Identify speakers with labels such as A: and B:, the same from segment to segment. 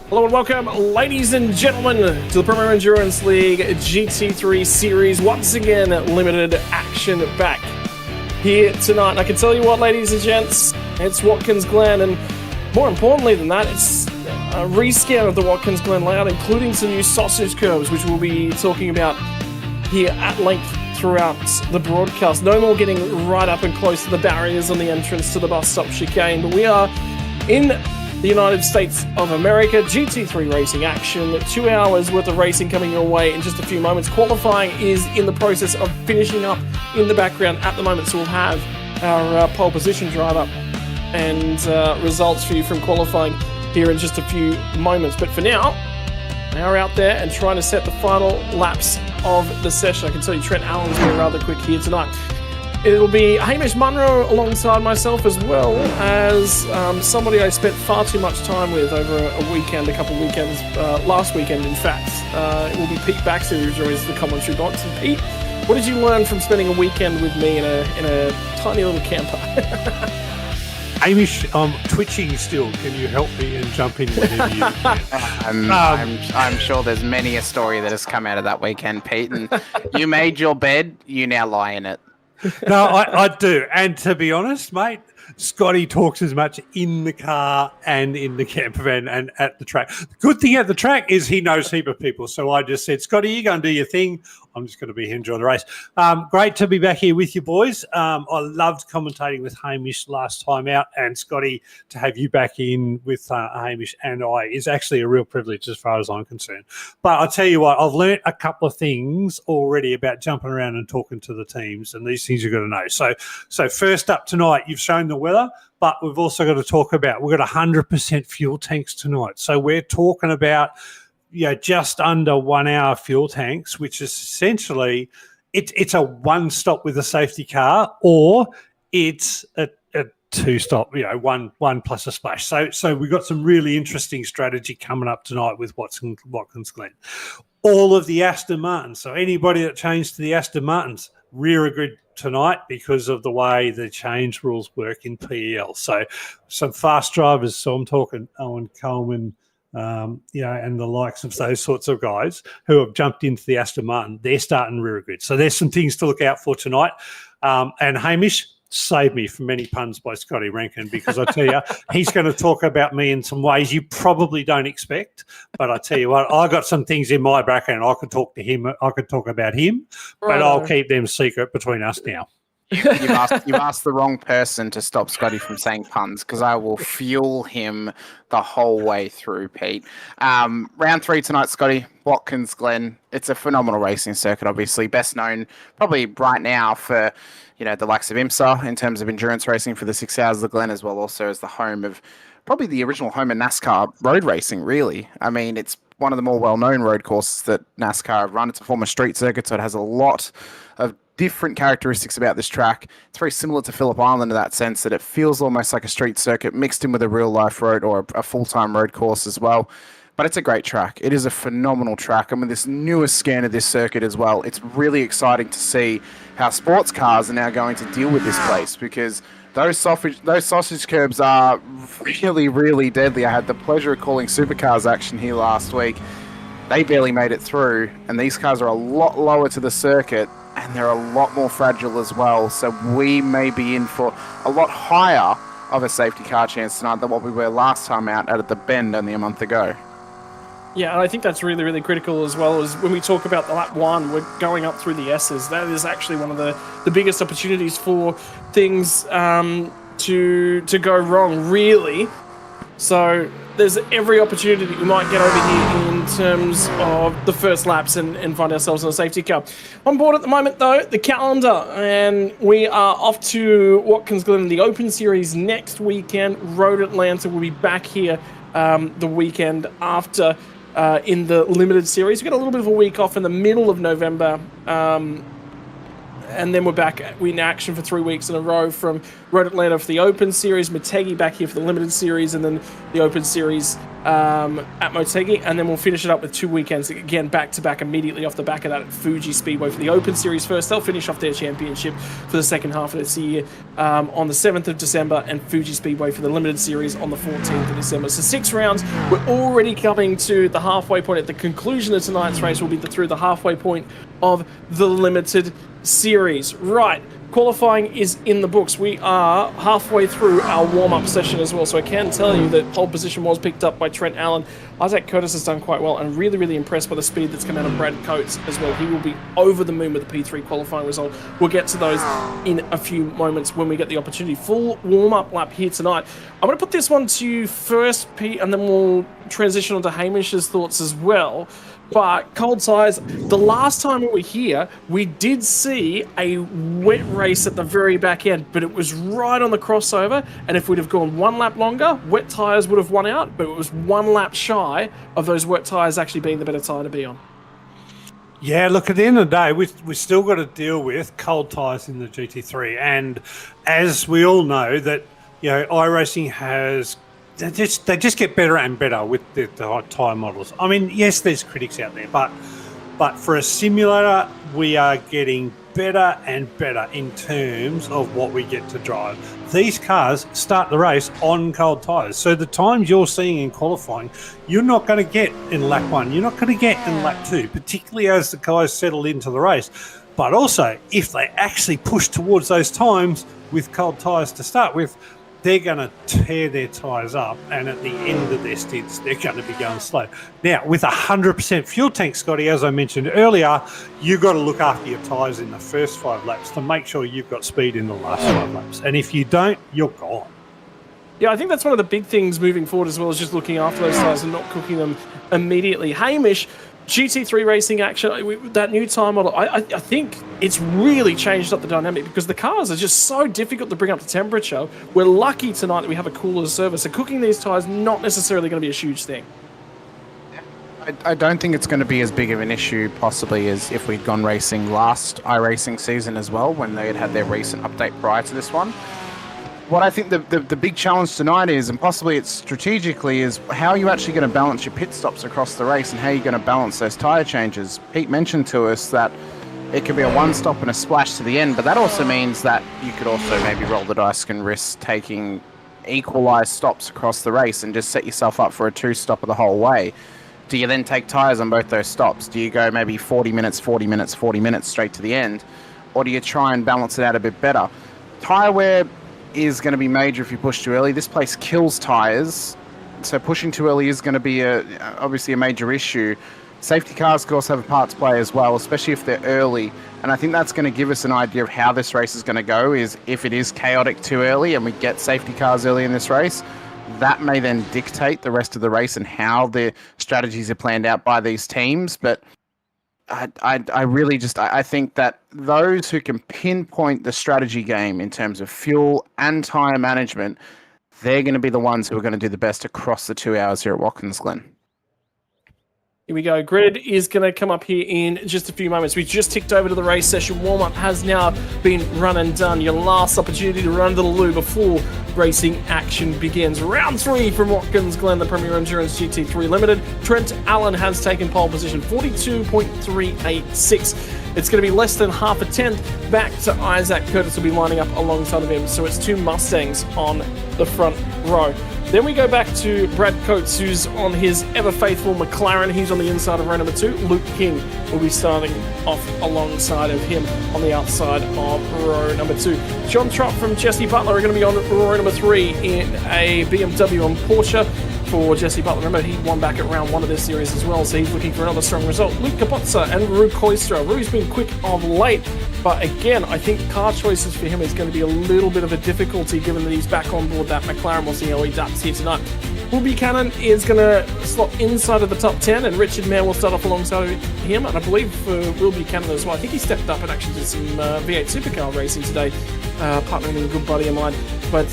A: Hello and welcome, ladies and gentlemen, to the Premier Endurance League GT3 Series. Once again, limited action back here tonight. And I can tell you what, ladies and gents, it's Watkins Glen, and more importantly than that, it's a rescan of the Watkins Glen layout, including some new sausage curves, which we'll be talking about here at length throughout the broadcast. No more getting right up and close to the barriers on the entrance to the bus stop chicane, but we are in the United States of America. GT3 racing action, 2 hours worth of racing coming your way in just a few moments. Qualifying is in the process of finishing up in the background at the moment, so we'll have our pole position drive up and results for you from qualifying here in just a few moments. But for now, we're out there and trying to set the final laps of the session. I can tell you Trent Allen's been rather quick here tonight. It'll be Hamish Munro alongside myself, as well as somebody I spent far too much time with over a weekend, a couple of weekends, last weekend in fact. It will be Pete Baxter, who joins the commentary box. And Pete, what did you learn from spending a weekend with me in a tiny little camper?
B: Hamish, I'm twitching still. Can you help me and jump in whenever you can?
C: I'm sure there's many a story that has come out of that weekend, Pete. And you made your bed, you now lie in it.
B: No, I do. And to be honest, mate, Scotty talks as much in the car and in the camper van and at the track. The good thing at the track is he knows heap of people. So I just said, Scotty, you go and do your thing. I'm just going to be here enjoying the race. Great to be back here with you boys. I loved commentating with Hamish last time out, and Scotty, to have you back in with Hamish and I is actually a real privilege as far as I'm concerned. But I'll tell you what, I've learnt a couple of things already about jumping around and talking to the teams, and these things you've got to know. So first up tonight, you've shown the weather, but we've also got to talk about, we've got 100% fuel tanks tonight. So we're talking about just under 1 hour fuel tanks, which is essentially it's a one stop with a safety car, or it's a two stop, one plus a splash. So we've got some really interesting strategy coming up tonight with Watkins Glen. All of the Aston Martins. So anybody that changed to the Aston Martins, rear grid tonight because of the way the change rules work in PEL. So some fast drivers. So I'm talking Owen Coleman, and the likes of those sorts of guys who have jumped into the Aston Martin, they're starting rear grid. So there's some things to look out for tonight. And Hamish, save me from many puns by Scotty Rankin, because I tell you, he's going to talk about me in some ways you probably don't expect. But I tell you what, I got some things in my background. I could talk to him. I could talk about him, but I'll keep them secret between us now.
C: You've asked the wrong person to stop Scotty from saying puns, because I will fuel him the whole way through, Pete. Round 3 tonight, Scotty, Watkins Glen. It's a phenomenal racing circuit, obviously. Best known probably right now for, the likes of IMSA in terms of endurance racing for the 6 hours of the Glen, as well also as the home of, probably the original home of NASCAR road racing, really. I mean, it's one of the more well-known road courses that NASCAR have run. It's a former street circuit, so it has a lot of different characteristics about this track. It's very similar to Phillip Island in that sense, that it feels almost like a street circuit mixed in with a real life road or a full-time road course as well. But it's a great track. It is a phenomenal track. And with this newest scan of this circuit as well, it's really exciting to see how sports cars are now going to deal with this place, because those sausage curbs are really, really deadly. I had the pleasure of calling supercars action here last week. They barely made it through, and these cars are a lot lower to the circuit, and they're a lot more fragile as well. So we may be in for a lot higher of a safety car chance tonight than what we were last time out at the Bend only a month ago.
A: Yeah, and I think that's really, really critical, as well as when we talk about the lap 1, we're going up through the S's. That is actually one of the biggest opportunities for things to go wrong, really. So there's every opportunity that we might get over here in terms of the first laps and find ourselves in a safety car. On board at the moment, though, the calendar, and we are off to Watkins Glen, the Open Series next weekend. Road Atlanta will be back here the weekend after in the Limited Series. We got a little bit of a week off in the middle of November and then we're back in action for 3 weeks in a row from Road Atlanta for the Open Series, Motegi back here for the Limited Series, and then the Open Series at Motegi, and then we'll finish it up with 2 weekends, again, back-to-back immediately off the back of that at Fuji Speedway for the Open Series first. They'll finish off their championship for the second half of this year on the 7th of December, and Fuji Speedway for the Limited Series on the 14th of December. So 6 rounds. We're already coming to the halfway point. At the conclusion of tonight's race, we'll be through the halfway point of the Limited Series. Right. Qualifying is in the books. We are halfway through our warm-up session as well, so I can tell you that pole position was picked up by Trent Allen. Isaac Curtis has done quite well, and really, really impressed by the speed that's come out of Brad Coates as well. He will be over the moon with the P3 qualifying result. We'll get to those in a few moments when we get the opportunity. Full warm-up lap here tonight. I'm going to put this one to you first, Pete, and then we'll transition on to Hamish's thoughts as well. But cold tyres, the last time we were here, we did see a wet race at the very back end, but it was right on the crossover, and if we'd have gone 1 lap longer, wet tyres would have won out, but it was 1 lap shy of those wet tyres actually being the better tyre to be on.
B: Yeah, look, at the end of the day, we've still got to deal with cold tyres in the GT3, and as we all know that, you know, iRacing has... They just get better and better with the tyre models. I mean, yes, there's critics out there, but for a simulator, we are getting better and better in terms of what we get to drive. These cars start the race on cold tyres, so the times you're seeing in qualifying, you're not going to get in lap 1, you're not going to get in lap 2, particularly as the guys settle into the race. But also, if they actually push towards those times with cold tyres to start with, they're going to tear their tyres up, and at the end of their stints, they're going to be going slow. Now, with 100% fuel tank, Scotty, as I mentioned earlier, you've got to look after your tyres in the first 5 laps to make sure you've got speed in the last 5 laps. And if you don't, you're gone.
A: Yeah, I think that's one of the big things moving forward as well, is just looking after those tyres and not cooking them immediately. Hamish, GT3 racing action, that new tyre model, I think it's really changed up the dynamic because the cars are just so difficult to bring up to temperature. We're lucky tonight that we have a cooler service, so cooking these tyres not necessarily going to be a huge thing.
C: I don't think it's going to be as big of an issue possibly as if we'd gone racing last iRacing season as well, when they had their recent update prior to this one. What I think the big challenge tonight is, and possibly it's strategically, is how are you actually going to balance your pit stops across the race and how you're going to balance those tyre changes. Pete mentioned to us that it could be a 1 stop and a splash to the end, but that also means that you could also maybe roll the dice and risk taking equalised stops across the race and just set yourself up for a 2-stopper the whole way. Do you then take tyres on both those stops? Do you go maybe 40 minutes, 40 minutes, 40 minutes straight to the end? Or do you try and balance it out a bit better? Tyre wear is going to be major if you push too early. This place kills tyres, so pushing too early is going to be obviously a major issue. Safety cars could also have a part to play as well, especially if they're early, and I think that's going to give us an idea of how this race is going to go. Is if it is chaotic too early and we get safety cars early in this race, that may then dictate the rest of the race and how the strategies are planned out by these teams. But I really just think that those who can pinpoint the strategy game in terms of fuel and tyre management, they're going to be the ones who are going to do the best across the 2 hours here at Watkins Glen.
A: Here we go. Grid is going to come up here in just a few moments. We just ticked over to the race session. Warm-up has now been run and done. Your last opportunity to run to the loo before racing action begins. Round 3 from Watkins Glen, the Premier Endurance GT3 Limited. Trent Allen has taken pole position, 42.386. It's going to be less than half a tenth back to Isaac Curtis will be lining up alongside of him. So it's 2 Mustangs on the front row. Then we go back to Brad Coates, who's on his ever-faithful McLaren. He's on the inside of row number 2. Luke King will be starting off alongside of him on the outside of row number 2. John Trott from Jesse Butler are going to be on row number 3 in a BMW and Porsche. For Jesse Butler, remember he won back at round 1 of this series as well, so he's looking for another strong result. Luke Capozza and Rue Koistra. Rue's been quick of late, but again, I think car choices for him is going to be a little bit of a difficulty given that he's back on board that McLaren. We'll see how he adapts here tonight. Will Buchanan is going to slot inside of the top 10, and Richard Mayer will start off alongside him, and I believe for Will Buchanan as well. I think he stepped up and actually did some V8 supercar racing today, partnering with a good buddy of mine. But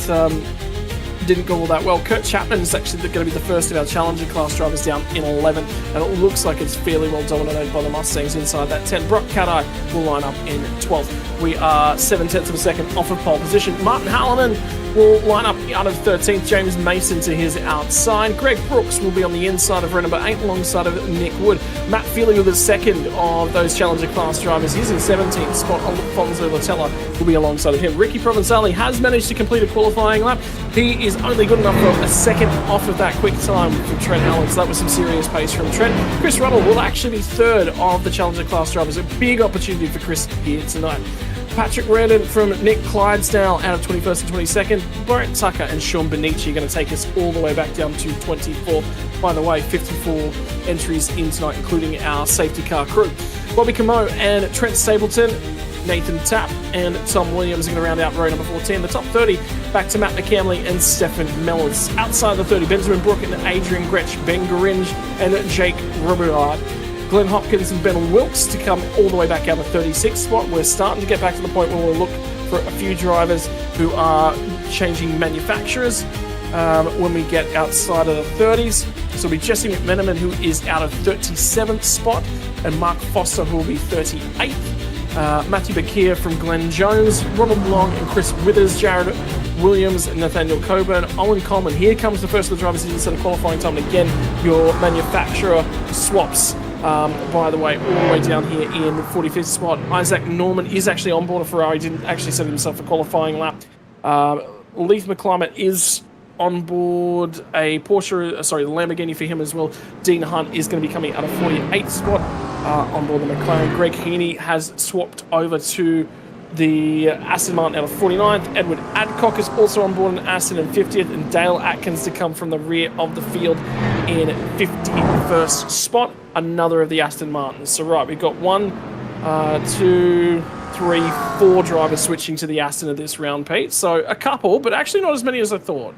A: didn't go all that well. Kurt Chapman is actually going to be the first of our Challenger class drivers down in 11, and it looks like it's fairly well dominated by the Mustangs inside that 10. Brock Caddy will line up in 12th. We are 7/10 of a second off of pole position. Martin Hallinan will line up out of 13th. James Mason to his outside. Greg Brooks will be on the inside of runner number 8 alongside of Nick Wood. Matt Feely with the second of those Challenger class drivers. He's in 17th spot. Alfonso Latella will be alongside of him. Ricky Provenzali has managed to complete a qualifying lap. He is only good enough for a second off of that quick time from Trent Allen, so that was some serious pace from Trent. Chris Ruddle will actually be third of the Challenger class drivers. A big opportunity for Chris here tonight. Patrick Randon from Nick Clydesdale out of 21st and 22nd. Brent Tucker and Sean Benici are going to take us all the way back down to 24th. By the way, 54 entries in tonight, including our safety car crew. Bobby Camo and Trent Stapleton, Nathan Tapp and Tom Williams are going to round out row number 14. The top 30 back to Matt McCamley and Stefan Mellors. Outside the 30, Benjamin Brook and Adrian Gretsch, Ben Geringe and Jake Robillard. Glenn Hopkins and Ben Wilkes to come all the way back out of 36th spot. We're starting to get back to the point where we'll look for a few drivers who are changing manufacturers when we get outside of the 30s. So it'll be Jesse McMenamin, who is out of 37th spot, and Mark Foster, who will be 38th. Matthew Bakir from Glenn Jones, Ronald Long and Chris Withers, Jared Williams and Nathaniel Coburn, Owen Coleman. Here comes the first of the drivers instead of qualifying time. And again, your manufacturer swaps. By the way, all the way down here in 45th spot. Isaac Norman is actually on board a Ferrari, didn't actually set himself a qualifying lap. Leith McClimate is on board a Lamborghini for him as well. Dean Hunt is going to be coming out of 48th spot on board the McLaren. Greg Heaney has swapped over to the Aston Martin out of 49th. Edward Adcock is also on board an Aston in 50th, and Dale Atkins to come from the rear of the field in 51st spot. Another of the Aston Martins. So right, we've got 1, 2, 3, 4 drivers switching to the Aston of this round, Pete. So a couple, but actually not as many as I thought.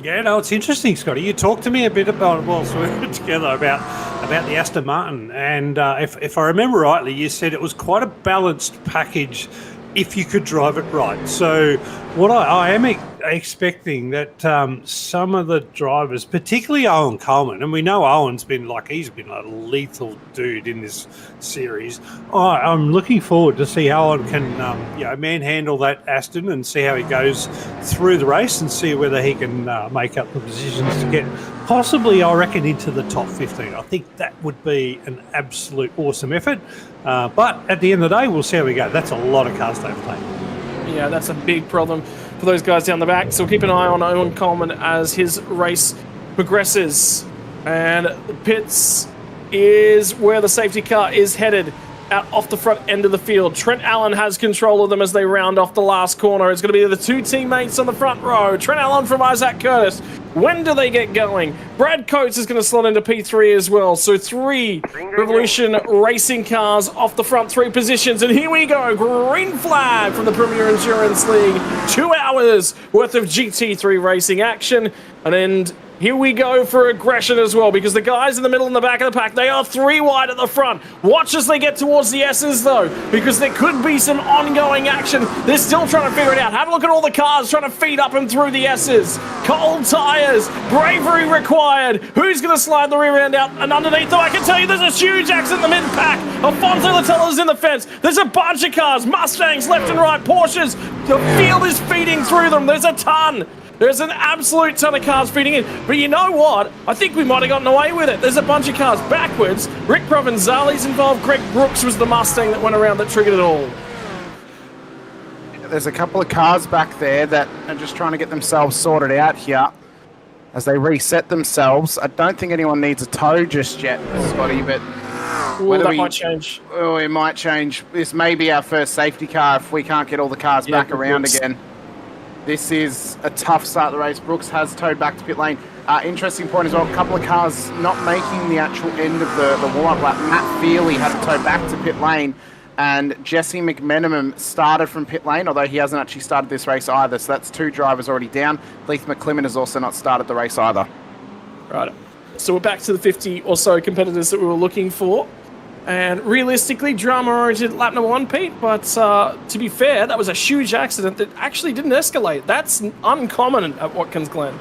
B: Yeah, no, it's interesting, Scotty. You talked to me a bit about, well, so we were together about the Aston Martin, and if I remember rightly, you said it was quite a balanced package if you could drive it right. So what I am expecting that some of the drivers, particularly Owen Coleman, and we know Owen's been he's been a lethal dude in this series. I'm looking forward to see how Owen can manhandle that Aston and see how he goes through the race and see whether he can make up the positions to get possibly, I reckon, into the top 15. I think that would be an absolute awesome effort. But at the end of the day, we'll see how we go. That's a lot of cars to overtake.
A: Yeah, that's a big problem for those guys down the back. So we'll keep an eye on Owen Coleman as his race progresses. And the pits is where the safety car is headed, out off the front end of the field. Trent Allen has control of them as they round off the last corner. It's going to be the 2 teammates on the front row. Trent Allen from Isaac Curtis. When do they get going? Brad Coates is going to slot into P3 as well. So 3 Revolution Racing cars off the front 3 positions. And here we go. Green flag from the Premier Endurance League. 2 hours worth of GT3 racing action. And here we go for aggression as well, because the guys in the middle and the back of the pack, they are 3 wide at the front. Watch as they get towards the S's, though, because there could be some ongoing action. They're still trying to figure it out. Have a look at all the cars trying to feed up and through the S's. Cold tyres, bravery required. Who's going to slide the rear end out and underneath? Though I can tell you there's a huge accident in the mid-pack. Alfonso Latella's in the fence. There's a bunch of cars, Mustangs left and right, Porsches. The field is feeding through them. There's a ton. There's an absolute ton of cars feeding in. But you know what? I think we might have gotten away with it. There's a bunch of cars backwards. Rick Provenzali's involved. Greg Brooks was the Mustang that went around that triggered it all.
C: There's a couple of cars back there that are just trying to get themselves sorted out here as they reset themselves. I don't think anyone needs a tow just yet, Scotty, but
A: Might change.
C: Oh, it might change. This may be our first safety car if we can't get all the cars back around
A: Brooks.
C: Again. This is a tough start of the race. Brooks has towed back to pit lane. Interesting point as well, a couple of cars not making the actual end of the warm-up lap. Matt Feely had to tow back to pit lane, and Jesse McMenamin started from pit lane, although he hasn't actually started this race either. So that's 2 drivers already down. Leith McClimmon has also not started the race either.
A: Right. So we're back to the 50 or so competitors that we were looking for. And realistically, drama-oriented lap number 1, Pete. But to be fair, that was a huge accident that actually didn't escalate. That's uncommon at Watkins Glen.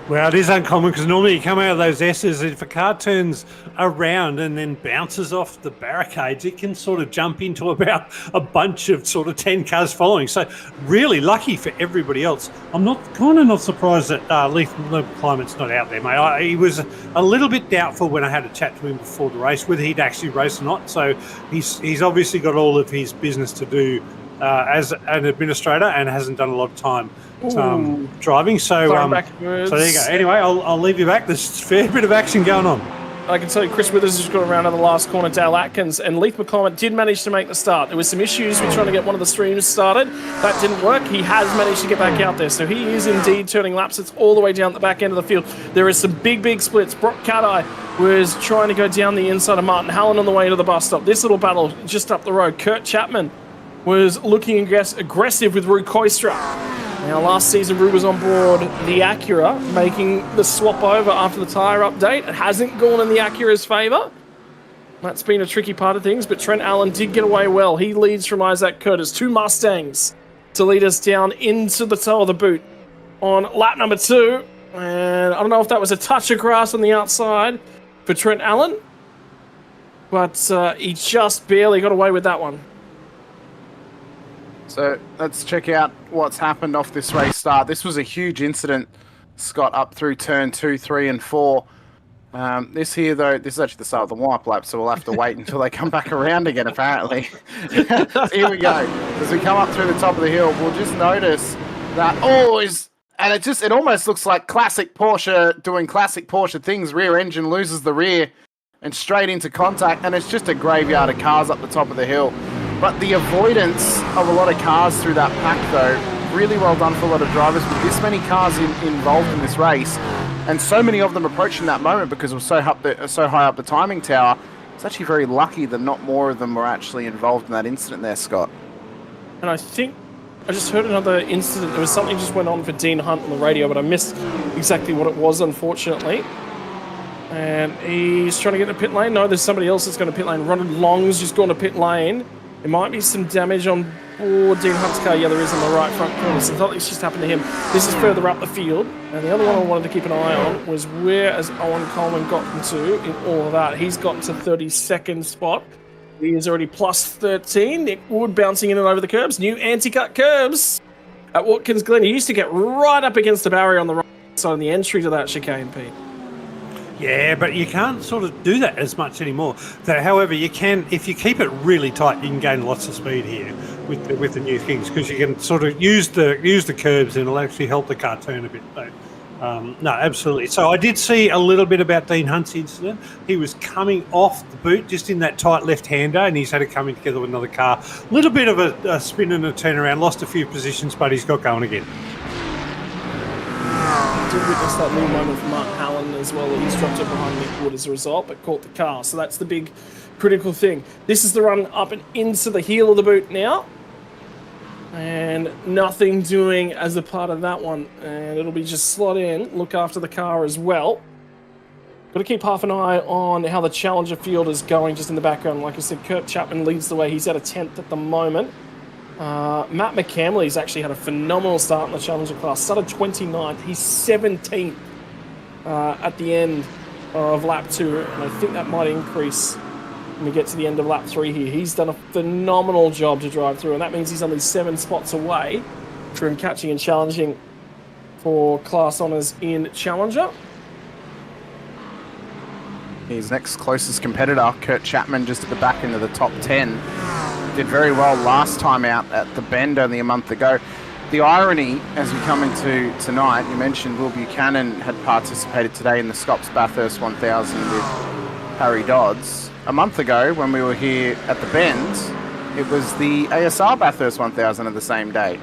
B: Well, it is uncommon because normally you come out of those S's, if a car turns around and then bounces off the barricades, it can sort of jump into about a bunch of sort of 10 cars following. So really lucky for everybody else. I'm not surprised that Leith Climate's not out there, mate. He was a little bit doubtful when I had a chat to him before the race whether he'd actually race or not. So he's obviously got all of his business to do as an administrator and hasn't done a lot of time driving. So so there you go. Anyway, I'll leave you back. There's a fair bit of action going on.
A: I can tell you Chris Withers just got around to the last corner, Dale Atkins, and Leith McCormick did manage to make the start. There was some issues with trying to get one of the streams started. That didn't work. He has managed to get back out there, so he is indeed turning laps. It's all the way down the back end of the field. There is some big splits. Brock Caddy was trying to go down the inside of Martin Hallen on the way to the bus stop. This little battle just up the road. Kurt Chapman was looking aggressive with Rue Koistra. Now, last season, Rue was on board the Acura, making the swap over after the tyre update. It hasn't gone in the Acura's favour. That's been a tricky part of things, but Trent Allen did get away well. He leads from Isaac Curtis. 2 Mustangs to lead us down into the toe of the boot on lap number 2. And I don't know if that was a touch of grass on the outside for Trent Allen, but he just barely got away with that one.
C: So let's check out what's happened off this race start. This was a huge incident, Scott, up through turn 2, 3, and 4. This here, though, this is actually the start of the wipe lap, so we'll have to wait until they come back around again, apparently. So here we go. As we come up through the top of the hill, we'll just notice that, it almost looks like classic Porsche doing classic Porsche things. Rear engine loses the rear and straight into contact, and it's just a graveyard of cars up the top of the hill. But the avoidance of a lot of cars through that pack, though, really well done for a lot of drivers with this many cars involved in this race, and so many of them approaching that moment because it was so high up the timing tower. It's actually very lucky that not more of them were actually involved in that incident there, Scott.
A: And I think I just heard another incident. There was something just went on for Dean Hunt on the radio, but I missed exactly what it was, unfortunately. And he's trying to get to pit lane. No, there's somebody else that's going to pit lane. Ronald Long's just gone to pit lane. There might be some damage on board Dean Hunt's car. Yeah, there is in the right front corner. So something's just happened to him. This is further up the field. And the other one I wanted to keep an eye on was where has Owen Coleman gotten to in all of that. He's gotten to 32nd spot. He is already plus 13. Nick Wood bouncing in and over the curbs. New anti-cut curbs at Watkins Glen. He used to get right up against the barrier on the right side of the entry to that chicane, Pete.
B: Yeah, but you can't sort of do that as much anymore. So, however, you can, if you keep it really tight, you can gain lots of speed here with the new things because you can sort of use the curbs and it'll actually help the car turn a bit. So, no, absolutely. So I did see a little bit about Dean Hunt's incident. He was coming off the boot just in that tight left-hander and he's had it coming together with another car. A little bit of a spin and a turnaround, lost a few positions, but he's got going again.
A: Did witness that little moment from Martin Hallen as well. He's dropped it behind Nick Wood as a result, but caught the car. So that's the big critical thing. This is the run up and into the heel of the boot now. And nothing doing as a part of that one. And it'll be just slot in, look after the car as well. Got to keep half an eye on how the Challenger field is going just in the background. Like I said, Kurt Chapman leads the way. He's at a 10th at the moment. Matt McCamley's actually had a phenomenal start in the Challenger class. Started 29th. He's 17th at the end of lap 2. And I think that might increase when we get to the end of lap 3 here. He's done a phenomenal job to drive through. And that means he's only 7 spots away from catching and challenging for class honours in Challenger.
C: His next closest competitor, Kurt Chapman, just at the back end of the top 10. Did very well last time out at the Bend only a month ago. The irony, as we come into tonight, you mentioned Will Buchanan had participated today in the Scops Bathurst 1000 with Harry Dodds. A month ago, when we were here at the Bend, it was the ASR Bathurst 1000 of the same day,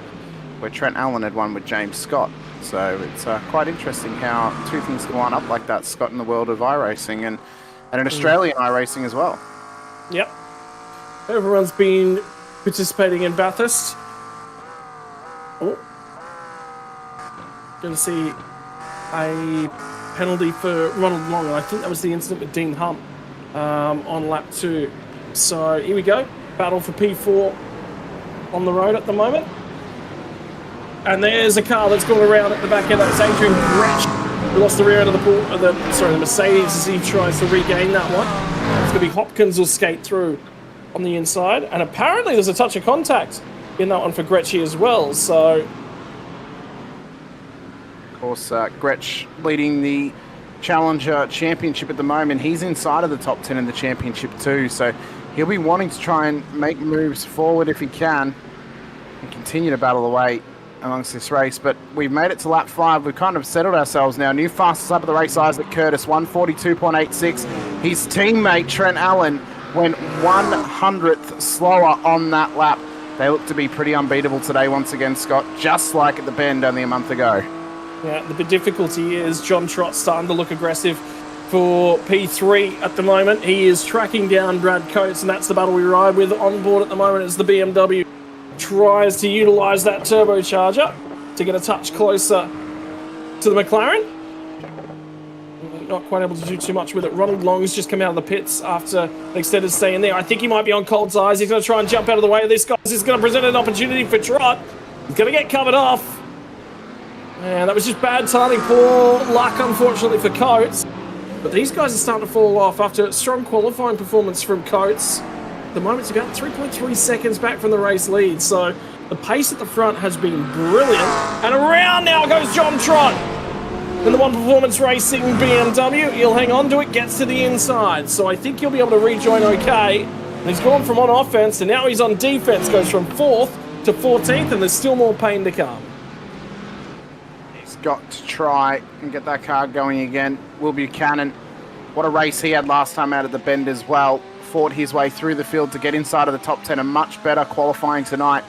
C: where Trent Allen had won with James Scott. So it's quite interesting how two things can line up like that, Scott, in the world of iRacing and in Australian iRacing as well.
A: Yep. Everyone's been participating in Bathurst. Oh. Going to see a penalty for Ronald Long. And I think that was the incident with Dean Hunt on lap 2. So here we go. Battle for P4 on the road at the moment. And there's a car that's gone around at the back end. That was Adrian Gretsch, who lost the rear end of the Mercedes as he tries to regain that one. It's going to be Hopkins will skate through on the inside. And apparently there's a touch of contact in that one for Gretsch as well. So,
C: of course, Gretsch leading the Challenger Championship at the moment. He's inside of the top 10 in the championship too. So he'll be wanting to try and make moves forward if he can and continue to battle away amongst this race. But we've made it to lap 5. We've kind of settled ourselves now. New fastest lap of the race, Isaac Curtis, 142.86. His teammate Trent Allen went 100th slower on that lap. They look to be pretty unbeatable today once again, Scott, just like at the Bend only a month ago.
A: Yeah, the big difficulty is John Trott starting to look aggressive for P3 at the moment. He is tracking down Brad Coates, and that's the battle we ride with on board at the moment as the BMW tries to utilise that turbocharger to get a touch closer to the McLaren. Not quite able to do too much with it. Ronald Long's just come out of the pits after an extended stay in there. I think he might be on Colt's eyes. He's going to try and jump out of the way of this guy. This is going to present an opportunity for Trott. He's going to get covered off. And that was just bad timing. Poor luck, unfortunately, for Coates. But these guys are starting to fall off after a strong qualifying performance from Coates. At the moment, it's about 3.3 seconds back from the race lead. So the pace at the front has been brilliant. And around now goes John Trott. In the One Performance Racing BMW, he'll hang on to it, gets to the inside. So I think he'll be able to rejoin okay. And he's gone from on offense to now he's on defense. Goes from 4th to 14th, and there's still more pain to come.
C: He's got to try and get that car going again. Will Buchanan, what a race he had last time out at the Bend as well. Fought his way through the field to get inside of the top 10. A much better qualifying tonight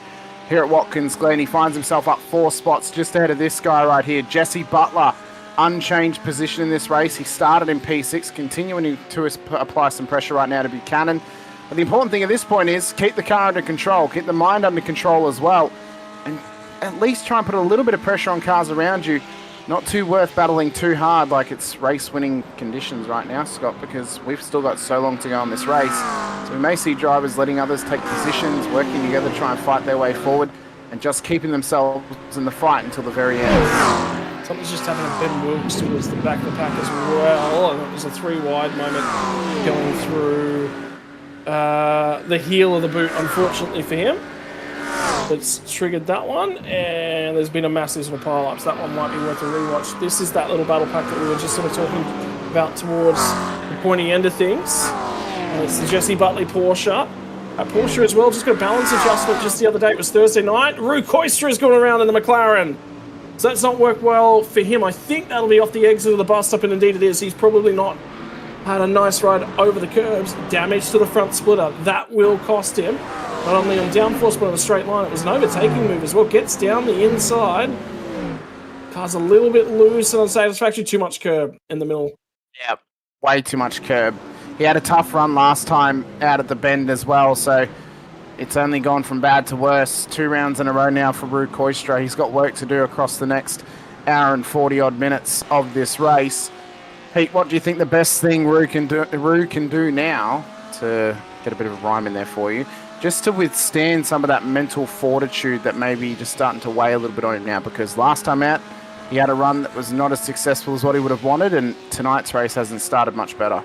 C: here at Watkins Glen. He finds himself up 4 spots just ahead of this guy right here, Jesse Butler. Unchanged position in this race. He started in P6, continuing to apply some pressure right now to Buchanan. But the important thing at this point is keep the car under control, keep the mind under control as well, and at least try and put a little bit of pressure on cars around you. Not too worth battling too hard like it's race-winning conditions right now, Scott, because we've still got so long to go on this race. So we may see drivers letting others take positions, working together, try and fight their way forward, and just keeping themselves in the fight until the very end.
A: Something's just happening to Ben Wilkes towards the back of the pack as well. And it was a 3-wide moment going through the heel of the boot, unfortunately for him. It's triggered that one, and there's been a massive sort of pile-up, so that one might be worth a rewatch. This is that little battle pack that we were just sort of talking about towards the pointy end of things. And it's the Jesse Butley Porsche. Porsche as well just got a balance adjustment just the other day. It was Thursday night. Rue Koistra has gone around in the McLaren. So that's not worked well for him. I think that'll be off the exit of the bus stop, and indeed it is. He's probably not had a nice ride over the curbs. Damage to the front splitter. That will cost him. Not only on downforce, but on a straight line. It was an overtaking move as well. Gets down the inside. Car's a little bit loose and unsatisfactory. Too much curb in the middle.
C: Yeah, way too much curb. He had a tough run last time out at the Bend as well, so it's only gone from bad to worse. 2 rounds in a row now for Rue Koistra. He's got work to do across the next hour and 40-odd minutes of this race. Pete, what do you think the best thing Rue can do now, to get a bit of a rhyme in there for you, just to withstand some of that mental fortitude that may be just starting to weigh a little bit on him now? Because last time out, he had a run that was not as successful as what he would have wanted, and tonight's race hasn't started much better.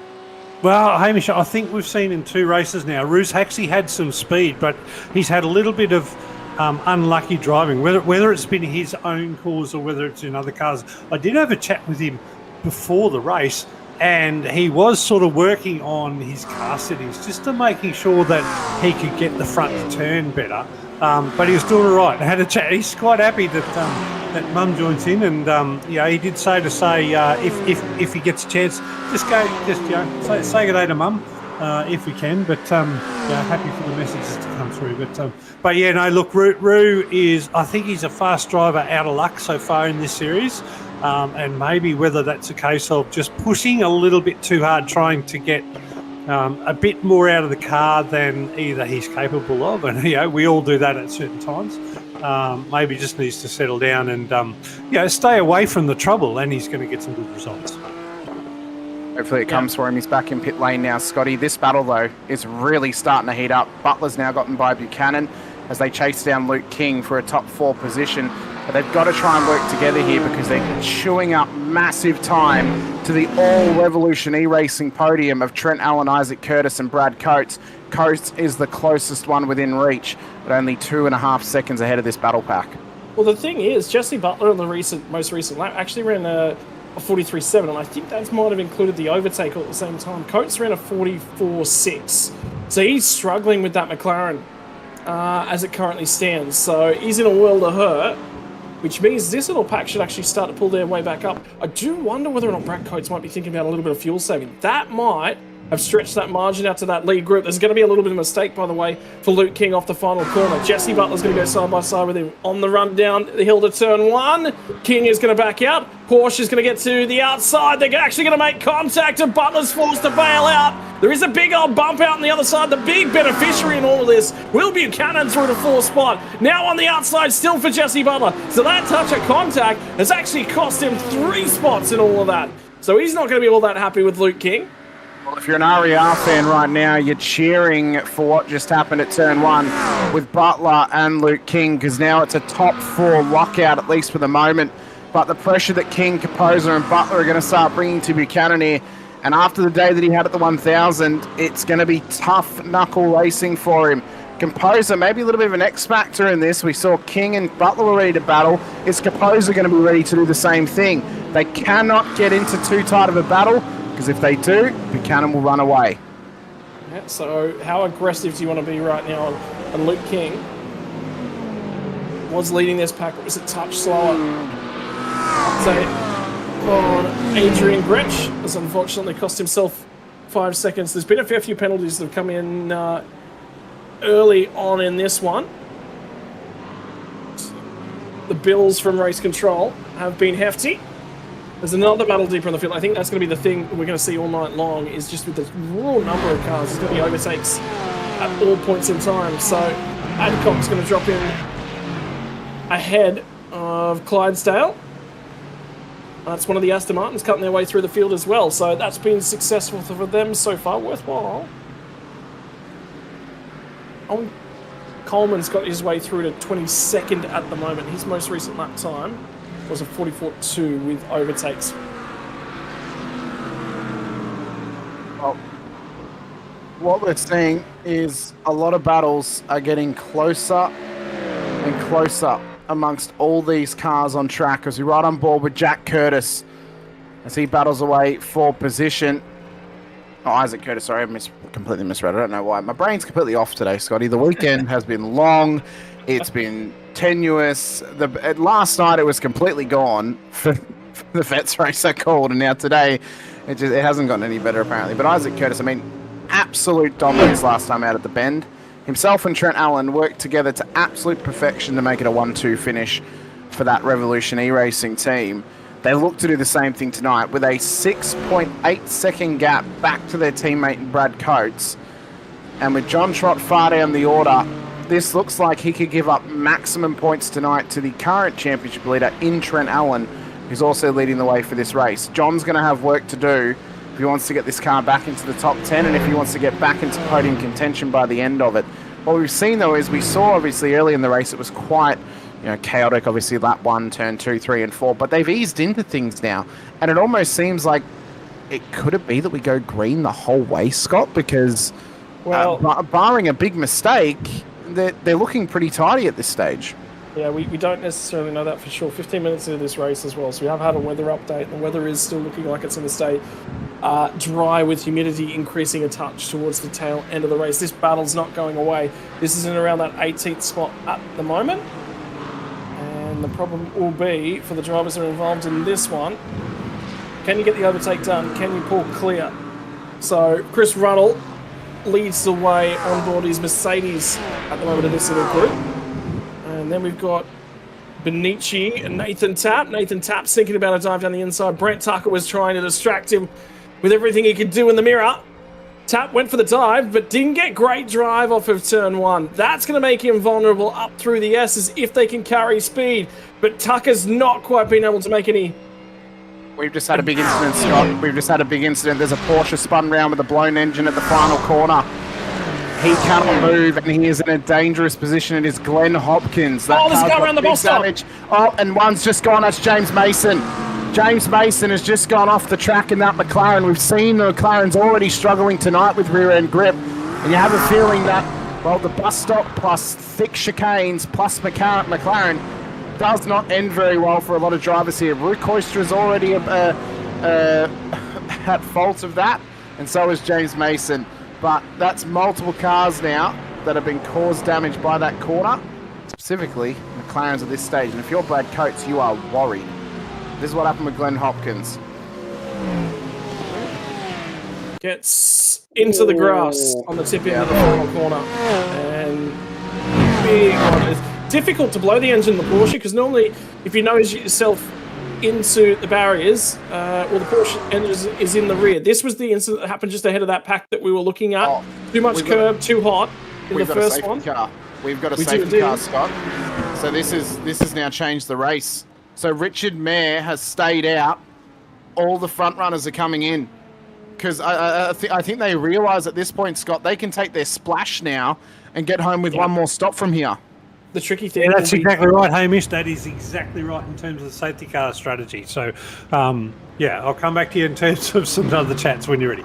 B: Well, Hamish, I think we've seen in 2 races now, Rue's actually had some speed, but he's had a little bit of unlucky driving, whether it's been his own cause or whether it's in other cars. I did have a chat with him before the race, and he was sort of working on his car settings just to making sure that he could get the front to turn better. But he was doing all right. I had a chat. He's quite happy that Mum joins in, and he did say if he gets a chance, say good day to Mum if we can. But happy for the messages to come through. But look, Rue is, I think he's a fast driver out of luck so far in this series. And maybe whether that's a case of just pushing a little bit too hard, trying to get a bit more out of the car than either he's capable of. And, we all do that at certain times. Maybe just needs to settle down and, stay away from the trouble, and he's going to get some good results.
C: Hopefully it comes for him. He's back in pit lane now, Scotty. This battle, though, is really starting to heat up. Butler's now gotten by Buchanan as they chase down Luke King for a top 4 position. But they've got to try and work together here because they're chewing up massive time to the all-Revolution e-racing podium of Trent Allen, Isaac Curtis and Brad Coates. Coates is the closest one within reach, but only 2.5 seconds ahead of this battle pack.
A: Well, the thing is, Jesse Butler in the most recent lap actually ran a 43.7, and I think that might have included the overtake at the same time. Coates ran a 44.6, so he's struggling with that McLaren as it currently stands. So he's in a world of hurt, which means this little pack should actually start to pull their way back up. I do wonder whether or not Brad Coates might be thinking about a little bit of fuel saving. That might have stretched that margin out to that lead group. There's going to be a little bit of a mistake, by the way, for Luke King off the final corner. Jesse Butler's going to go side by side with him on the run down the hill to turn 1. King is going to back out. Porsche is going to get to the outside. They're actually going to make contact, and Butler's forced to bail out. There is a big old bump out on the other side. The big beneficiary in all of this will be Buchanan through the 4th spot. Now on the outside still for Jesse Butler. So that touch of contact has actually cost him 3 spots in all of that. So he's not going to be all that happy with Luke King.
C: Well, if you're an RER fan right now, you're cheering for what just happened at turn 1 with Butler and Luke King, because now it's a top 4 lockout, at least for the moment. But the pressure that King, Composer and Butler are going to start bringing to Buchanan here, and after the day that he had at the 1000, it's going to be tough knuckle racing for him. Composer, maybe a little bit of an X factor in this. We saw King and Butler were ready to battle. Is Composer going to be ready to do the same thing? They cannot get into too tight of a battle, because if they do, Buchanan will run away.
A: Yeah, so how aggressive do you want to be right now? And Luke King was leading this pack, but was a touch slower. So Adrian Gretsch has unfortunately cost himself 5 seconds. There's been a fair few penalties that have come in early on in this one. The bills from race control have been hefty. There's another battle deeper in the field. I think that's going to be the thing we're going to see all night long, is just with the raw number of cars. There's going to be overtakes at all points in time. So Adcock's going to drop in ahead of Clydesdale. That's one of the Aston Martins cutting their way through the field as well. So that's been successful for them so far. Worthwhile. Oh, Coleman's got his way through to 22nd at the moment. His most recent lap time was a 44.2 with overtakes.
C: Well, what we're seeing is a lot of battles are getting closer and closer amongst all these cars on track, as we ride on board with Jack Curtis as he battles away for position. Oh, Isaac Curtis, sorry, I completely misread. I don't know why. My brain's completely off today, Scotty. The weekend has been long. It's been tenuous. Last night it was completely gone for the Vets race I called, and now today it hasn't gotten any better apparently. But Isaac Curtis, I mean, absolute dominance last time out at the bend. Himself and Trent Allen worked together to absolute perfection to make it a 1-2 finish for that Revolution e-racing team. They look to do the same thing tonight with a 6.8 second gap back to their teammate Brad Coates. And with John Trott far down the order, this looks like he could give up maximum points tonight to the current championship leader in Trent Allen, who's also leading the way for this race. John's going to have work to do if he wants to get this car back into the top 10 and if he wants to get back into podium contention by the end of it. What we've seen, though, is we saw, obviously, early in the race, it was quite chaotic, obviously, lap 1, turn 2, 3, and 4, but they've eased into things now, and it almost seems like could it be that we go green the whole way, Scott? Because, well, barring a big mistake, they're looking pretty tidy at this stage.
A: Yeah, we don't necessarily know that for sure. 15 minutes into this race as well, so we have had a weather update. The weather is still looking like it's going to stay dry, with humidity increasing a touch towards the tail end of the race. This battle's not going away. This is in around that 18th spot at the moment. And the problem will be, for the drivers that are involved in this one, can you get the overtake done? Can you pull clear? So Chris Ruddle leads the way on board his Mercedes at the moment of this little group. And then we've got Benici and Nathan Tapp. Nathan Tapp's thinking about a dive down the inside. Brent Tucker was trying to distract him with everything he could do in the mirror. Tapp went for the dive, but didn't get great drive off of turn 1. That's going to make him vulnerable up through the S's if they can carry speed. But Tucker's not quite been able to make any
C: We've just had a big incident, Scott. We've just had a big incident. There's a Porsche spun round with a blown engine at the final corner. He cannot move, and he is in a dangerous position. It is Glenn Hopkins.
A: There's a car around the bus stop.
C: Oh, and one's just gone. That's James Mason. James Mason has just gone off the track in that McLaren. We've seen the McLaren's already struggling tonight with rear-end grip. And you have a feeling that, well, the bus stop plus thick chicanes plus McLaren does not end very well for a lot of drivers here. Rook Koistra is already at fault of that, and so is James Mason. But that's multiple cars now that have been caused damage by that corner, specifically McLaren's at this stage. And if you're Brad Coates, you are worried. This is what happened with Glenn Hopkins.
A: Gets into the grass on the tip end of the final corner. And big one. It's difficult to blow the engine in the Porsche, because normally if you nose yourself into the barriers, well, the Porsche engine is in the rear. This was the incident that happened just ahead of that pack that we were looking at. Too much curb, too hot in the first one.
C: We've got a safety car, Scott. So this has now changed the race. So Richard Mayer has stayed out. All the front runners are coming in, because I think they realise at this point, Scott, they can take their splash now and get home with one more stop from here.
A: The tricky thing.
B: Yeah, that's exactly right, Hamish. That is exactly right in terms of the safety car strategy. So, yeah, I'll come back to you in terms of some other chats when you're ready.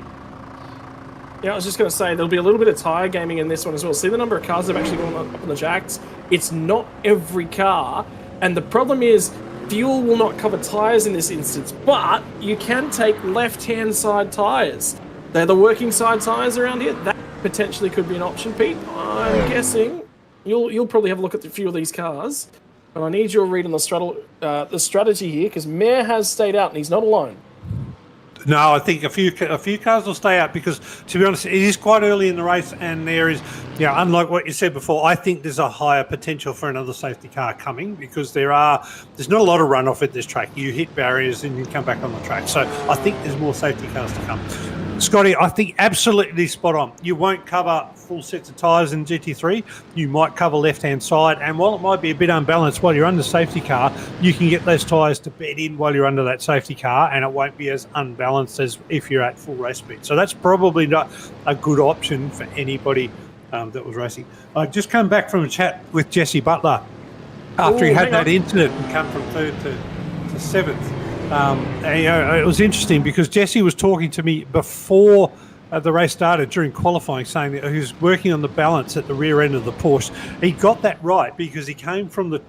A: Yeah, I was just going to say, there'll be a little bit of tyre gaming in this one as well. See the number of cars that have actually gone up on the jacks? It's not every car. And the problem is, fuel will not cover tyres in this instance, but you can take left-hand side tyres. They're the working side tyres around here. That potentially could be an option, Pete. I'm guessing you'll probably have a look at a few of these cars, but I need your read on the strategy here, because Mayer has stayed out and he's not alone.
B: No, I think a few cars will stay out, because, to be honest, it is quite early in the race, and there is, unlike what you said before, I think there's a higher potential for another safety car coming, because there's not a lot of runoff at this track. You hit barriers and you come back on the track. So I think there's more safety cars to come. Scotty, I think absolutely spot on. You won't cover full sets of tyres in GT3. You might cover left-hand side, and while it might be a bit unbalanced while you're under safety car, you can get those tyres to bed in while you're under that safety car, and it won't be as unbalanced as if you're at full race speed. So that's probably not a good option for anybody that was racing. I just come back from a chat with Jesse Butler after he had that incident and come from third to seventh. It was interesting, because Jesse was talking to me before the race started, during qualifying, saying that he was working on the balance at the rear end of the Porsche. He got that right, because he came from the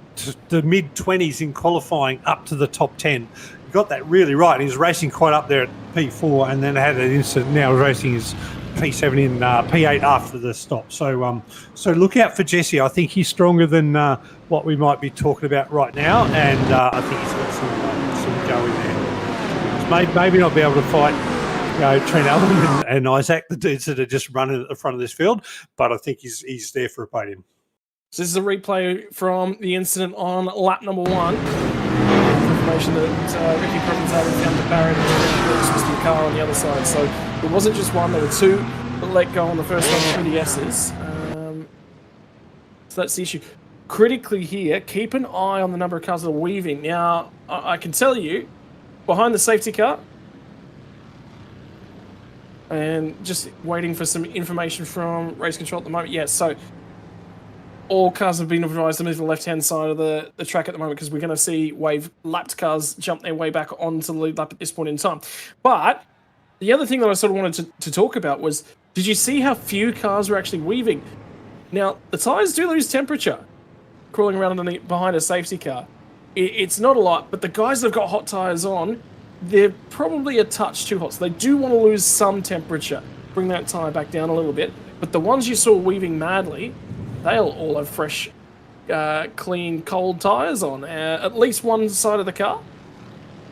B: mid-20s in qualifying up to the top 10. He got that really right. He was racing quite up there at P4, and then had an incident. Now he's racing his P7 in P8 after the stop. So look out for Jesse. I think he's stronger than what we might be talking about right now, and I think he's got some go in there. Maybe not be able to fight Trent Allen and Isaac, the dudes that are just running at the front of this field, but I think he's there for a podium.
A: So this is a replay from the incident on lap number 1. Information that Ricky Provenzano found the barrier that was the car on the other side. So it wasn't just one, there were two that let go on the first one through the S's. So that's the issue. Critically here, keep an eye on the number of cars that are weaving. Now, I can tell you, behind the safety car, and just waiting for some information from race control at the moment. Yes, so all cars have been advised to move to the left-hand side of the track at the moment, because we're going to see lapped cars jump their way back onto the lead lap at this point in time. But the other thing that I sort of wanted to talk about was, did you see how few cars were actually weaving? Now, the tyres do lose temperature crawling around behind a safety car. It's not a lot, but the guys that have got hot tyres on, they're probably a touch too hot. So they do want to lose some temperature, bring that tyre back down a little bit. But the ones you saw weaving madly, they'll all have fresh, clean, cold tyres on. At least one side of the car.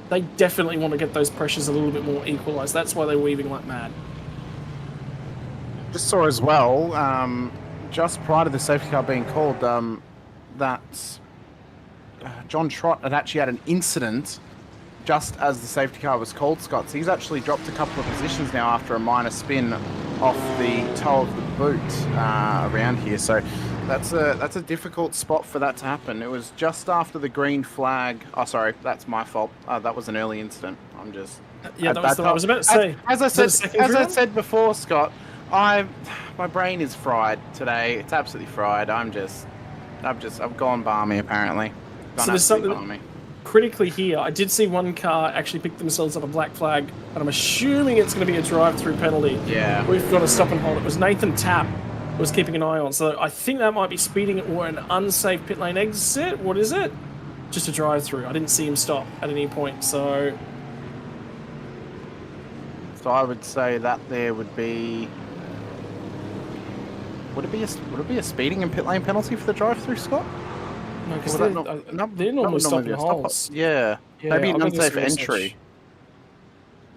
A: They definitely want to get those pressures a little bit more equalised. That's why they're weaving like mad.
C: Just saw as well, just prior to the safety car being called, that John Trott had actually had an incident just as the safety car was called, Scott. So he's actually dropped a couple of positions now after a minor spin off the toe of the boot around here. So that's a difficult spot for that to happen. It was just after the green flag. Oh, sorry, that's my fault. That was an early incident. I'm just.
A: Yeah, that was what I was about to say.
C: As I said before, Scott, my brain is fried today. It's absolutely fried. I've gone balmy apparently.
A: So there's something critically here. I did see one car actually pick themselves up a black flag, and I'm assuming it's going to be a drive-through penalty.
C: Yeah.
A: We've got to stop and hold. It was Nathan Tapp was keeping an eye on, so I think that might be speeding or an unsafe pit lane exit. What is it? Just a drive-through. I didn't see him stop at any point, so
C: I would say that there would be. Would it be a speeding and pit lane penalty for the drive-through, Scott?
A: no, because they're normally stopping holes.
C: Yeah. Maybe an unsafe entry.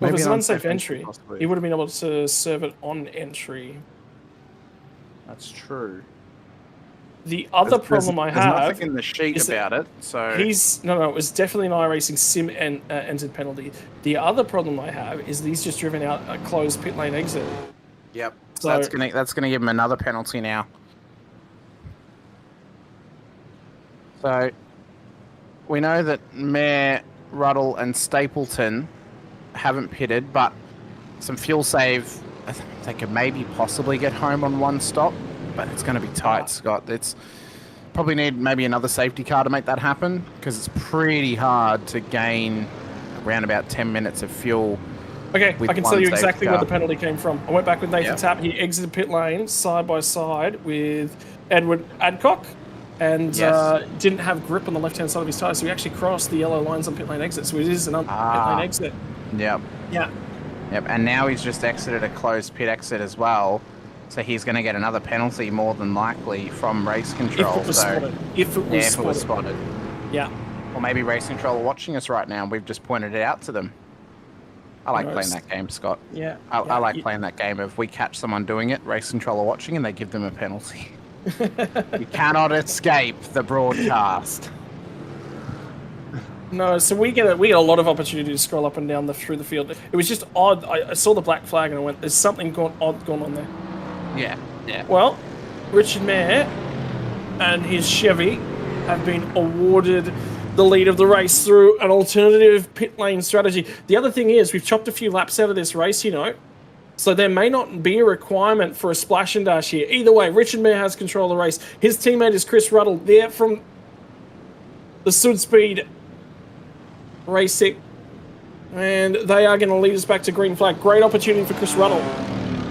A: Well, if it's an unsafe entry, he would have been able to serve it on entry.
C: That's true.
A: The other problem I have
C: there's nothing in the sheet about it, so
A: it was definitely an iRacing sim and entered penalty. The other problem I have is he's just driven out a closed pit lane exit.
C: Yep. So that's gonna give him another penalty now. So we know that Mayer, Ruddle, and Stapleton haven't pitted, but some fuel save. They could maybe possibly get home on one stop, but it's going to be tight, Scott. It's probably need maybe another safety car to make that happen, because it's pretty hard to gain around about 10 minutes of fuel.
A: Okay, I can tell you exactly where the penalty came from. I went back with Nathan Tapp. He exited pit lane side by side with Edward Adcock, and didn't have grip on the left-hand side of his tyre, so he actually crossed the yellow lines on pit lane exit, so it is an pit lane exit.
C: Yep.
A: Yeah.
C: Yep, and now he's just exited a closed pit exit as well, so he's going to get another penalty more than likely from race control.
A: If it was spotted. Yeah.
C: Or maybe race control are watching us right now and we've just pointed it out to them. I like playing that game, Scott.
A: Yeah.
C: I like playing that game of we catch someone doing it, race control are watching, and they give them a penalty. You cannot escape the broadcast.
A: No, so we get a lot of opportunity to scroll up and down through the field. It was just odd. I saw the black flag and I went, "There's something odd going on there."
C: Yeah, yeah.
A: Well, Richard Mayer and his Chevy have been awarded the lead of the race through an alternative pit lane strategy. The other thing is, we've chopped a few laps out of this race, so there may not be a requirement for a splash and dash here. Either way, Richard Mayer has control of the race. His teammate is Chris Ruddle. They're from the Sud Speed Racing, and they are going to lead us back to green flag. Great opportunity for Chris Ruddle.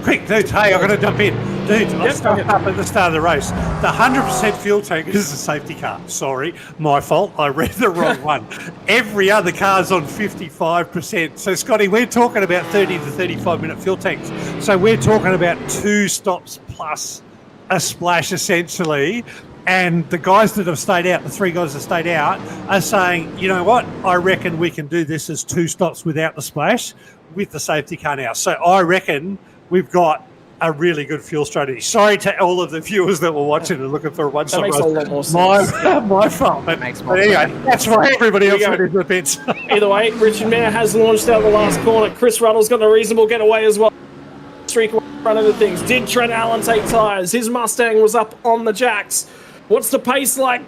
B: Quick, dude, hey, I've got to jump in. Dude, I stuck up at the start of the race. The 100% fuel tank is a safety car. Sorry, my fault. I read the wrong one. Every other car's on 55%. So, Scotty, we're talking about 30 to 35-minute fuel tanks. So we're talking about 2 stops plus a splash, essentially. And the guys that have stayed out, the 3 guys that stayed out, are saying, you know what, I reckon we can do this as 2 stops without the splash with the safety car now. So I reckon we've got a really good fuel strategy. Sorry to all of the viewers that were watching and looking for a one-stop.
A: That makes a lot more sense.
B: My fault. But anyway, that's why everybody else went into the pits.
A: Either way, Richard Mayer has launched out the last corner. Chris Ruddle's got a reasonable getaway as well. Streak run into things. Did Trent Allen take tyres? His Mustang was up on the jacks. What's the pace like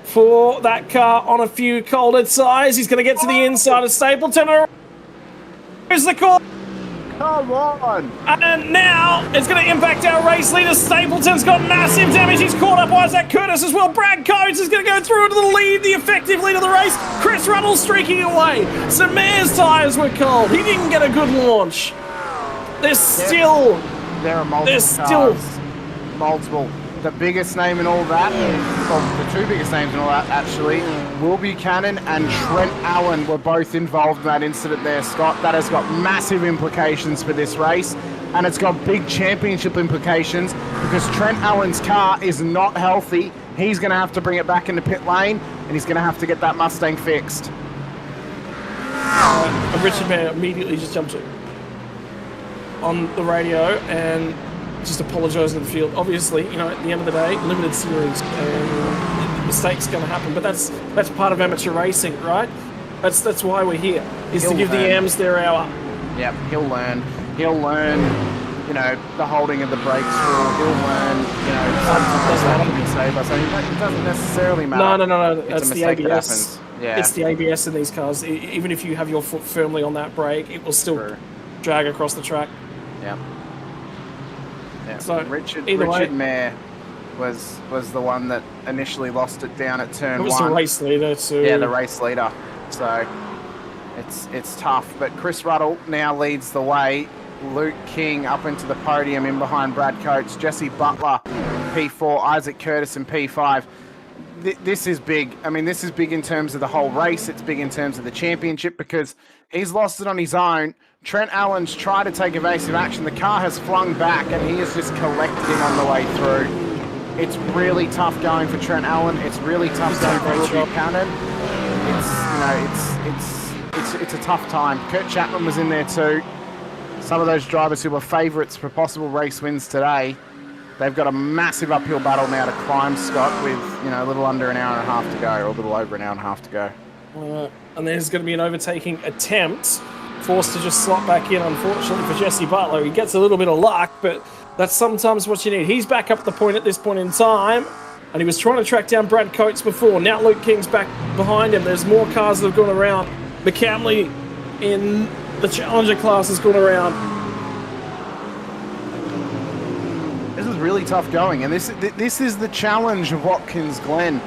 A: for that car on a few colder tyres? He's going to get to the inside of Stapleton. Here's the call.
C: Come on.
A: And now it's going to impact our race leader. Stapleton's got massive damage. He's caught up Isaac Curtis as well. Brad Coates is going to go through into the lead, the effective lead of the race. Chris Ruddle streaking away. So Mayer's tyres were cold. He didn't get a good launch. There are
C: multiple. The biggest name in all that, well, the 2 biggest names in all that, actually, Will Buchanan and Trent Allen were both involved in that incident there, Scott. That has got massive implications for this race, and it's got big championship implications because Trent Allen's car is not healthy. He's going to have to bring it back into pit lane, and he's going to have to get that Mustang fixed.
A: Richard Mayer immediately just jumped on the radio and just apologising to the field. Obviously, at the end of the day, limited series, and mistakes going to happen. But that's part of amateur racing, right? That's why we're here, is to give the AMs their hour.
C: Yep, he'll learn. The holding of the brakes rule. He'll learn. Sometimes that can save us. It doesn't necessarily matter.
A: No. That's the ABS.
C: Yeah.
A: It's the ABS in these cars. Even if you have your foot firmly on that brake, it will still
C: True.
A: drag across the track.
C: Yeah. Yeah.
A: So,
C: Richard
A: way,
C: Mayer was the one that initially lost it down at turn 1.
A: It was the race leader too.
C: Yeah, the race leader. So it's tough. But Chris Ruddle now leads the way. Luke King up into the podium in behind Brad Coates. Jesse Butler, P4. Isaac Curtis in P5. This is big. I mean, this is big in terms of the whole race. It's big in terms of the championship because he's lost it on his own. Trent Allen's tried to take evasive action. The car has flung back and he has just collected him on the way through. It's really tough going for Trent Allen. It's really tough going for Andrew Cannon. It's a tough time. Kurt Chapman was in there too. Some of those drivers who were favourites for possible race wins today, they've got a massive uphill battle now to climb, Scott, with a little under an hour and a half to go, or a little over an hour and a half to go.
A: And there's going to be an overtaking attempt, forced to just slot back in, unfortunately, for Jesse Butler. He gets a little bit of luck, but that's sometimes what you need. He's back up the point at this point in time, and he was trying to track down Brad Coates before. Now Luke King's back behind him. There's more cars that have gone around. McCamley in the Challenger class has gone around.
C: This is really tough going, and this is the challenge of Watkins Glen.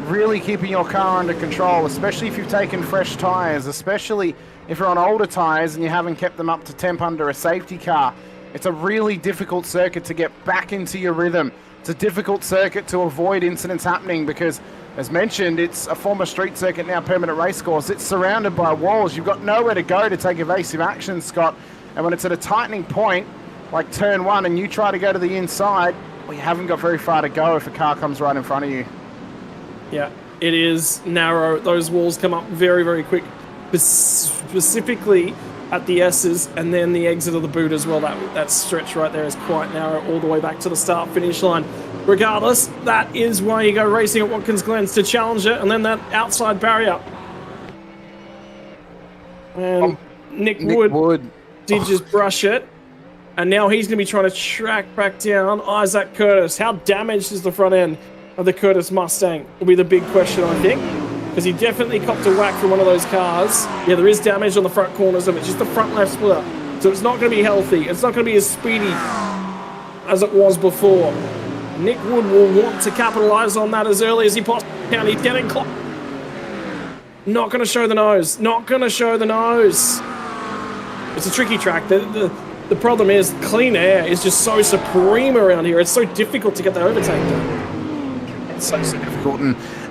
C: Really keeping your car under control, especially if you've taken fresh tyres, especially if you're on older tyres and you haven't kept them up to temp under a safety car. It's a really difficult circuit to get back into your rhythm. It's a difficult circuit to avoid incidents happening because, as mentioned, it's a former street circuit, now permanent race course. It's surrounded by walls. You've got nowhere to go to take evasive action, Scott. And when it's at a tightening point, like turn 1, and you try to go to the inside, well, you haven't got very far to go if a car comes right in front of you. Yeah.
A: It is narrow. Those walls come up very, very quick, specifically at the S's, and then the exit of the boot as well. That stretch right there is quite narrow all the way back to the start-finish line. Regardless, that is why you go racing at Watkins Glen, to challenge it, and then that outside barrier. And Nick Wood did just brush it, and now he's going to be trying to track back down Isaac Curtis. How damaged is the front end of the Curtis Mustang will be the big question, I think, because he definitely copped a whack from one of those cars. Yeah, there is damage on the front corners of it, just the front left splitter. So it's not going to be healthy. It's not going to be as speedy as it was before. Nick Wood will want to capitalize on that as early as he possibly can. He's getting close. Not going to show the nose. Not going to show the nose. It's a tricky track. The problem is clean air is just so supreme around here. It's so difficult to get the overtake done.
C: It's so difficult.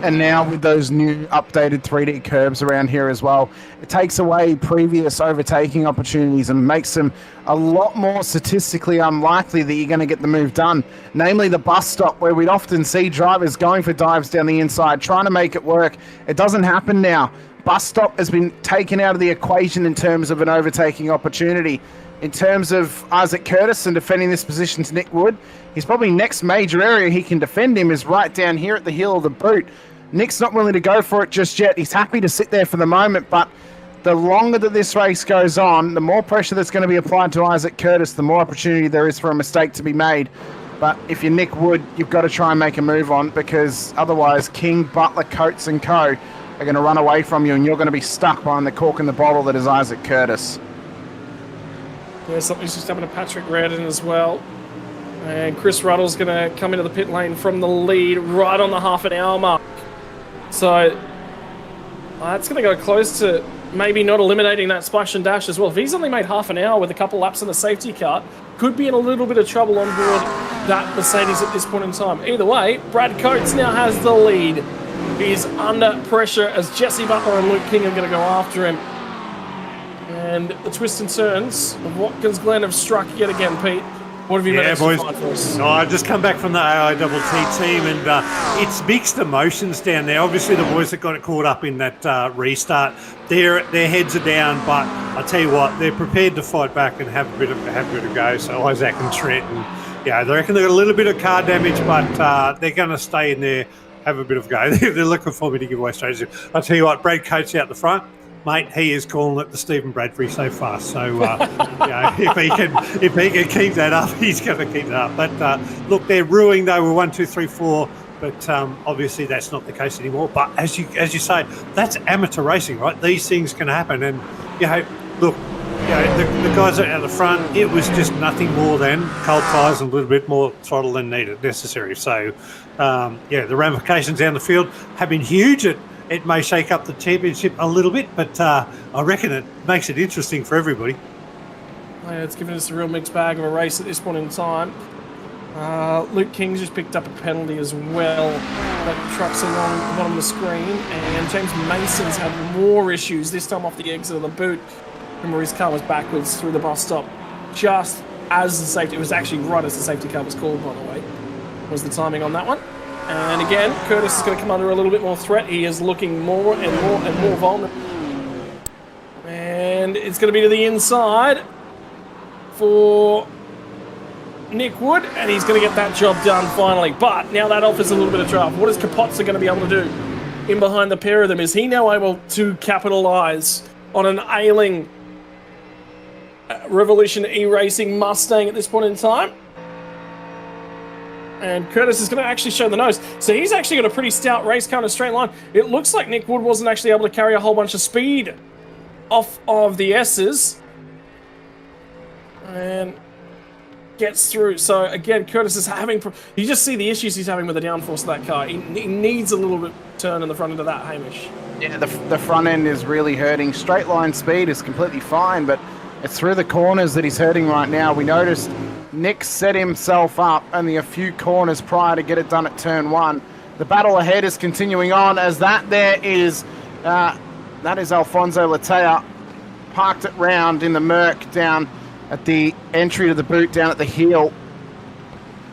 C: And now with those new updated 3D curbs around here as well, it takes away previous overtaking opportunities and makes them a lot more statistically unlikely that you're going to get the move done. Namely the bus stop, where we'd often see drivers going for dives down the inside, trying to make it work. It doesn't happen now. Bus stop has been taken out of the equation in terms of an overtaking opportunity. In terms of Isaac Curtis and defending this position to Nick Wood, his probably next major area he can defend him is right down here at the heel of the boot. Nick's not willing to go for it just yet. He's happy to sit there for the moment, but the longer that this race goes on, the more pressure that's going to be applied to Isaac Curtis, the more opportunity there is for a mistake to be made. But if you're Nick Wood, you've got to try and make a move on, because otherwise King, Butler, Coates and co are going to run away from you, and you're going to be stuck behind the cork in the bottle that is Isaac Curtis.
A: Yeah, something's just happened to Patrick Reardon as well. And Chris Ruddle's going to come into the pit lane from the lead right on the half an hour mark. So that's going to go close to maybe not eliminating that splash and dash as well. If he's only made half an hour with a couple laps in the safety car, could be in a little bit of trouble on board that Mercedes at this point in time. Either way, Brad Coates now has the lead. He's under pressure as Jesse Butler and Luke King are going to go after him. And the twists and turns of Watkins Glen have struck yet again, Pete. What have you managed to find for us?
B: I just come back from the AITT team, and it's mixed emotions down there. Obviously, the boys that got it caught up in that restart, their heads are down, but I tell you what, they're prepared to fight back and have a bit of a go. So Isaac and Trent, and they reckon they got a little bit of car damage, but they're going to stay in there, have a bit of a go. They're looking for me to give away strategy. I tell you what, Brad Coates out the front. Mate, he is calling it the Stephen Bradbury so far. So, if he can keep that up, he's going to keep that up. But look, they're ruining. They were 1, 2, 3, 4, But obviously that's not the case anymore. But as you say, that's amateur racing, right? These things can happen. And, look, the guys out the front, it was just nothing more than cold tyres and a little bit more throttle than necessary. So, the ramifications down the field have been huge. It may shake up the championship a little bit, but I reckon it makes it interesting for everybody.
A: Yeah, it's given us a real mixed bag of a race at this point in time. Luke King's just picked up a penalty as well. That trucks along the bottom of the screen, and James Mason's had more issues, this time off the exit of the boot. Remember, his car was backwards through the bus stop just as the safety, it was actually right as the safety car was called, by the way, was the timing on that one. And again, Curtis is going to come under a little bit more threat. He is looking more and more and more vulnerable. And it's going to be to the inside for Nick Wood, and he's going to get that job done finally. But now that offers a little bit of trouble. What is Kapotza going to be able to do in behind the pair of them? Is he now able to capitalise on an ailing Revolution E-Racing Mustang at this point in time? And Curtis is going to actually show the nose. So he's actually got a pretty stout race car in a straight line. It looks like Nick Wood wasn't actually able to carry a whole bunch of speed off of the S's. And gets through. So again, Curtis is having... You just see the issues he's having with the downforce of that car. He needs a little bit of turn in the front end of that, Hamish.
C: Yeah, the front end is really hurting. Straight line speed is completely fine, but it's through the corners that he's hurting right now. We noticed Nick set himself up only a few corners prior to get it done at turn 1. The battle ahead is continuing on as that is Alfonso Latea parked it round in the Merc down at the entry to the boot down at the heel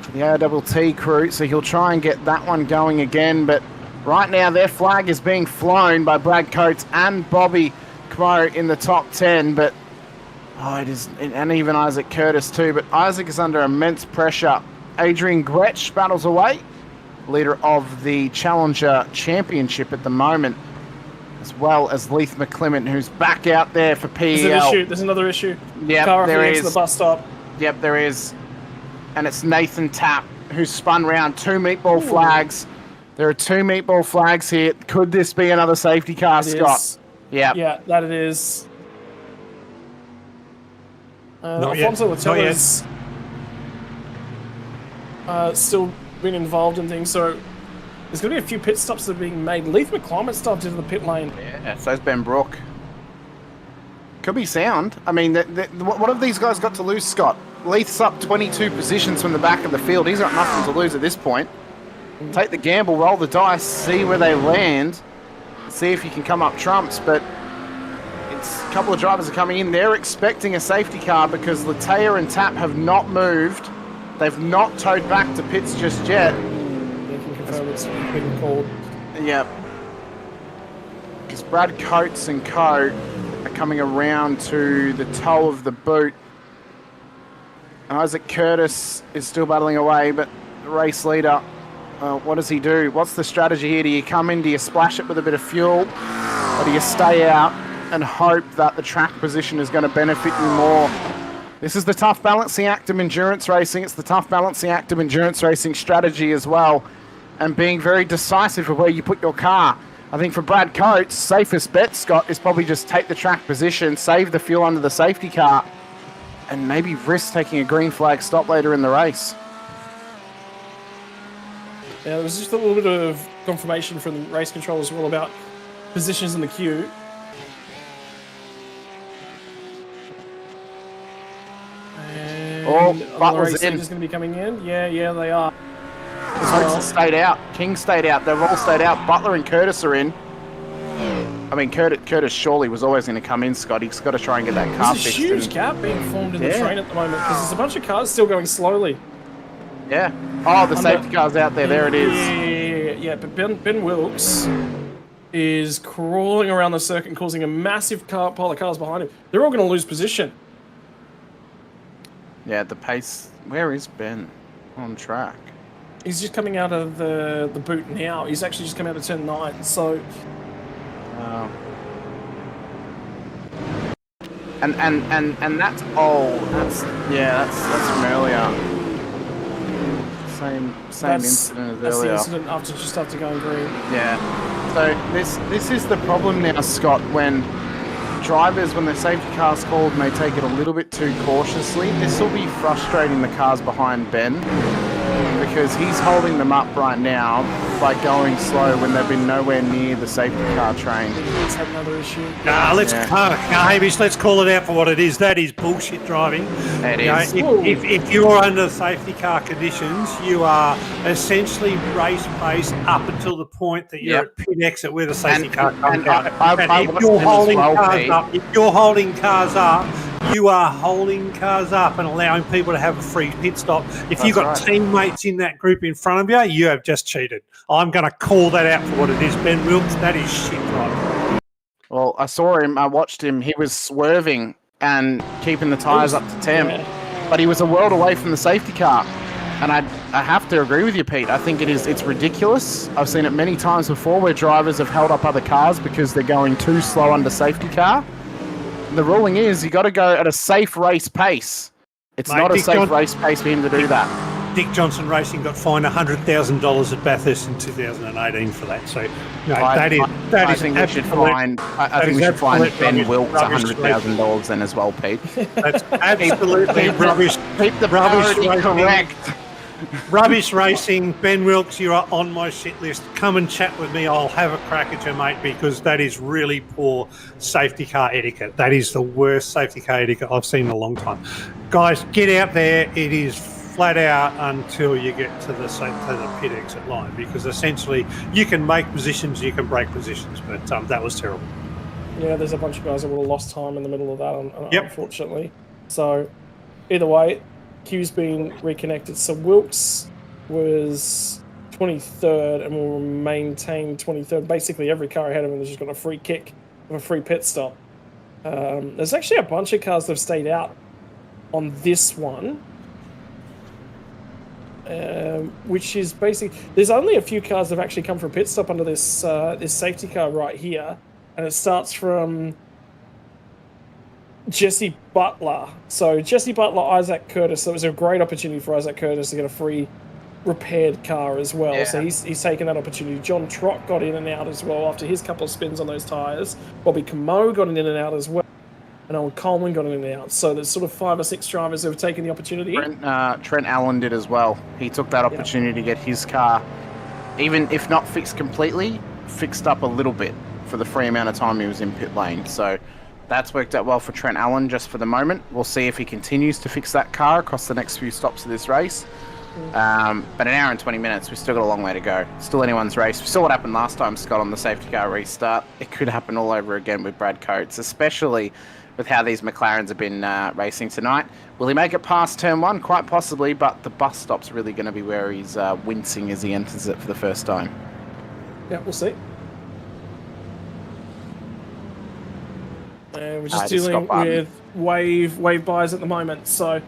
C: for the ARTT crew. So he'll try and get that one going again, but right now their flag is being flown by Brad Coates and Bobby Kmo in the top 10, but it is, and even Isaac Curtis too, but Isaac is under immense pressure. Adrian Gretsch battles away, leader of the Challenger Championship at the moment, as well as Leith McClement, who's back out there for PEL.
A: There's an issue. There's another issue.
C: Yep, there is.
A: The bus stop.
C: Yep, there is. And it's Nathan Tapp, who's spun round 2 meatball flags. There are 2 meatball flags here. Could this be another safety car, Scott?
A: Yeah. Yeah, that it is. Alfonso Latella's still been involved in things, so there's going to be a few pit stops that are being made. Leith McClimate stopped into the pit lane.
C: Yeah, so's Ben Brook. Could be sound. I mean, what have these guys got to lose, Scott? Leith's up 22 positions from the back of the field. He's got nothing to lose at this point. Take the gamble, roll the dice, see where they land, see if you can come up trumps, but a couple of drivers are coming in. They're expecting a safety car because Latea and Tapp have not moved. They've not towed back to pits just yet.
A: They can confirm it's been called.
C: Yep. Because Brad Coates and co are coming around to the toe of the boot. Isaac Curtis is still battling away, but the race leader, what does he do? What's the strategy here? Do you come in? Do you splash it with a bit of fuel? Or do you stay out and hope that the track position is going to benefit you more? This is the tough balancing act of endurance racing. It's the tough balancing act of endurance racing strategy as well, and being very decisive of where you put your car. I think for Brad Coates, safest bet, Scott, is probably just take the track position, save the fuel under the safety car, and maybe risk taking a green flag stop later in the race.
A: Yeah, there was just a little bit of confirmation from the race control as well about positions in the queue.
C: Butler's in.
A: Is going to be coming in. Yeah, they are.
C: Coates stayed out. King stayed out. They've all stayed out. Butler and Curtis are in. I mean, Curtis surely was always going to come in, Scott. He's got to try and get that car fixed.
A: There's a huge gap being formed in the train at the moment because there's a bunch of cars still going slowly.
C: Yeah. Oh, the safety car's out there. There it is.
A: Yeah. But Ben Wilkes is crawling around the circuit, causing a massive pile of cars behind him. They're all going to lose position.
C: Yeah, the pace. Where is Ben on track?
A: He's just coming out of the boot now. He's actually just come out of turn 9. So. And that's that's from earlier.
C: same
A: That's
C: incident as
A: the
C: earlier.
A: incident just after going green.
C: Yeah. So this is the problem now, Scott, when drivers, when the safety car's called and they take it a little bit too cautiously, this will be frustrating the cars behind Ben, because he's holding them up right now by going slow when they've been nowhere near the safety car train.
A: He's had another issue.
B: Hamish, let's call it out for what it is. That is bullshit driving.
C: It
B: You know,
C: is.
B: if you're under safety car conditions, you are essentially race pace up until the point that you're at pit exit where the safety car comes out.
C: I
B: If you're holding cars up, you are holding cars up and allowing people to have a free pit stop. If you've got teammates in that group in front of you, you have just cheated. I'm going to call that out for what it is, Ben Wilkes. That is shit driving.
C: Well, I saw him. I watched him. He was swerving and keeping the tyres up to temp, but he was a world away from the safety car. And I have to agree with you, Pete. I think it's ridiculous. I've seen it many times before where drivers have held up other cars because they're going too slow under safety car. The ruling is you got to go at a safe race pace. It's not a safe race pace for him to do that.
B: Dick Johnson Racing got fined $100,000 at Bathurst in 2018 2018 for that. So, I think we should find Ben Wilkes $100,000 then as well, Pete. That's absolutely rubbish.
C: Keep the parity correct.
B: Rubbish racing. Ben Wilkes, you are on my shit list. Come and chat with me. I'll have a crack at you, mate, because that is really poor safety car etiquette. That is the worst safety car etiquette I've seen in a long time. Guys, get out there. It is flat out until you get to the pit exit line, because essentially you can make positions, you can break positions, but that was terrible.
A: Yeah, there's a bunch of guys that would have lost time in the middle of that, unfortunately. So, either way, Q's been reconnected. So Wilkes was 23rd and will maintain 23rd. Basically, every car ahead of him has just got a free kick of a free pit stop. There's actually a bunch of cars that have stayed out on this one, which is basically... There's only a few cars that have actually come for a pit stop under this this safety car right here, and it starts from Jesse Butler. So Jesse Butler, Isaac Curtis. So it was a great opportunity for Isaac Curtis to get a free repaired car as well. Yeah. So he's taken that opportunity. John Trott got in and out as well after his couple of spins on those tyres. Bobby Camo got in and out as well. And Owen Coleman got in and out. So there's sort of 5 or 6 drivers who have taken the opportunity.
C: Trent Allen did as well. He took that opportunity to get his car, even if not fixed completely, fixed up a little bit for the free amount of time he was in pit lane. So that's worked out well for Trent Allen just for the moment. We'll see if he continues to fix that car across the next few stops of this race. But an hour and 20 minutes, we've still got a long way to go. Still anyone's race. We saw what happened last time, Scott, on the safety car restart. It could happen all over again with Brad Coates, especially with how these McLarens have been racing tonight. Will he make it past turn 1? Quite possibly, but the bus stop's really going to be where he's wincing as he enters it for the first time.
A: Yeah, we'll see. We're just dealing with wave buys at the moment, so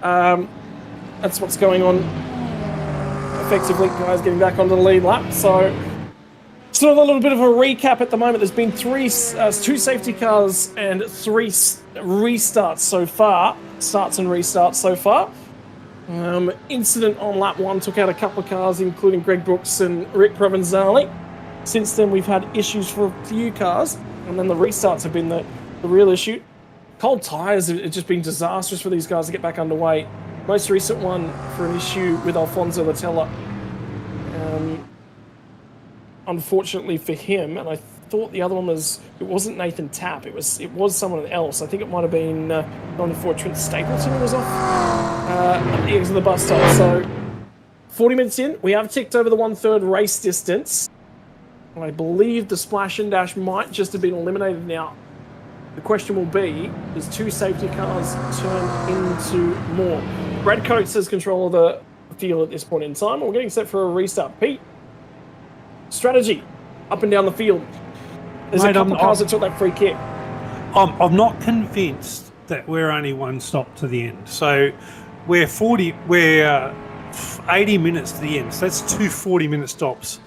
A: that's what's going on. Effectively, guys getting back onto the lead lap. So, sort of a little bit of a recap at the moment. There's been 2 safety cars and 3 restarts so far. Starts and restarts so far. Incident on lap 1 took out a couple of cars, including Greg Brooks and Rick Provenzali. Since then, we've had issues for a few cars, and then the restarts have been the real issue. Cold tyres have just been disastrous for these guys to get back underway. Most recent one for an issue with Alfonso Latella. Unfortunately for him, and I thought the other one it wasn't Nathan Tapp, it was someone else. I think it might have been 94 Trent Stapleton who was off at the exit of the bus stop. So 40 minutes in, we have ticked over the 1/3 race distance. I believe the splash and dash might just have been eliminated now. The question will be, does 2 safety cars turn into more? Brad Coates has control of the field at this point in time. We're getting set for a restart. Pete, strategy up and down the field. There's a couple of cars that took that free kick.
B: I'm not convinced that we're only 1 stop to the end. So we're 80 minutes to the end. So that's 2 40-minute stops.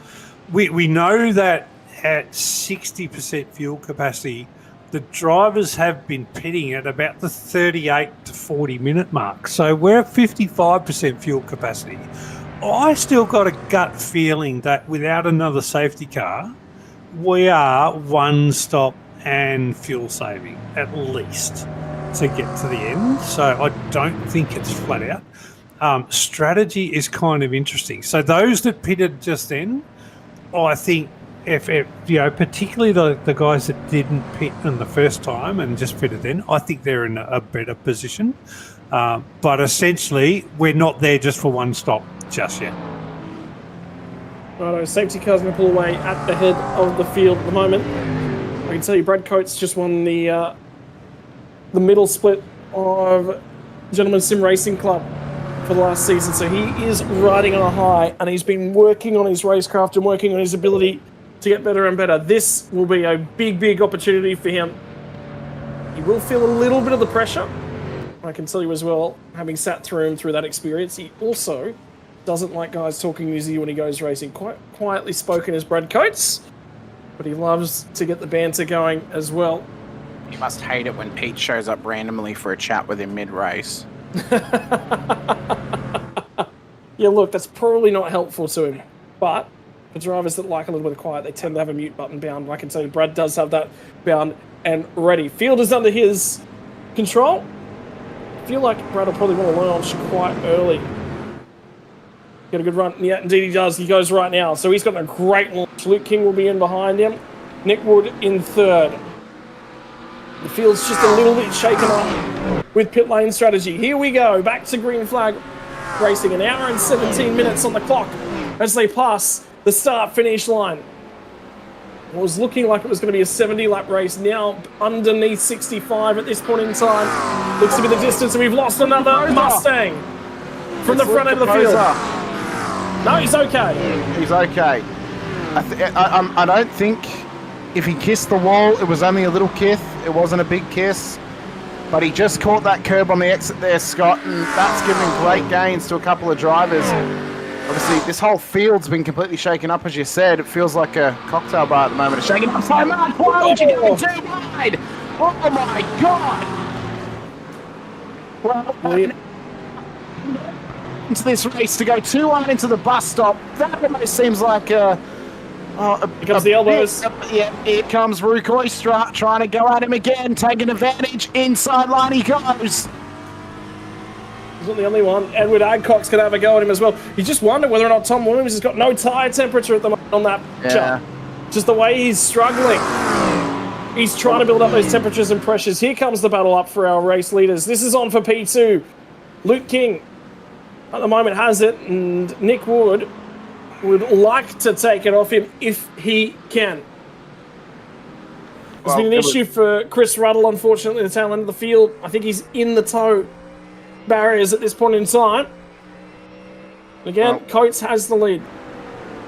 B: We know that at 60% fuel capacity, the drivers have been pitting at about the 38 to 40 minute mark. So we're at 55% fuel capacity. I still got a gut feeling that without another safety car, we are one stop and fuel saving at least to get to the end. So I don't think it's flat out. Strategy is kind of interesting. So those that pitted just then, I think if particularly the guys that didn't pit in the first time and just pitted then, I think they're in a better position. But essentially, we're not there just for one stop just yet.
A: Righto, safety car's going to pull away at the head of the field at the moment. I can tell you Brad Coates just won the middle split of Gentlemen's Sim Racing Club for the last season, so he is riding on a high, and he's been working on his racecraft and working on his ability to get better and better. This will be a big opportunity for him. He will feel a little bit of the pressure, I can tell you as well, having sat through him through that experience. He also doesn't like guys talking to his ear when he goes racing. Quite quietly spoken as Brad Coates, but he loves to get the banter going as well.
C: You must hate it when Pete shows up randomly for a chat with him mid-race.
A: Yeah, look, that's probably not helpful to him, but for drivers that like a little bit of quiet, they tend to have a mute button bound. I can tell you Brad does have that bound and ready. Field is under his control. I feel like Brad will probably want to launch quite early. Get a good run. Yeah, indeed he does. He goes right now. So he's got a great launch. Luke King will be in behind him. Nick Wood in third. The field's just a little bit shaken up with pit lane strategy. Here we go. Back to green flag racing. An hour and 17 minutes on the clock as they pass the start-finish line. It was looking like it was going to be a 70-lap race. Now underneath 65 at this point in time. Looks to be the distance, and we've lost another Mustang from the front end of the field. No, he's okay.
C: He's okay. I don't think if he kissed the wall, it was only a little kiss. It wasn't a big kiss. But he just caught that curb on the exit there, Scott, and that's given great gains to a couple of drivers. Obviously, this whole field's been completely shaken up, as you said. It feels like a cocktail bar at the moment. It's shaking up so much. Why would you go too wide? Oh, my God. Well, into this race to go too wide into the bus stop, that almost seems like here
A: comes the elbows.
C: Yeah, here comes Rook Oyster trying to go at him again, taking advantage. Inside line he goes.
A: He's not the only one. Edward Adcock's going to have a go at him as well. You just wonder whether or not Tom Williams has got no tyre temperature at the moment on that picture. Just the way he's struggling. He's trying to build up those temperatures and pressures. Here comes the battle up for our race leaders. This is on for P2. Luke King at the moment has it, and Nick Wood would like to take it off him if he can. There's been an issue for Chris Ruddle, unfortunately, the tail end of the field. I think he's in the tow barriers at this point in time. Again, Coates has the lead.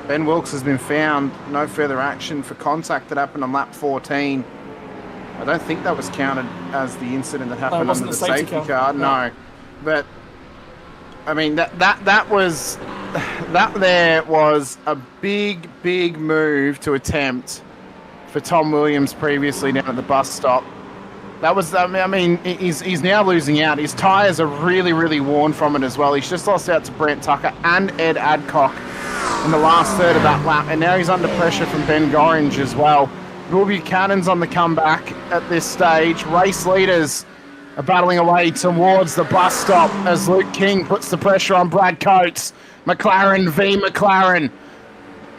C: Ben Wilkes has been found. No further action for contact that happened on lap 14. I don't think that was counted as the incident that happened under the safety car. No. But I mean that there was a big move to attempt for Tom Williams previously down at the bus stop. That was, I mean, he's now losing out. His tyres are really worn from it as well. He's just lost out to Brent Tucker and Ed Adcock in the last third of that lap, and now he's under pressure from Ben Gorringe as well. Will Buchanan's on the comeback at this stage. Race leaders are battling away towards the bus stop as Luke King puts the pressure on Brad Coates. McLaren v McLaren.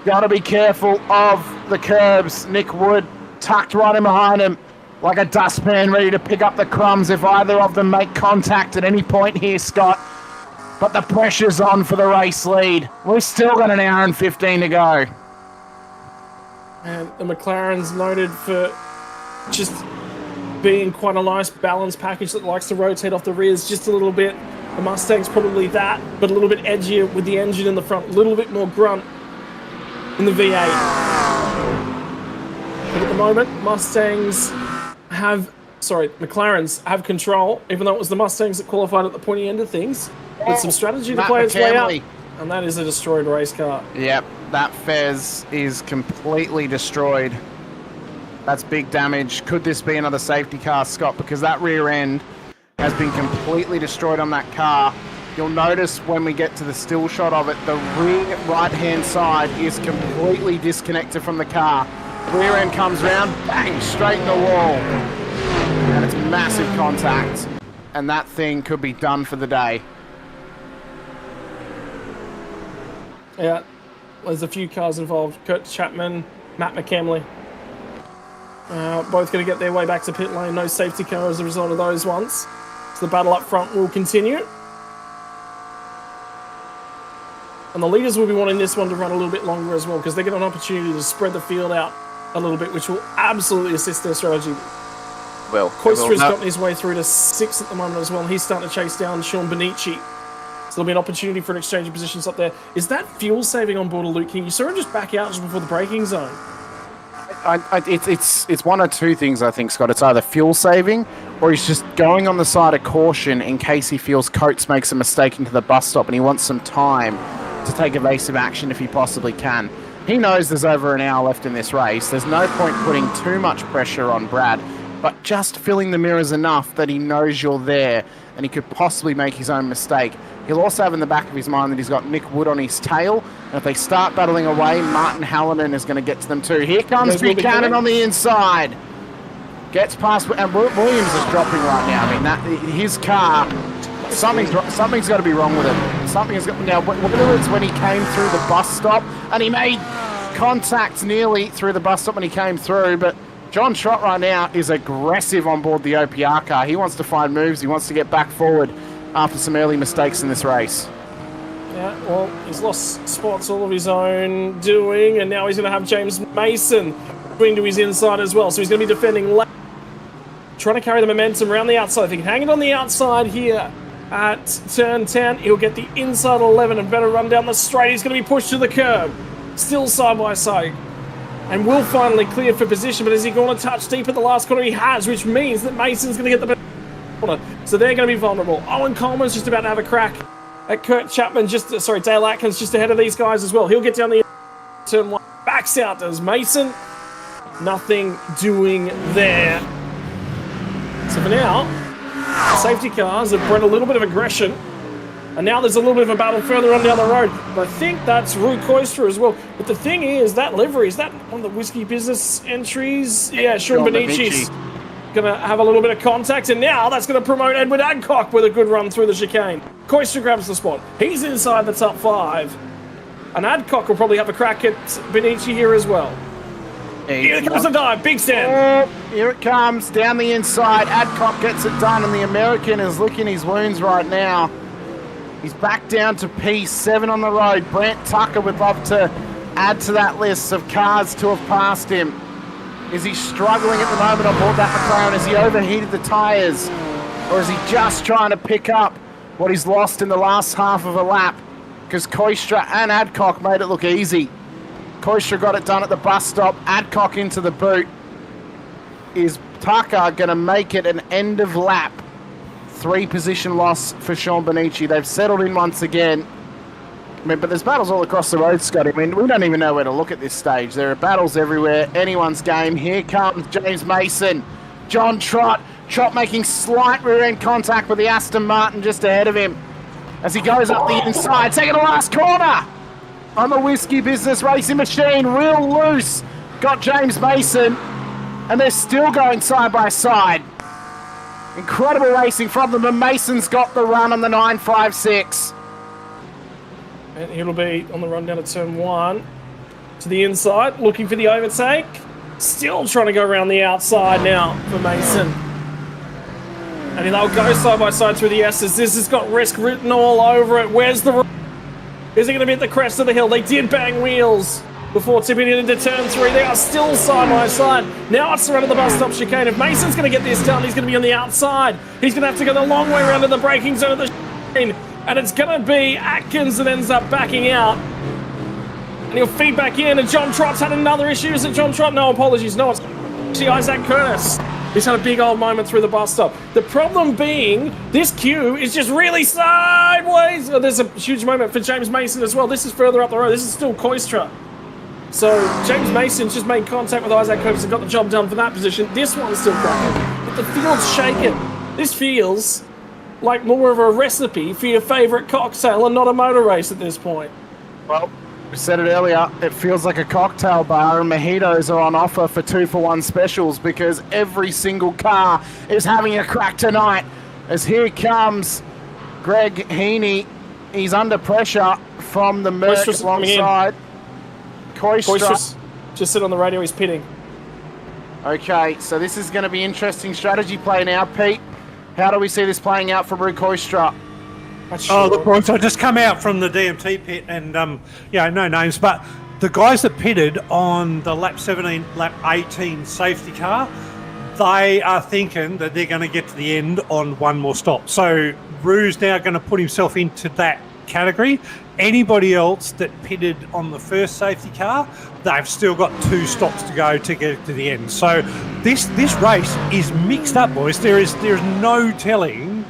C: Got to be careful of the curbs. Nick Wood tucked right in behind him like a dustpan ready to pick up the crumbs if either of them make contact at any point here, Scott. But the pressure's on for the race lead. We've still got an hour and 15 to go.
A: And the McLaren's noted for just being quite a nice balanced package that likes to rotate off the rears just a little bit. The Mustang's probably that, but a little bit edgier with the engine in the front, a little bit more grunt in the V8. But at the moment, McLarens have control, even though it was the Mustangs that qualified at the pointy end of things. With some strategy to play its way out. And that is a destroyed race car.
C: Yep, that Fez is completely destroyed. That's big damage. Could this be another safety car, Scott? Because that rear end has been completely destroyed on that car. You'll notice when we get to the still shot of it, the rear right-hand side is completely disconnected from the car. Rear end comes round, bang, straight in the wall. And it's massive contact. And that thing could be done for the day.
A: Yeah, there's a few cars involved. Kurt Chapman, Matt McKemley. Both going to get their way back to pit lane. No safety car as a result of those ones. So the battle up front will continue. And the leaders will be wanting this one to run a little bit longer as well, because they get an opportunity to spread the field out a little bit, which will absolutely assist their strategy.
C: Well,
A: Koistra's gotten his way through to 6th at the moment as well, and he's starting to chase down Sean Benici. So there'll be an opportunity for an exchange of positions up there. Is that fuel saving on board of Luke King? You saw him just back out just before the braking zone.
C: It's one or two things, I think, Scott. It's either fuel saving, or he's just going on the side of caution in case he feels Coates makes a mistake into the bus stop and he wants some time to take evasive action if he possibly can. He knows there's over an hour left in this race. There's no point putting too much pressure on Brad, but just filling the mirrors enough that he knows you're there and he could possibly make his own mistake. He'll also have in the back of his mind that he's got Nick Wood on his tail, and if they start battling away, Martin Hallinan is going to get to them too. Here comes Buchanan on the inside. Gets past, and Williams is dropping right now. I mean, his car, something's got to be wrong with it. Something has got, now, whether it's when he came through the bus stop, and he made contact nearly through the bus stop when he came through, but John Trott right now is aggressive on board the OPR car. He wants to find moves. He wants to get back forward after some early mistakes in this race.
A: Yeah, well, he's lost spots all of his own doing, and now he's going to have James Mason swing to his inside as well. So he's going to be defending left, trying to carry the momentum around the outside. If he can hang it on the outside here at turn 10, he'll get the inside 11 and better run down the straight. He's going to be pushed to the curb, still side by side, and will finally clear for position. But is he going to touch deep at the last corner? He has, which means that Mason's going to get the corner. So they're going to be vulnerable. Owen Coleman's just about to have a crack at Kurt Chapman, Dale Atkins just ahead of these guys as well. He'll get down the turn 1, backs out, does Mason. Nothing doing there. So for now, the safety cars have bred a little bit of aggression, and now there's a little bit of a battle further on down the road. But I think that's Rue Koistra as well. But the thing is, that livery, is that one of the Whiskey Business entries? Yeah, Sean Benici's going to have a little bit of contact, and now that's going to promote Edward Adcock with a good run through the chicane. Koistra grabs the spot. He's inside the top 5, and Adcock will probably have a crack at Benici here as well. Here comes the dive, big stand.
C: Oh, here it comes, down the inside. Adcock gets it done, and the American is licking his wounds right now. He's back down to P7 on the road. Brant Tucker would love to add to that list of cars to have passed him. Is he struggling at the moment on board that McLaren? Has he overheated the tyres? Or is he just trying to pick up what he's lost in the last half of a lap? Because Koistra and Adcock made it look easy. Koistra got it done at the bus stop. Adcock into the boot. Is Tucker going to make it an end of lap 3 position loss for Sean Benici? They've settled in once again. I mean, but there's battles all across the road, Scotty. I mean, we don't even know where to look at this stage. There are battles everywhere. Anyone's game. Here comes James Mason. John Trott. Trott making slight rear end contact with the Aston Martin just ahead of him as he goes up the inside. Second to last corner on the Whiskey Business Racing Machine. Real loose. Got James Mason. And they're still going side by side. Incredible racing from them. And Mason's got the run on the 956.
A: And it'll be on the run down to turn 1 to the inside, looking for the overtake. Still trying to go around the outside now for Mason. And they'll go side by side through the S's. This has got risk written all over it. Where's the... Is it going to be at the crest of the hill? They did bang wheels before tipping it into turn 3. They are still side by side. Now it's around the bus stop chicane. If Mason's going to get this done, he's going to be on the outside. He's going to have to go the long way around to the braking zone of the chicane. And it's going to be Atkins that ends up backing out. And he'll feed back in. And John Trott's had another issue. Is it John Trott? No, apologies. No, it's actually Isaac Curtis. He's had a big old moment through the bus stop. The problem being, this queue is just really sideways. Oh, there's a huge moment for James Mason as well. This is further up the road. This is still Koistra. So James Mason's just made contact with Isaac Curtis and got the job done for that position. This one's still cracking. But the field's shaking. This feels like more of a recipe for your favourite cocktail and not a motor race at this point.
C: Well, we said it earlier, it feels like a cocktail bar, and mojitos are on offer for 2-for-1 specials because every single car is having a crack tonight. As here comes Greg Heaney. He's under pressure from the Merc alongside
A: Koistra. Just sit on the radio, he's pitting.
C: Okay, so this is going to be interesting strategy play now, Pete. How do we see this playing out for Brew Koistra?
B: Oh, look, boys, I just come out from the DMT pit and, no names, but the guys that pitted on the lap 17, lap 18 safety car, they are thinking that they're going to get to the end on one more stop. So Rue's now going to put himself into that category. Anybody else that pitted on the first safety car, they've still got 2 stops to go to get to the end. So this race is mixed up, boys. There's no telling.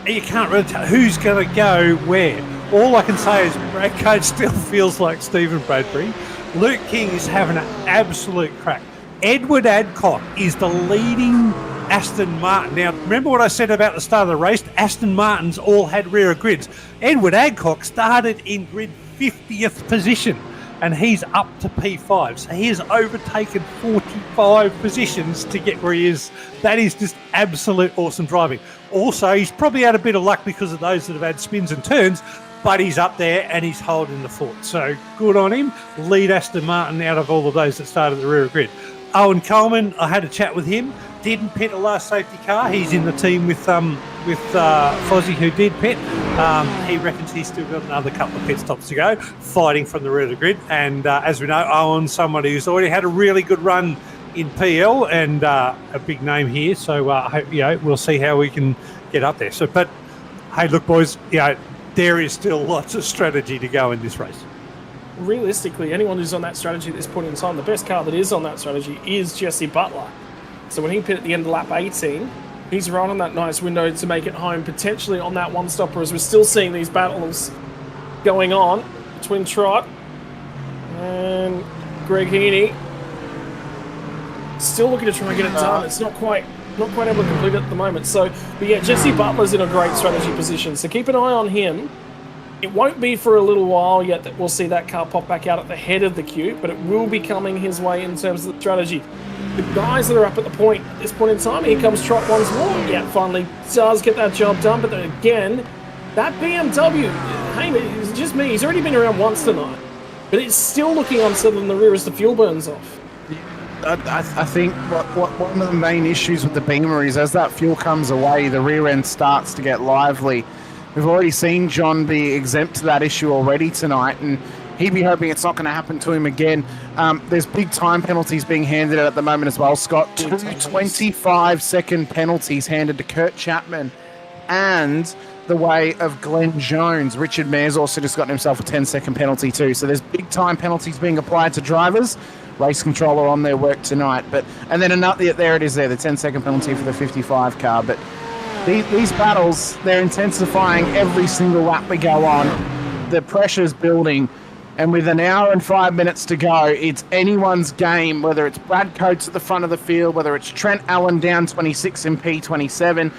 B: You can't really tell who's going to go where. All I can say is Brad Coates still feels like Stephen Bradbury. Luke King is having an absolute crack. Edward Adcock is the leading Aston Martin. Now, remember what I said about the start of the race? Aston Martins all had rear grids. Edward Adcock started in grid 50th position, and he's up to P5. So he has overtaken 45 positions to get where he is. That is just absolute awesome driving. Also, he's probably had a bit of luck because of those that have had spins and turns, but he's up there and he's holding the fort. So good on him. Lead Aston Martin out of all of those that started the rear grid. Owen Coleman, I had a chat with him. Didn't pit a last safety car. He's in the team with Fozzie, who did pit. He reckons he's still got another couple of pit stops to go, fighting from the rear of the grid. And as we know, Owen's somebody who's already had a really good run in PL and a big name here. So we'll see how we can get up there. So, but hey, look, boys, there is still lots of strategy to go in this race.
A: Realistically, anyone who's on that strategy at this point in time, the best car that is on that strategy is Jesse Butler. So when he pit at the end of lap 18, he's right on that nice window to make it home, potentially on that one-stopper, as we're still seeing these battles going on between Trott and Greg Heaney. Still looking to try and get it done. It's not quite able to complete it at the moment. So, but yeah, Jesse Butler's in a great strategy position. So keep an eye on him. It won't be for a little while yet that we'll see that car pop back out at the head of the queue, but it will be coming his way in terms of the strategy. The guys that are up at the point at this point in time, here comes Trott once more. Yeah, finally does get that job done, but then again, that BMW, hey, it's just me. He's already been around once tonight, but it's still looking unsettled in the rear as the fuel burns off.
C: I think one of the main issues with the Beamer is as that fuel comes away, the rear end starts to get lively. We've already seen John be exempt to that issue already tonight, and he'd be hoping it's not going to happen to him again. There's big time penalties being handed out at the moment as well, Scott. 2 25-second penalties handed to Kurt Chapman and the way of Glenn Jones. Richard Maye's also just gotten himself a 10-second penalty too. So there's big time penalties being applied to drivers. Race controller on their work tonight. And then another, there it is there, the 10-second penalty for the 55 car. But these battles, they're intensifying every single lap we go on. The pressure's building. And with an hour and 5 minutes to go, it's anyone's game, whether it's Brad Coates at the front of the field, whether it's Trent Allen down 26 in P27,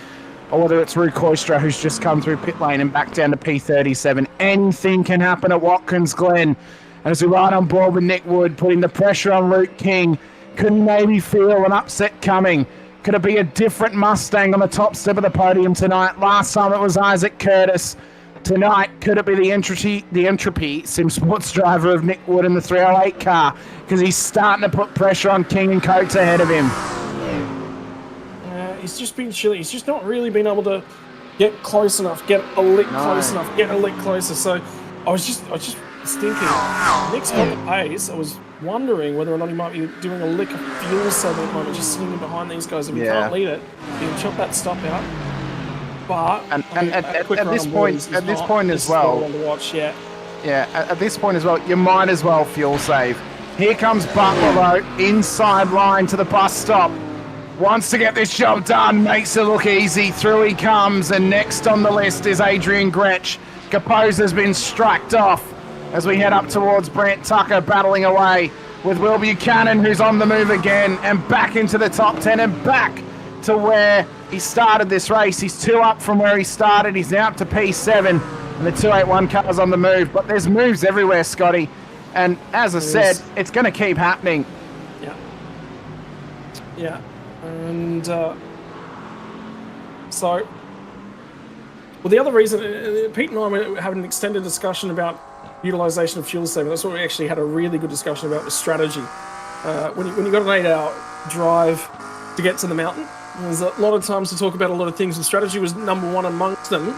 C: or whether it's Rue Koistra, who's just come through pit lane and back down to P37. Anything can happen at Watkins Glen. And as we ride on board with Nick Wood, putting the pressure on Luke King, could maybe feel an upset coming. Could it be a different Mustang on the top step of the podium tonight? Last time it was Isaac Curtis. Tonight, could it be the Entropy Sim Sports driver of Nick Wood in the 308 car? Because he's starting to put pressure on King and Coates ahead of him.
A: He's just been chilly. He's just not really been able to get close enough, get a lick close enough, get a lick closer. So I was just thinking, Nick's got the pace. I was wondering whether or not he might be doing a lick of fuel cell at the moment, just sitting behind these guys. If he can't lead it, he can chop that stop out. But
C: at this point as well, at this point as well, you might as well fuel save. Here comes Butler though, inside line to the bus stop. Wants to get this job done, makes it look easy. Through he comes, and next on the list is Adrian Gretsch. Caposa's been struck off as we head up towards Brent Tucker, battling away with Will Buchanan, who's on the move again, and back into the top 10 and back to where He started this race. He's 2 up from where he started. He's now up to P7, and the 281 car's on the move. But there's moves everywhere, Scotty. And as I said, it's going to keep happening.
A: Yeah. Yeah. And so... Well, the other reason, Pete and I were having an extended discussion about utilisation of fuel saving. That's what we actually had a really good discussion about, was strategy. When you got an 8-hour drive to get to the mountain, there's a lot of times to talk about a lot of things, and strategy was number one amongst them.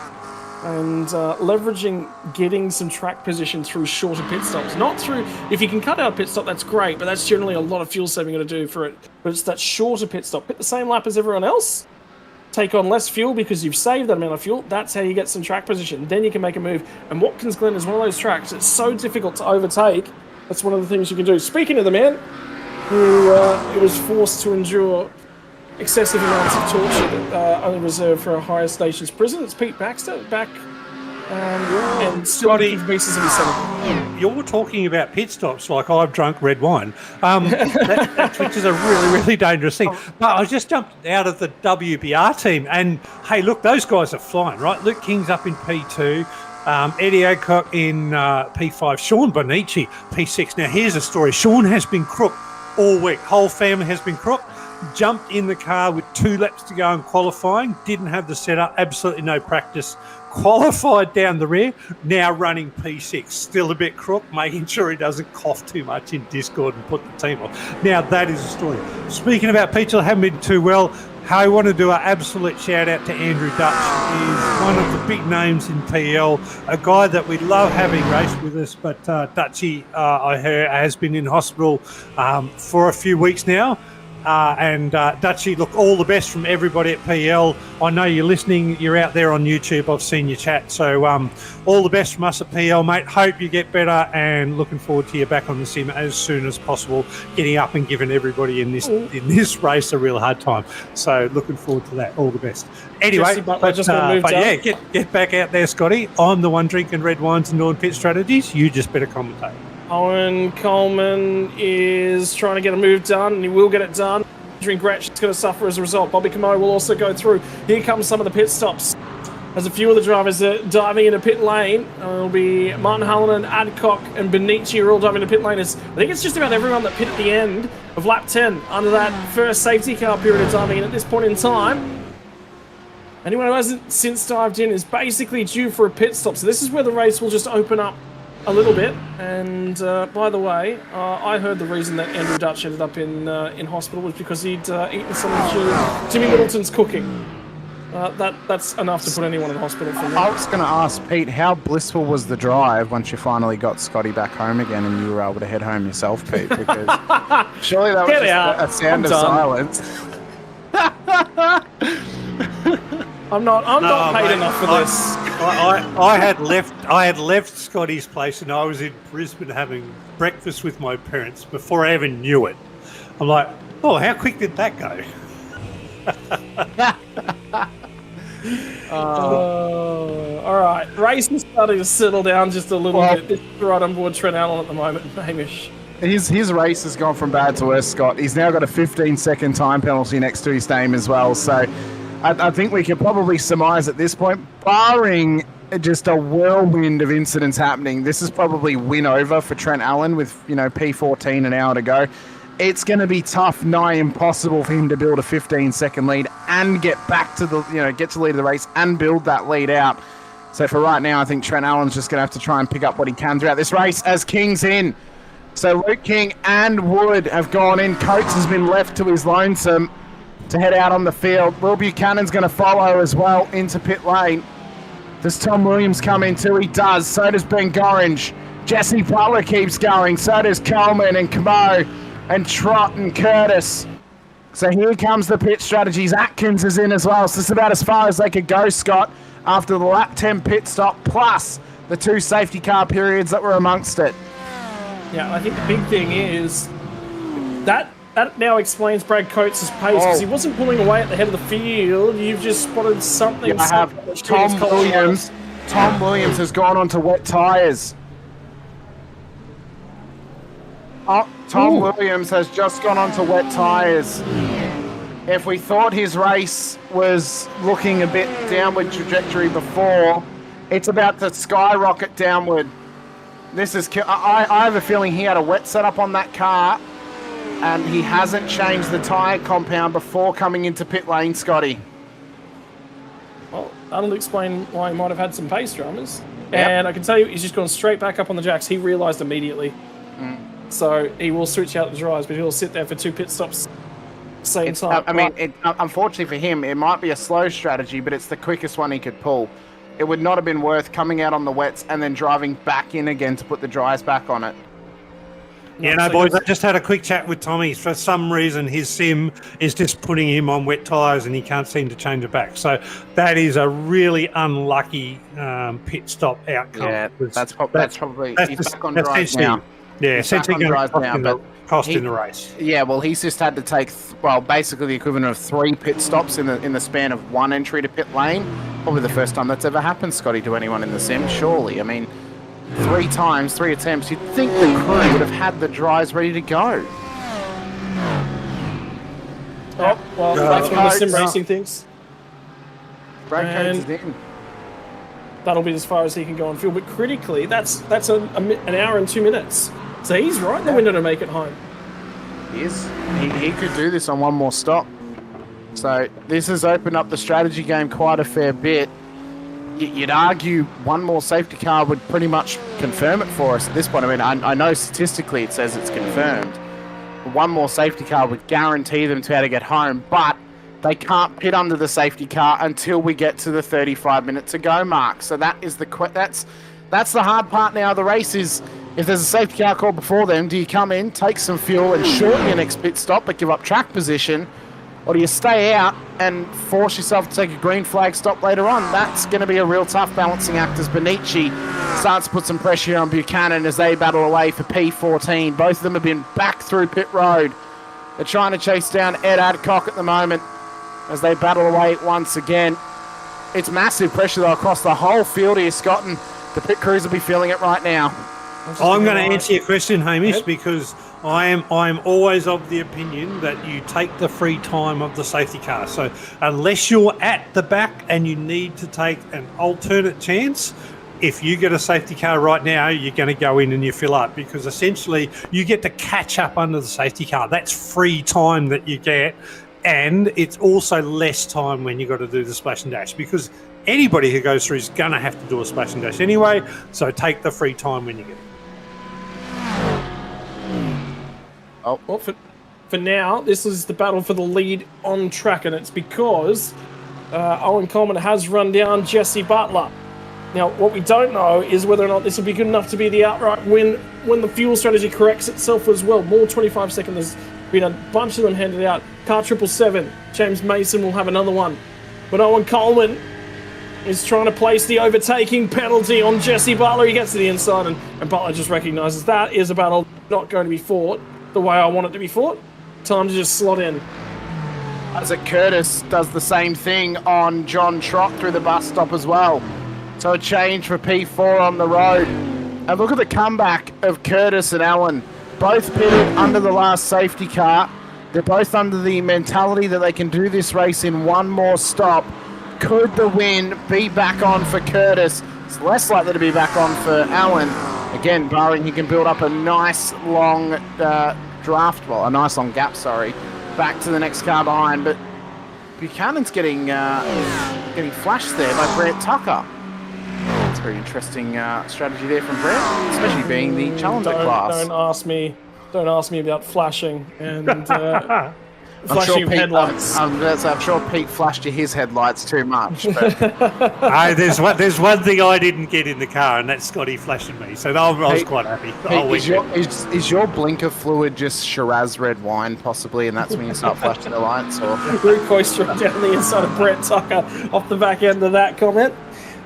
A: And leveraging getting some track position through shorter pit stops. Not through, if you can cut out a pit stop, that's great, but that's generally a lot of fuel saving you're going to do for it. But it's that shorter pit stop. Hit the same lap as everyone else, take on less fuel because you've saved that amount of fuel. That's how you get some track position. Then you can make a move. And Watkins Glen is one of those tracks that's so difficult to overtake. That's one of the things you can do. Speaking of the man who was forced to endure excessive amounts of torture that only reserved for a higher stations prison, it's Pete Baxter back and still give pieces of his son.
B: You're talking about pit stops like I've drunk red wine, which is a really, really dangerous thing. But I just jumped out of the WBR team, and hey, look, those guys are flying, right? Luke King's up in P2, Eddie Adcock in P5, Sean Bonici P6. Now, here's a story. Sean has been crook all week. Whole family has been crook. Jumped in the car with 2 laps to go in qualifying, didn't have the setup, absolutely no practice, qualified down the rear, now running P6, still a bit crook, making sure he doesn't cough too much in Discord and put the team off. Now, that is a story. Speaking about Peach, I haven't been too well. I want to do an absolute shout out to Andrew Dutch. He's one of the big names in PL, a guy that we love having race with us, but Dutchy, I heard, has been in hospital for a few weeks now. And Dutchy, look, all the best from everybody at PL. I know you're listening. You're out there on YouTube. I've seen your chat. So all the best from us at PL, mate. Hope you get better, and looking forward to you back on the sim as soon as possible, getting up and giving everybody in this race a real hard time. So looking forward to that. All the best. Anyway, but yeah, get back out there, Scotty. I'm the one drinking red wines and doing pit strategies. You just better commentate.
A: Owen Coleman is trying to get a move done, and he will get it done. Adrian Gretsch is going to suffer as a result. Bobby Camo will also go through. Here comes some of the pit stops. As a few of the drivers are diving into pit lane, it'll be Martin Hallinan, Adcock, and Benici are all diving into pit lane. I think it's just about everyone that pit at the end of lap 10 under that first safety car period of diving in at this point in time. Anyone who hasn't since dived in is basically due for a pit stop. So this is where the race will just open up a little bit. And by the way, I heard the reason that Andrew Dutch ended up in hospital was because he'd eaten some of Jimmy Middleton's cooking. That's enough to put anyone in hospital for me.
C: I was going to ask Pete, how blissful was the drive once you finally got Scotty back home again and you were able to head home yourself, Pete? Because surely that was just a sound of silence.
A: I'm not paid enough for this.
B: I had left Scotty's place, and I was in Brisbane having breakfast with my parents before I even knew it. I'm like, oh, how quick did that go?
A: All right. Race is starting to settle down just a little bit. This is right on board Trent Allen at the moment, Hamish.
C: His race has gone from bad to worse, Scott. He's now got a 15-second time penalty next to his name as well. So I think we can probably surmise at this point, barring just a whirlwind of incidents happening, this is probably win over for Trent Allen with, P14 an hour to go. It's going to be tough, nigh impossible for him to build a 15-second lead and get back to get to lead of the race and build that lead out. So for right now, I think Trent Allen's just going to have to try and pick up what he can throughout this race as King's in. So Luke King and Wood have gone in. Coates has been left to his lonesome to head out on the field. Will Buchanan's going to follow as well into pit lane. Does Tom Williams come in too? He does. So does Ben Gorringe. Jesse Butler keeps going. So does Coleman and Camo and Trott and Curtis. So here comes the pit strategies. Atkins is in as well. So this is about as far as they could go, Scott, after the lap 10 pit stop, plus the 2 safety car periods that were amongst it.
A: Yeah, I think the big thing is that now explains Brad Coates' pace, because he wasn't pulling away at the head of the field. You've just spotted something.
C: I have Tom Williams. Tom Williams has gone on to wet tyres. Tom Williams has just gone on to wet tyres. if we thought his race was looking a bit downward trajectory before, it's about to skyrocket downward. This is. I have a feeling he had a wet setup on that car, and he hasn't changed the tyre compound before coming into pit lane, Scotty.
A: Well, that'll explain why he might have had some pace dramas.
C: Yep.
A: And I can tell you, he's just gone straight back up on the jacks. He realised immediately. So he will switch out the dries, but he'll sit there for 2 pit stops same time.
C: I mean, unfortunately for him, it might be a slow strategy, but it's the quickest one he could pull. It would not have been worth coming out on the wets and then driving back in again to put the dries back on it.
B: Yeah, no, boys, I just had a quick chat with Tommy. For some reason, his sim is just putting him on wet tyres and he can't seem to change it back. So that is a really unlucky pit stop outcome.
C: Yeah, that's probably... He's back on dries now.
B: Yeah, essentially going to cost in the race.
C: Yeah, well, he's just had to take, basically the equivalent of 3 pit stops in the span of 1 entry to pit lane. Probably the first time that's ever happened, Scotty, to anyone in the sim, surely. I mean, 3 times, 3 attempts, you'd think the crew would have had the dries ready to go.
A: Oh, well, that's one of the sim racing things.
C: Brake codes is in.
A: That'll be as far as he can go on field. But critically, that's an hour and 2 minutes. So he's right in the window to make it home.
C: He is. He could do this on one more stop. So this has opened up the strategy game quite a fair bit. You'd argue one more safety car would pretty much confirm it for us at this point. I mean, I know statistically it says it's confirmed. But one more safety car would guarantee them to be able to get home, but they can't pit under the safety car until we get to the 35 minute to go mark. So that is that's the hard part now of the race is, if there's a safety car called before them, do you come in, take some fuel and shorten your next pit stop but give up track position? Or do you stay out and force yourself to take a green flag stop later on? That's going to be a real tough balancing act as Benici starts to put some pressure on Buchanan as they battle away for P14. Both of them have been back through pit road. They're trying to chase down Ed Adcock at the moment as they battle away once again. It's massive pressure though across the whole field here, Scott, and the pit crews will be feeling it right now.
B: I'm going to answer your question, Hamish, because I'm always of the opinion that you take the free time of the safety car. So unless you're at the back and you need to take an alternate chance, if you get a safety car right now, you're going to go in and you fill up because essentially you get to catch up under the safety car. That's free time that you get. And it's also less time when you've got to do the splash and dash because anybody who goes through is going to have to do a splash and dash anyway. So take the free time when you get it.
A: Oh, well, for now, this is the battle for the lead on track, and it's because Owen Coleman has run down Jesse Butler. Now, what we don't know is whether or not this will be good enough to be the outright win when the fuel strategy corrects itself as well. More 25 seconds. There's been a bunch of them handed out. Car 777, James Mason will have another one. But Owen Coleman is trying to place the overtaking penalty on Jesse Butler. He gets to the inside, and Butler just recognises that is a battle not going to be fought the way I want it to be fought. Time to just slot in.
C: Isaac Curtis does the same thing on John Trott through the bus stop as well. So a change for P4 on the road. And look at the comeback of Curtis and Allen. Both pitted under the last safety car. They're both under the mentality that they can do this race in one more stop. Could the win be back on for Curtis? It's less likely to be back on for Allen. Again, barring he can build up a nice long a nice long gap, back to the next car behind. But Buchanan's getting flashed there by Brett Tucker. It's a very interesting strategy there from Brett, especially being the challenger class.
A: Don't ask me about flashing and flashing of headlights.
C: I'm sure Pete flashed you his headlights too much. But...
B: there's one thing I didn't get in the car, and that's Scotty flashing me. So I was quite happy.
C: Pete, is your blinker fluid just Shiraz red wine, possibly, and that's when you start flashing the lights? Or
A: Root Coister down the inside of Brett Tucker off the back end of that comment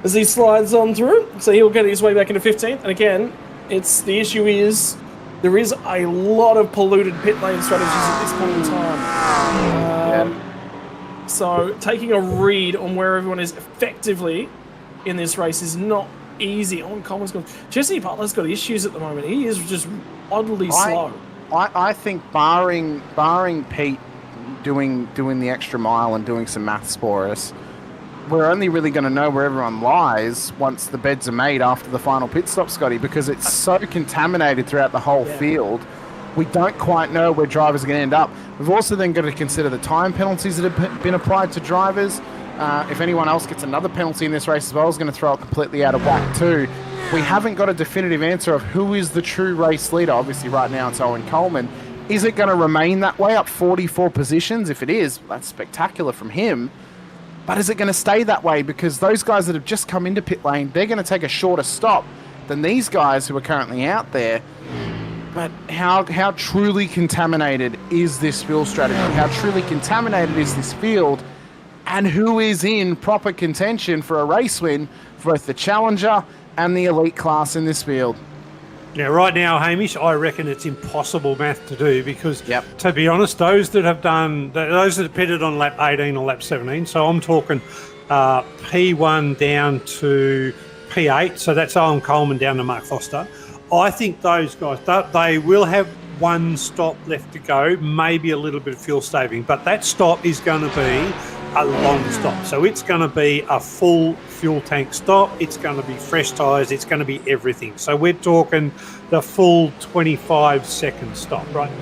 A: as he slides on through. So he'll get his way back into 15th. And again, the issue is there is a lot of polluted pit lane strategies at this point in time. So taking a read on where everyone is effectively in this race is not easy. Owen Coleman's got... Jesse Butler's got issues at the moment. He is just oddly slow.
C: I think barring Pete doing the extra mile and doing some maths for us, we're only really going to know where everyone lies once the beds are made after the final pit stop, Scotty, because it's so contaminated throughout the whole field. We don't quite know where drivers are going to end up. We've also then got to consider the time penalties that have been applied to drivers. If anyone else gets another penalty in this race as well, is going to throw it completely out of whack too. We haven't got a definitive answer of who is the true race leader. Obviously, right now it's Owen Coleman. Is it going to remain that way, up 44 positions? If it is, that's spectacular from him. But is it going to stay that way? Because those guys that have just come into pit lane, they're going to take a shorter stop than these guys who are currently out there. But how truly contaminated is this fuel strategy? How truly contaminated is this field? And who is in proper contention for a race win for both the Challenger and the Elite class in this field?
B: Yeah, right now, Hamish, I reckon it's impossible math to do because, to be honest, those that have pitted on lap 18 or lap 17, so I'm talking P1 down to P8, so that's Owen Coleman down to Mark Foster. I think those guys, they will have one stop left to go, maybe a little bit of fuel saving, but that stop is going to be a long stop. So it's going to be a full fuel tank stop. It's going to be fresh tyres. It's going to be everything. So we're talking the full 25-second stop, right?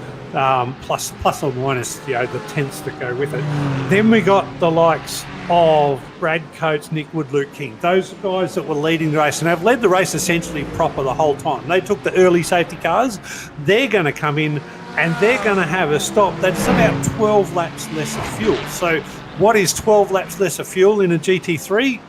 B: Plus or minus, the tenths that go with it. Then we got the likes of Brad Coates, Nick Wood, Luke King. Those guys that were leading the race and have led the race essentially proper the whole time. They took the early safety cars. They're going to come in and they're going to have a stop that's about 12 laps less of fuel. So what is 12 laps less of fuel in a GT3?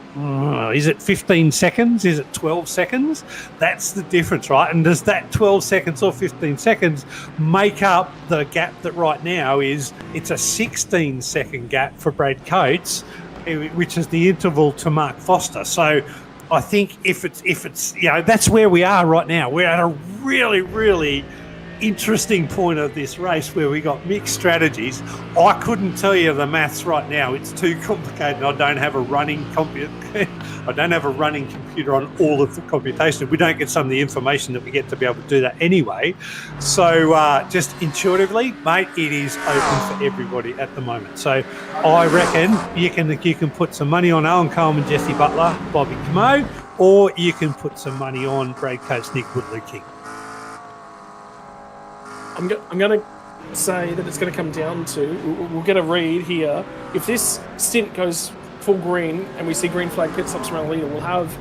B: Is it 15 seconds? Is it 12 seconds? That's the difference, right? And does that 12 seconds or 15 seconds make up the gap that right now it's a 16-second gap for Brad Coates, which is the interval to Mark Foster. So I think if it's that's where we are right now. We're at a really, really interesting point of this race where we got mixed strategies. I couldn't tell you the maths right now. It's too complicated. I don't have a running computer on all of the computation. We don't get some of the information that we get to be able to do that anyway. So just intuitively, mate, it is open for everybody at the moment. So I reckon you can put some money on Owen Coleman, Jesse Butler, Bobby Camo, or you can put some money on Brad Coates, Nick Woodley King.
A: I'm going to say that it's going to come down to, we'll get a read here. If this stint goes full green and we see green flag pit stops around the leader, we'll have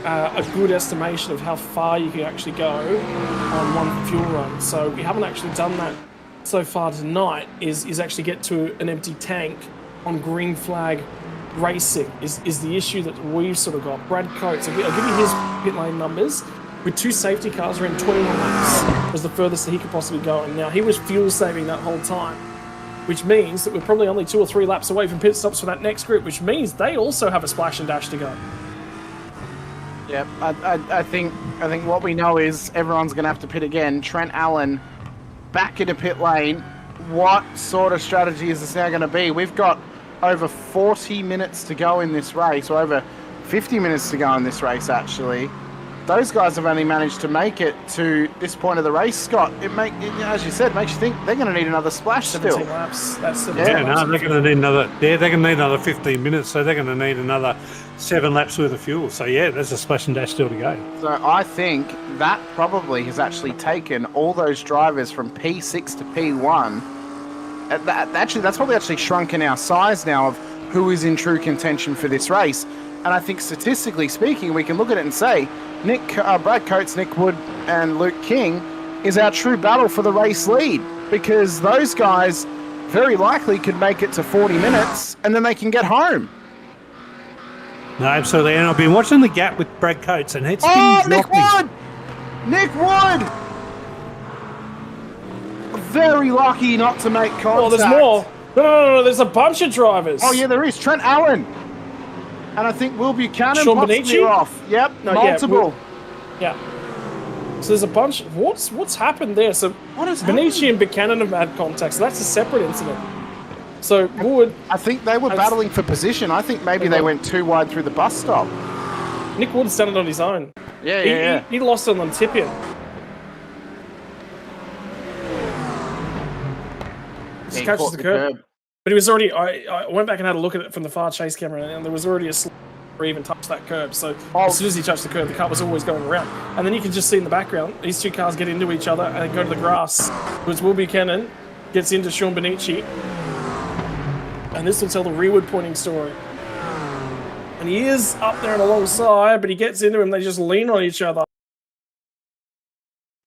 A: a good estimation of how far you can actually go on one fuel run. So we haven't actually done that so far tonight, is actually get to an empty tank on green flag racing is the issue that we've sort of got. Brad Coates, I'll give you his pit lane numbers. With two safety cars around 21 laps was the furthest that he could possibly go. And now he was fuel saving that whole time, which means that we're probably only 2 or 3 laps away from pit stops for that next group, which means they also have a splash and dash to go.
C: Yeah, I think what we know is everyone's going to have to pit again. Trent Allen back into pit lane. What sort of strategy is this now going to be? We've got over 40 minutes to go in this race, or over 50 minutes to go in this race, actually. Those guys have only managed to make it to this point of the race, Scott. As you said, makes you think they're going to need another splash still.
A: 17 laps. That's 17
B: they're
A: laps.
B: going to need another. They're going to need another 15 minutes, so they're going to need another 7 laps worth of fuel. So yeah, there's a splash and dash still to go.
C: So I think that probably has actually taken all those drivers from P6 to P1. That's probably actually shrunken our size now of who is in true contention for this race. And I think statistically speaking, we can look at it and say, Brad Coates, Nick Wood, and Luke King is our true battle for the race lead, because those guys very likely could make it to 40 minutes and then they can get home.
B: No, absolutely. And I've been watching the gap with Brad Coates, and it's been
C: Nick Wood! Nick Wood! Very lucky not to make contact.
A: Oh, there's more. No, there's a bunch of drivers.
C: Oh, yeah, there is. Trent Allen. And I think Will Buchanan
A: Sean
C: possibly
A: Benici?
C: off. Yep,
A: No,
C: multiple.
A: Yeah. So there's a bunch. What's happened there? So
C: What has
A: Benici and Buchanan have had contact. So that's a separate incident. So Wood,
C: I think they were battling for position. I think maybe they went too wide through the bus stop.
A: Nick Wood's done it on his own.
C: Yeah.
A: He lost it on tip-in. Just catches the curb. But he was already, I went back and had a look at it from the far chase camera, and there was already a slip or even touched that curb. So as soon as he touched the curb, the car was always going around. And then you can just see in the background, these two cars get into each other and then go to the grass, which Will Buchanan gets into Sean Benici. And this will tell the rearward pointing story. And he is up there and alongside, but he gets into him, they just lean on each other.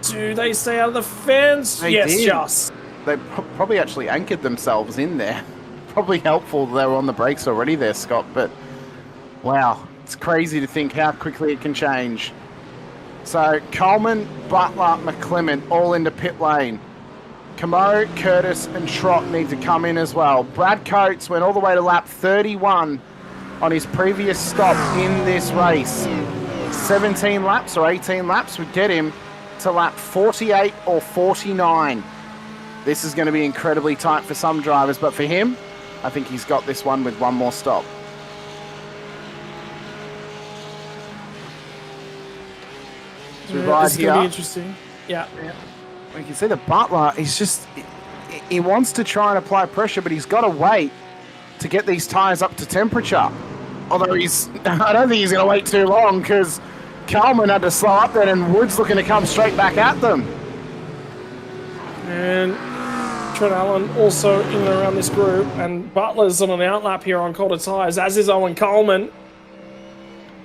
A: Do they stay out of the fence? Yes, just.
C: They probably actually anchored themselves in there. Probably helpful they were on the brakes already there, Scott, but wow, it's crazy to think how quickly it can change. So Coleman, Butler, McClement all into pit lane. Camo, Curtis and Trott need to come in as well. Brad Coates went all the way to lap 31 on his previous stop in this race. 17 laps or 18 laps would get him to lap 48 or 49. This is going to be incredibly tight for some drivers, but for him, I think he's got this one with one more stop.
A: This is going to be interesting. Yeah.
C: We can see the Butler, he wants to try and apply pressure, but he's got to wait to get these tyres up to temperature. Although I don't think he's going to wait too long because Coleman had to slow up then and Wood's looking to come straight back at them.
A: And Trent Allen also in and around this group, and Butler's on an outlap here on colder tyres, as is Owen Coleman.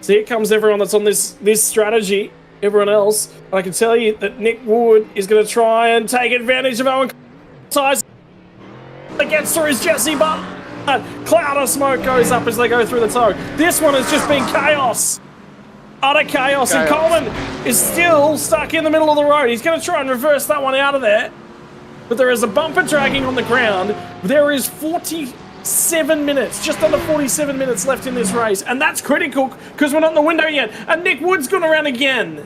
A: So here comes everyone that's on this strategy, everyone else. And I can tell you that Nick Wood is going to try and take advantage of Owen Coleman's tyres. That gets through his Jesse Butler. A cloud of smoke goes up as they go through the toe. This one has just been chaos. Utter chaos. And Coleman is still stuck in the middle of the road. He's going to try and reverse that one out of there. But there is a bumper dragging on the ground. There is 47 minutes, just under 47 minutes left in this race. And that's critical because we're not in the window yet. And Nick Wood's gone around again.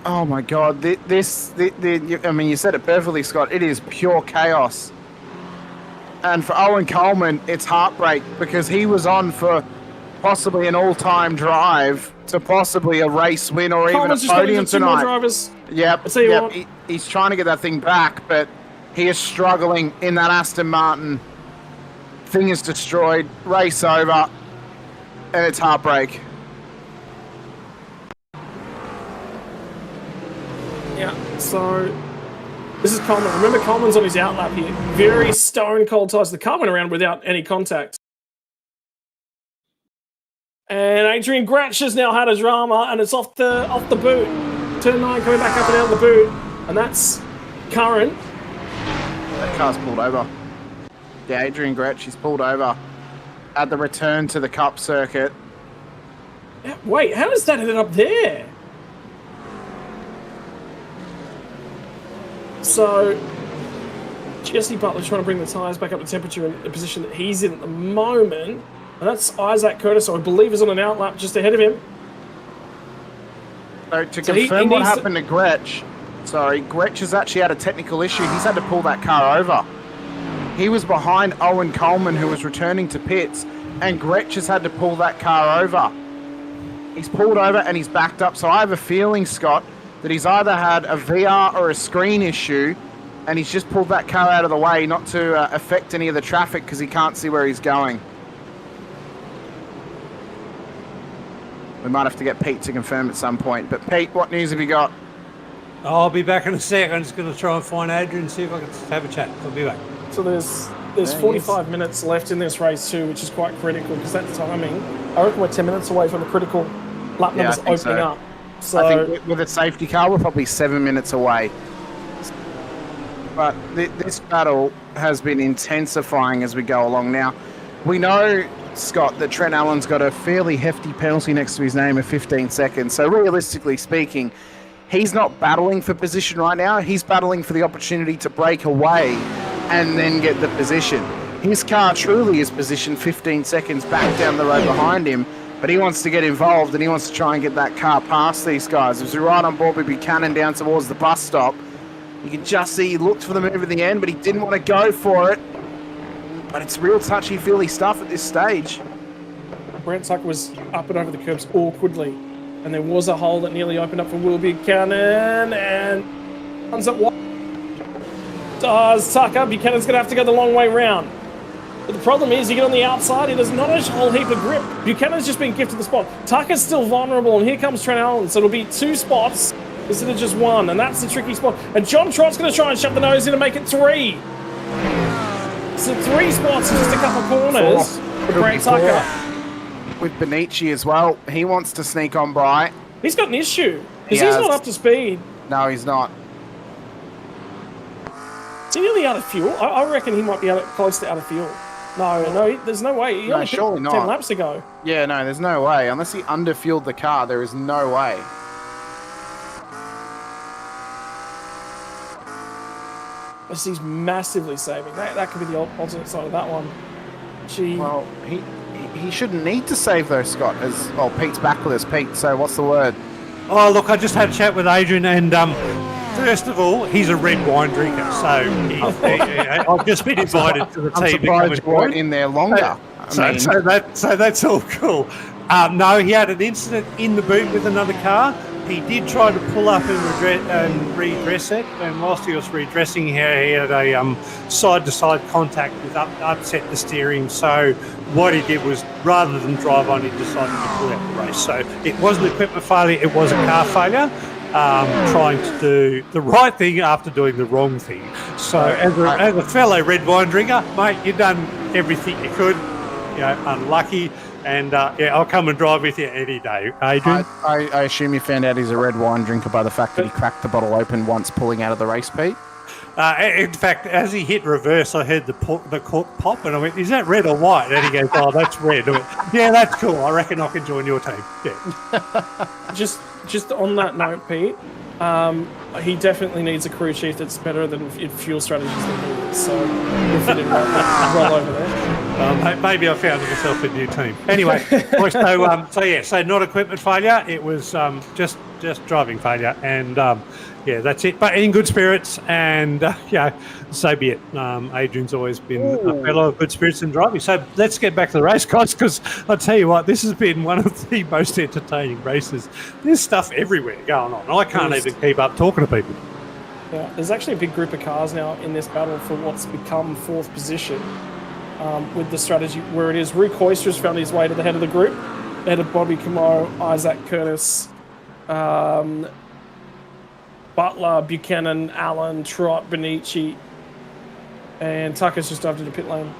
C: Oh my God. I mean, you said it perfectly, Scott. It is pure chaos. And for Owen Coleman, it's heartbreak because he was on for possibly an all-time drive to possibly a race win or
A: Coleman's
C: even a podium
A: just got
C: tonight. Yep. He's trying to get that thing back, but he is struggling in that Aston Martin. Thing is destroyed, race over, and it's heartbreak.
A: Yeah, so this is Coleman. Remember, Coleman's on his outlap here. Very stone cold tyres. The car went around without any contact. And Adrian Gratch has now had a drama, and it's off the boot. Turn 9 coming back up and out the boot, and that's Curran.
C: That car's pulled over. Yeah, Adrian Gretsch, he's pulled over at the return to the Cup circuit.
A: Wait, how does that end up there? So, Jesse Butler trying to bring the tyres back up to temperature in the position that he's in at the moment. And that's Isaac Curtis, who I believe is on an outlap just ahead of him.
C: So to confirm what happened to Gretsch, Gretsch has actually had a technical issue. He's had to pull that car over. He was behind Owen Coleman, who was returning to pits, and Gretsch has had to pull that car over. He's pulled over and he's backed up. So I have a feeling, Scott, that he's either had a VR or a screen issue, and he's just pulled that car out of the way not to affect any of the traffic because he can't see where he's going. We might have to get Pete to confirm at some point. But Pete, what news have you got?
B: I'll be back in a sec. I'm just going to try and find Adrian and see if I can have a chat. I'll be back.
A: So there's 45 minutes left in this race too, which is quite critical because that timing, I reckon we're 10 minutes away from the critical lap numbers opening up. So
C: I think with a safety car, we're probably 7 minutes away. But this battle has been intensifying as we go along. Now, we know, Scott, that Trent Allen's got a fairly hefty penalty next to his name of 15 seconds. So realistically speaking, he's not battling for position right now. He's battling for the opportunity to break away and then get the position. His car truly is positioned 15 seconds back down the road behind him, but he wants to get involved and he wants to try and get that car past these guys. As we ride on board with Buchanan down towards the bus stop, you can just see he looked for the move at the end, but he didn't want to go for it. But it's real touchy-feely stuff at this stage.
A: Brent Tucker was up and over the curbs awkwardly, and there was a hole that nearly opened up for Will Buchanan, and runs up wide. Does Tucker. Buchanan's going to have to go the long way round. But the problem is, you get on the outside, there's not a whole heap of grip. Buchanan's just been gifted the spot. Tucker's still vulnerable, and here comes Trent Allen. So it'll be 2 spots instead of just 1, and that's the tricky spot. And John Trott's going to try and shove the nose in and make it 3. So 3 spots in just a couple of corners for Brett Tucker.
C: With Benici as well, he wants to sneak on by.
A: He's got an issue, because he's not up to speed.
C: No, he's not.
A: Is he nearly out of fuel? I reckon he might be close to out of fuel. No, there's no way. He only
C: surely not.
A: 10 laps ago.
C: Yeah, no, there's no way. Unless he underfueled the car, there is no way.
A: He's massively saving. That could be the alternate side of that one. Gee.
C: Well, he shouldn't need to save though, Scott. Pete's back with us. Pete, so what's the word?
B: Oh, look, I just had a chat with Adrian, and first of all, he's a red wine drinker, so I've just been invited to the team.
C: I'm surprised you weren't in there longer.
B: So that's all cool. No, he had an incident in the boot with another car. He did try to pull up and redress it, and whilst he was redressing, he had a side-to-side contact with upset the steering. So what he did was, rather than drive on, he decided to pull out the race. So it wasn't equipment failure, it was a car failure. Trying to do the right thing after doing the wrong thing. So as a fellow red wine drinker, mate, you've done everything you could. Unlucky. And I'll come and drive with you any day, Adrian.
C: I assume you found out he's a red wine drinker by the fact that he cracked the bottle open once pulling out of the race, Pete.
B: In fact, as he hit reverse, I heard the cork pop, and I went, "Is that red or white?" And he goes, "Oh, that's red." I went, "Yeah, that's cool. I reckon I can join your team." Yeah.
A: Just on that note, Pete, he definitely needs a crew chief that's better than fuel strategies than he is. So if he didn't roll over there.
B: Maybe I found myself a new team. Anyway, so not equipment failure. It was just driving failure, and that's it. But in good spirits, and so be it. Adrian's always been a fellow of good spirits in driving. So let's get back to the race, guys, because I'll tell you what, this has been one of the most entertaining races. There's stuff everywhere going on. I can't even keep up talking to people.
A: Yeah, there's actually a big group of cars now in this battle for what's become 4th position. With the strategy where it is, Rue Coister's found his way to the head of the group, ahead of Bobby Camo, Isaac Curtis, Butler, Buchanan, Allen, Trott, Benici, and Tucker's just dived into pit lane.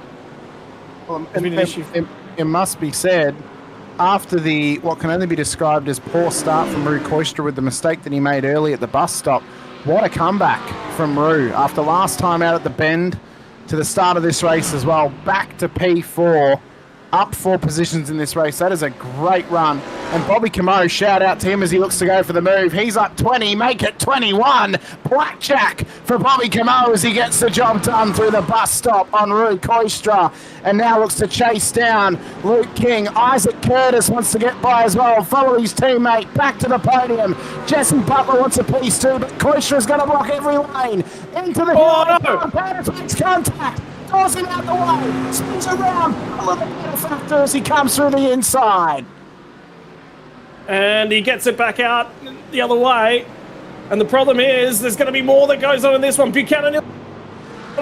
C: Well, it must be said, after what can only be described as poor start from Rue Coister with the mistake that he made early at the bus stop, what a comeback from Rue after last time out at the bend. To the start of this race as well, back to P4, up 4 positions in this race. That is a great run. And Bobby Camo, shout out to him as he looks to go for the move. He's up 20, make it 21. Blackjack for Bobby Camo as he gets the job done through the bus stop on Rue Coistra. And now looks to chase down Luke King. Isaac Curtis wants to get by as well. Follow his teammate back to the podium. Jesse Butler wants a piece too, but Coistra's going to block every lane. Into the Curtis makes contact. Draws him out the way. Spins around. A little bit of factor as he comes through the inside.
A: And he gets it back out the other way. And the problem is, there's going to be more that goes on in this one. Buchanan,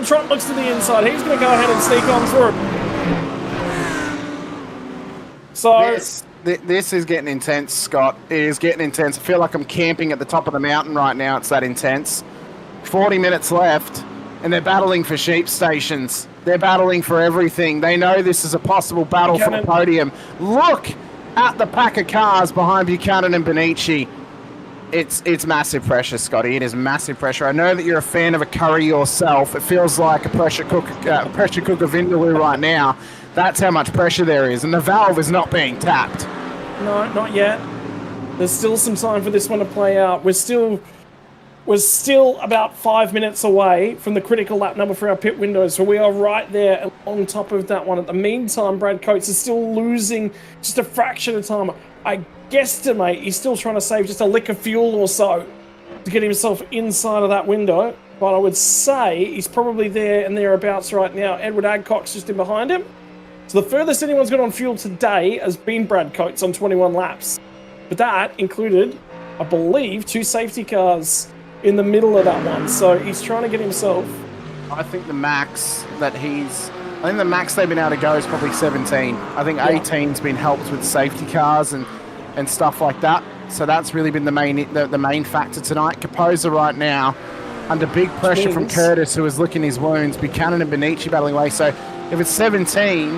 A: Trump looks to the inside. He's going to go ahead and sneak on through. So
C: this is getting intense, Scott. It is getting intense. I feel like I'm camping at the top of the mountain right now. It's that intense. 40 minutes left, and they're battling for sheep stations. They're battling for everything. They know this is a possible battle for the podium. Look at the pack of cars behind Buchanan and Benici. It's massive pressure, Scotty. It is massive pressure. I know that you're a fan of a curry yourself. It feels like a pressure cooker vindaloo right now. That's how much pressure there is, and the valve is not being tapped.
A: No, not yet. There's still some time for this one to play out. We're still about 5 minutes away from the critical lap number for our pit window, so we are right there on top of that one. At the meantime, Brad Coates is still losing just a fraction of time. I guesstimate he's still trying to save just a lick of fuel or so to get himself inside of that window, but I would say he's probably there and thereabouts right now. Edward Adcock's just in behind him. So the furthest anyone's got on fuel today has been Brad Coates on 21 laps. But that included, I believe, 2 safety cars in the middle of that one. So he's trying to get himself...
C: I think the max that he's I think the max they've been able to go is probably 17. I think 18's been helped with safety cars and stuff like that. So that's really been the main factor tonight. Kaposa right now under big pressure from Curtis, who is licking his wounds. Buchanan and Benici battling away. So if it's 17, he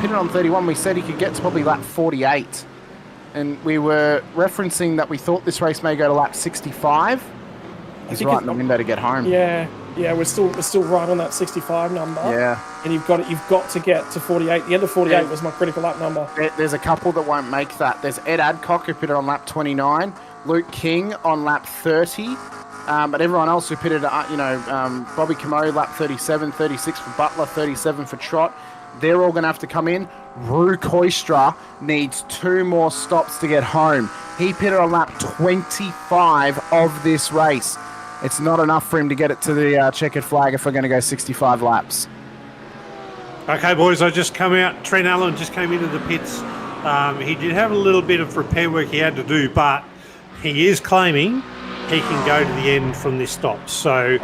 C: pitted on 31. We said he could get to probably lap 48. And we were referencing that we thought this race may go to lap 65. He's right in the window to get home.
A: Yeah, we're still right on that 65 number.
C: Yeah.
A: And you've got to get to 48. The end of 48 was my critical lap number.
C: There's a couple that won't make that. There's Ed Adcock, who pitted on lap 29. Luke King on lap 30. But everyone else who pitted, Bobby Camo, lap 37, 36 for Butler, 37 for Trott, they're all going to have to come in. Rue Koistra needs 2 more stops to get home. He pitted on lap 25 of this race. It's not enough for him to get it to the checkered flag if we're going to go 65 laps.
B: Okay, boys, I just come out. Trent Allen just came into the pits. He did have a little bit of repair work he had to do, but he is claiming he can go to the end from this stop. So,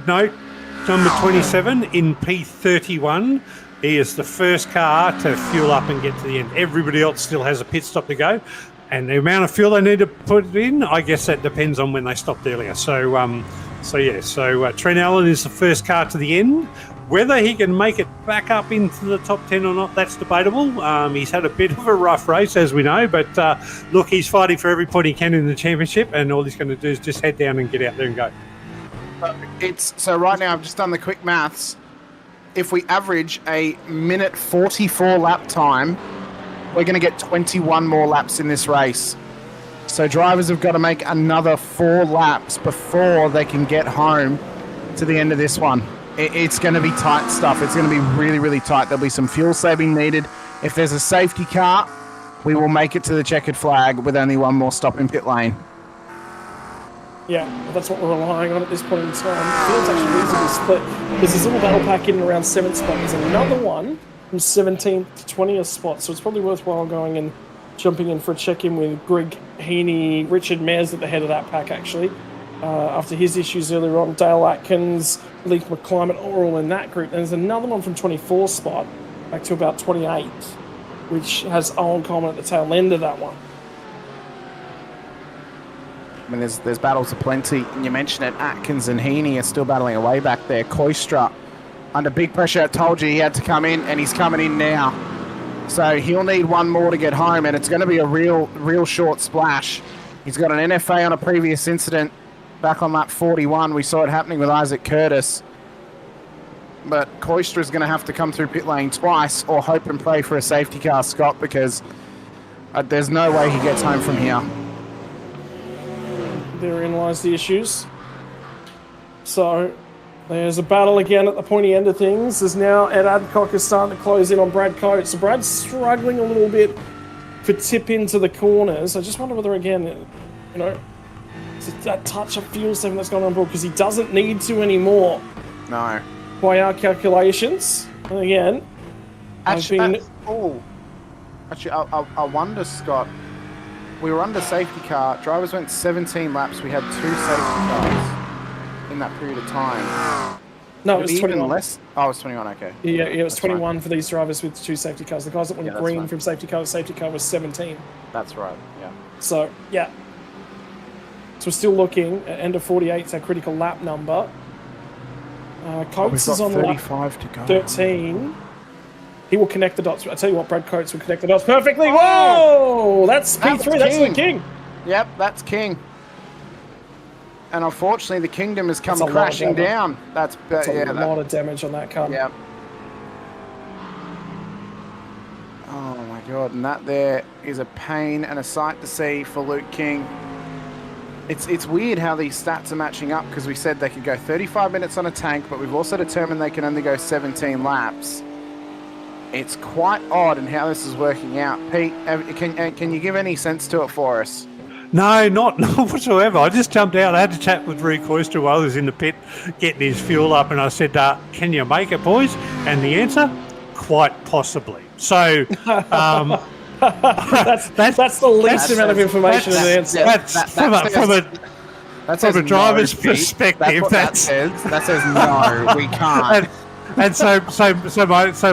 B: note number 27 in P31. He is the first car to fuel up and get to the end. Everybody else still has a pit stop to go. And the amount of fuel they need to put in, I guess that depends on when they stopped earlier. So Trent Allen is the first car to the end. Whether he can make it back up into the top 10 or not, that's debatable. He's had a bit of a rough race, as we know. But, look, he's fighting for every point he can in the championship. And all he's going to do is just head down and get out there and go.
C: So right now, I've just done the quick maths. If we average a minute 44 lap time, we're going to get 21 more laps in this race. So drivers have got to make another 4 laps before they can get home to the end of this one. It's going to be tight stuff. It's going to be really, really tight. There'll be some fuel saving needed. If there's a safety car, we will make it to the checkered flag with only 1 more stop in pit lane.
A: Yeah, that's what we're relying on at this point in time. The field's actually reasonably split. There's this little battle pack in around 7th spot. There's another one from 17th to 20th spot, so it's probably worthwhile going and jumping in for a check-in with Greg Heaney, Richard Mears at the head of that pack, actually. After his issues earlier on, Dale Atkins, Leaf McClimate, all in that group. And there's another one from 24th spot, back to about 28th, which has Owen Coleman at the tail end of that one.
C: I mean, there's battles aplenty. And you mentioned it, Atkins and Heaney are still battling away back there. Koistra under big pressure. I told you he had to come in, and he's coming in now. So he'll need 1 more to get home, and it's going to be a real short splash. He's got an NFA on a previous incident back on lap 41. We saw it happening with Isaac Curtis. But Koistra is going to have to come through pit lane twice or hope and pray for a safety car, Scott, because there's no way he gets home from here.
A: Therein lies the issues. So there's a battle again at the pointy end of things. There's now Ed Adcock is starting to close in on Brad Coates. So Brad's struggling a little bit for tip into the corners. I just wonder whether, again, it's that touch of fuel saving that's gone on board, because he doesn't need to anymore.
C: No.
A: By our calculations. And again,
C: Actually, I wonder, Scott. We were under safety car. Drivers went 17 laps. We had 2 safety cars in that period of time.
A: No, it was 21.
C: Less? Oh, it was 21, okay.
A: Yeah, it was 21 for these drivers with 2 safety cars. The guys that went green from safety car was 17.
C: That's right, yeah.
A: So, yeah. So we're still looking at end of 48, it's our critical lap number. Coates is on lap 13. He will connect the dots. I tell you what, Brad Coates will connect the dots perfectly. Whoa! That's P3. That's the king.
C: Yep, that's king. And unfortunately, the kingdom has come crashing down. That's a
A: lot of damage on that car.
C: Yep. Oh my God! And that there is a pain and a sight to see for Luke King. It's weird how these stats are matching up, because we said they could go 35 minutes on a tank, but we've also determined they can only go 17 laps. It's quite odd in how this is working out. Pete, can you give any sense to it for us?
B: No, not whatsoever. I just jumped out. I had to chat with Rue Koistra while he was in the pit getting his fuel up, and I said, can you make it, boys? And the answer, quite possibly. So that's
A: the least amount of information in the answer.
C: That's says
B: a driver's
C: Pete.
B: perspective.
C: That's what that says. That says no, we can't.
B: And so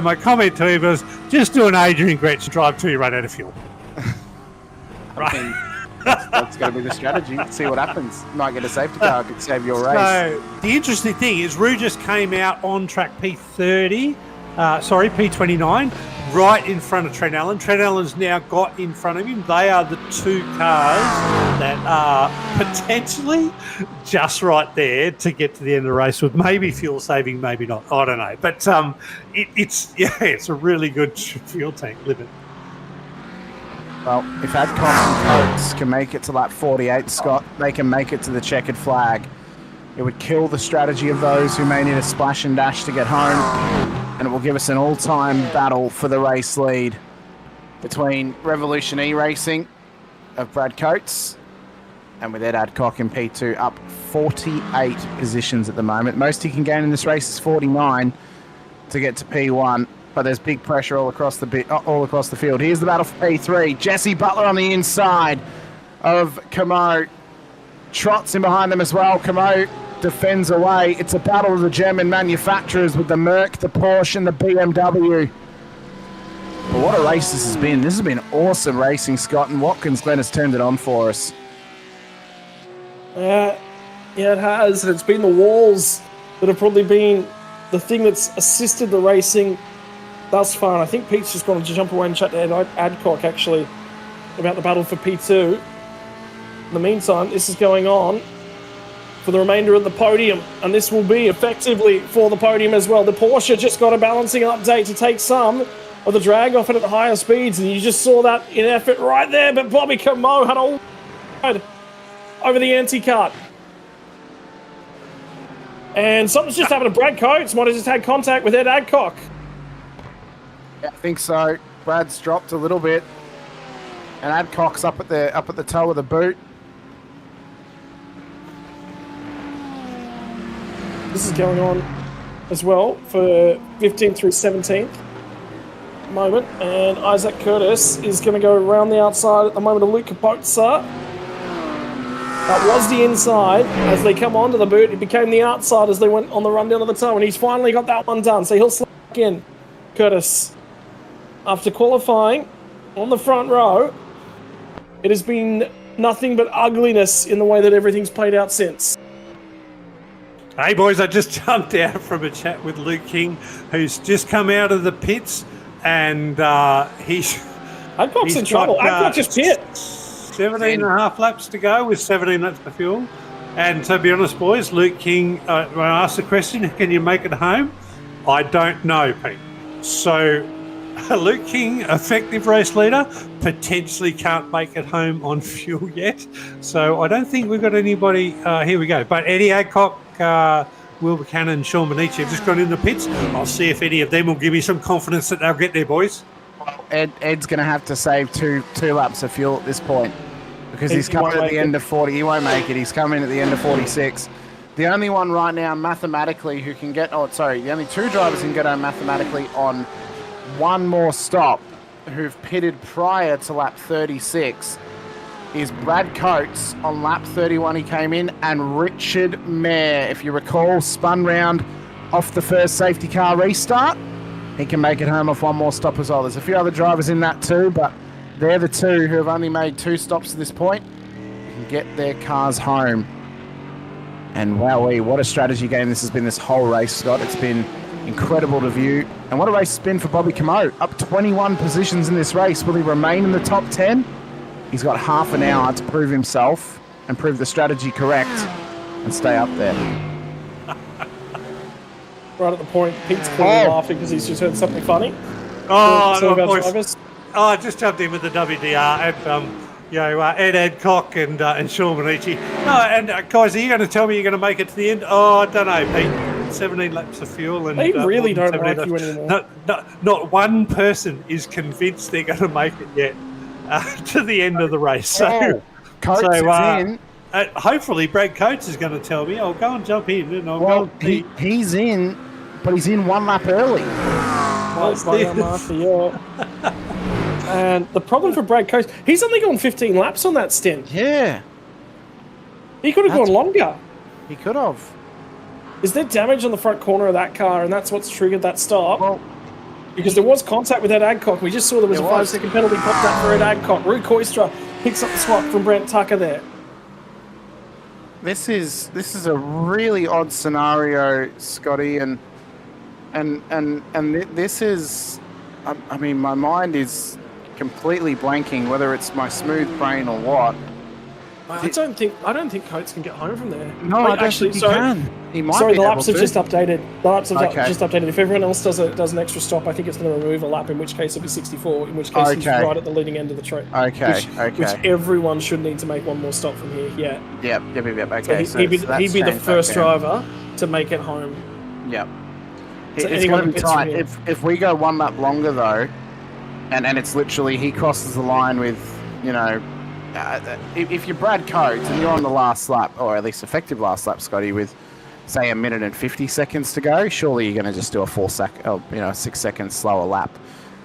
B: my comment to him was, just do an Adrian Gretsch drive till you run out of fuel.
C: I mean, that's going to be the strategy. See what happens. Might get a safety car, could save your race.
B: So the interesting thing is, Roo just came out on track P29, right in front of Trent Allen. Trent Allen's now got in front of him. They are the two cars that are potentially just right there to get to the end of the race with maybe fuel saving, maybe not. I don't know. But it's a really good fuel tank limit.
C: Well, if Adcock and Coates can make it to lap 48, Scott, they can make it to the checkered flag. It would kill the strategy of those who may need a splash and dash to get home, and it will give us an all-time battle for the race lead between Revolution E-Racing of Brad Coates and with Ed Adcock in P2 up 48 positions at the moment. Most he can gain in this race is 49 to get to P1. But there's big pressure all across the field. Here's the battle for P3. Jesse Butler on the inside of Camo. Trots in behind them as well. Camo defends away. It's a battle of the German manufacturers with the Merc, the Porsche, and the BMW. But what a race this has been. This has been awesome racing, Scott, and Watkins Glen has turned it on for us.
A: Yeah, it has. And it's been the walls that have probably been the thing that's assisted the racing thus far. And I think Pete's just going to jump away and chat to Ed Adcock, actually, about the battle for P2. In the meantime, this is going on for the remainder of the podium, and this will be effectively for the podium as well. The Porsche just got a balancing update to take some of the drag off it at higher speeds, and you just saw that in effort right there, but Bobby Camo had all over the anti-cut. And something's just happened to Brad Coates. Might have just had contact with Ed Adcock.
C: Yeah, I think so. Brad's dropped a little bit, and Adcock's up at the toe of the boot.
A: This is going on as well for 15th through 17th moment, and Isaac Curtis is going to go around the outside at the moment of Luke Capozza. That was the inside. As they come onto the boot, it became the outside as they went on the run down to the toe, and he's finally got that one done, so he'll slip in. Curtis, after qualifying on the front row, it has been nothing but ugliness in the way that everything's played out since.
B: Hey boys, I just jumped out from a chat with Luke King, who's just come out of the pits, and he's
A: in trouble. Adcock just hit.
B: 17 and a half laps to go with 17 laps of fuel. And to be honest, boys, Luke King, when I asked the question, can you make it home? I don't know, Pete. So Luke King, effective race leader, potentially can't make it home on fuel yet. So I don't think we've got anybody. Here we go. But Eddie Adcock, Will Buchanan, Sean Benici have just gone in the pits. I'll see if any of them will give me some confidence that they'll get there, boys.
C: Ed's going to have to save two laps of fuel at this point because he's coming at the end of 40. He won't make it. He's coming at the end of 46. The only one right now mathematically who can get... the only two drivers who can get home mathematically on one more stop who've pitted prior to lap 36 is Brad Coates on lap 31. He came in, and Richard Mayer, if you recall, spun round off the first safety car restart. He can make it home off one more stop as well. There's a few other drivers in that too, but they're the two who have only made two stops to this point. Can get their cars home. And wowee, what a strategy game this has been this whole race, Scott. It's been incredible to view. And what a race it's been for Bobby Camo. Up 21 positions in this race. Will he remain in the top 10? He's got half an hour to prove himself and prove the strategy correct and stay up there.
A: Right at the point, Pete's clearly laughing because he's just heard something funny.
B: I just jumped in with the WDR and Ed Adcock and Sean Benici. Guys, are you going to tell me you're going to make it to the end? I don't know, Pete. 17 laps of fuel. And
A: they really don't like you anymore.
B: Not one person is convinced they're going to make it yet to the end of the race. So,
C: Coates is in.
B: Hopefully Brad Coates is going to tell me. I'll go and jump in. And
C: he's in, but he's in 1 lap early.
A: And the problem for Brad Coates, he's only gone 15 laps on that stint.
C: Yeah.
A: He could have gone longer.
C: He could have.
A: Is there damage on the front corner of that car, and that's what's triggered that stop?
C: Well,
A: because there was contact with Ed Adcock. We just saw there was a 5-second penalty popped up for Ed Adcock. Rue Koistra picks up the spot from Brent Tucker there.
C: This is a really odd scenario, Scotty, and this is, I mean, my mind is completely blanking whether it's my smooth brain or what.
A: I don't think Coates can get home from there.
C: No, I don't think he can. He might
A: sorry,
C: be
A: the laps
C: able
A: have
C: to.
A: just updated. The laps have
C: Okay.
A: just updated. If everyone else does an extra stop, I think it's going to remove a lap, in which case it'll be 64, in which case he's
C: Okay.
A: right at the leading end of the track.
C: Okay,
A: Which everyone should need to make one more stop from here, yeah.
C: Yep. Okay.
A: So he'd be the first driver to make it home.
C: Yep.
A: So
C: It's
A: anyone
C: going to be
A: who gets
C: tight.
A: from
C: If we go one lap longer, though, and it's literally he crosses the line with, you know, if you're Brad Coates and you're on the last lap, or at least effective last lap, Scotty, with say 1 minute and 50 seconds to go, surely you're going to just do a 6 second slower lap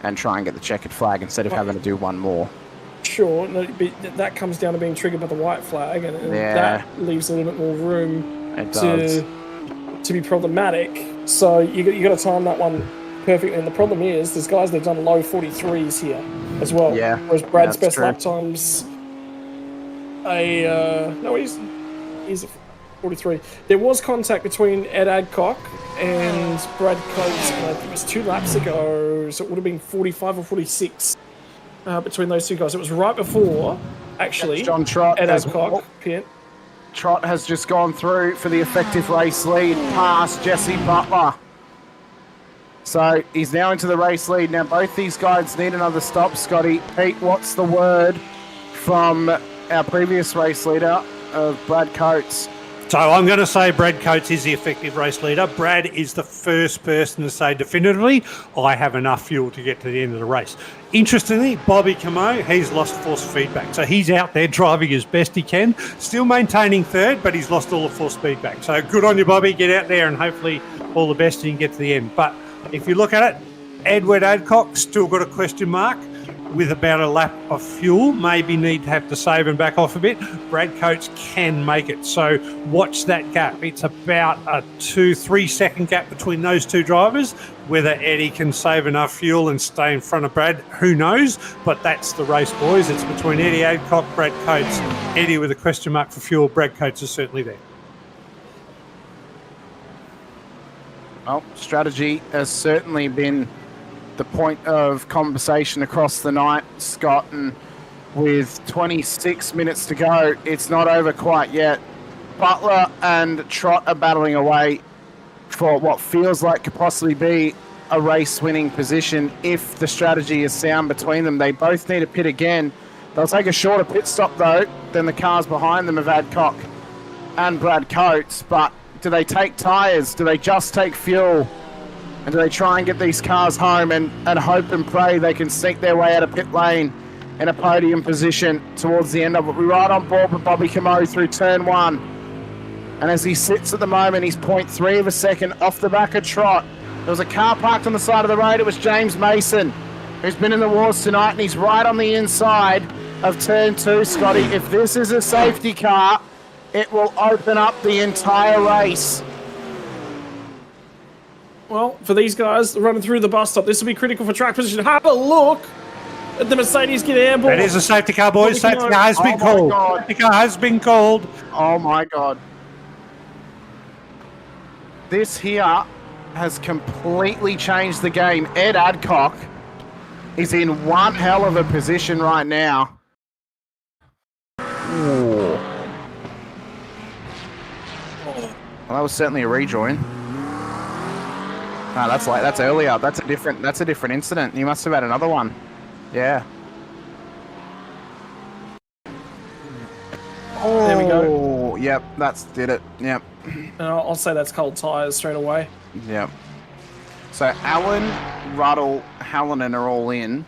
C: and try and get the checkered flag instead of having to do one more.
A: Sure, no, but that comes down to being triggered by the white flag, and that leaves a little bit more room to be problematic. So you got to time that one perfectly. And the problem is, there's guys that've done low 43s here as well.
C: Yeah,
A: whereas Brad's best
C: true.
A: lap times he's a 43. There was contact between Ed Adcock and Brad Coates, and I think it was 2 laps ago, so it would have been 45 or 46 between those two guys. It was right before, actually,
C: John Trott
A: Ed
C: as
A: Adcock
C: well.
A: pit.
C: Trott has just gone through for the effective race lead past Jesse Butler. So he's now into the race lead. Now both these guys need another stop, Scotty. Pete, what's the word from our previous race leader of Brad Coates?
B: So I'm going to say Brad Coates is the effective race leader. Brad is the first person to say definitively, I have enough fuel to get to the end of the race. Interestingly, Bobby Camo, he's lost force feedback. So he's out there driving as best he can, still maintaining third, but he's lost all the force feedback. So good on you, Bobby. Get out there and hopefully all the best and you can get to the end. But if you look at it, Edward Adcock still got a question mark with about a lap of fuel, maybe need to have to save and back off a bit. Brad Coates can make it. So watch that gap. It's about a 2-3 second gap between those two drivers. Whether Eddie can save enough fuel and stay in front of Brad, who knows? But that's the race, boys. It's between Eddie Adcock, Brad Coates. Eddie with a question mark for fuel. Brad Coates is certainly there.
C: Well, strategy has certainly been the point of conversation across the night, Scott, and with 26 minutes to go, it's not over quite yet. Butler and Trott are battling away for what feels like could possibly be a race-winning position if the strategy is sound between them. They both need to pit again. They'll take a shorter pit stop, though, than the cars behind them of Adcock and Brad Coates, but do they take tyres? Do they just take fuel? And do they try and get these cars home and hope and pray they can sneak their way out of pit lane in a podium position towards the end of it? We're right on board with Bobby Camo through turn 1. And as he sits at the moment, he's 0.3 of a second off the back of Trott. There was a car parked on the side of the road. It was James Mason, who's been in the wars tonight, and he's right on the inside of turn 2, Scotty. If this is a safety car, it will open up the entire race.
A: Well, for these guys running through the bus stop, this will be critical for track position. Have a look at the Mercedes get airborne.
B: That is a safety car, boys. Safety car has been called. Safety car has been called.
C: Oh, my God. This here has completely changed the game. Ed Adcock is in one hell of a position right now. Ooh. Well, that was certainly a rejoin. No, that's earlier. That's a different incident. He must have had another one. Yeah. Oh,
A: there we go.
C: Yep, did it. Yep.
A: And I'll say that's cold tyres straight away.
C: Yep. So Allen, Ruddle, Hallinan are all in.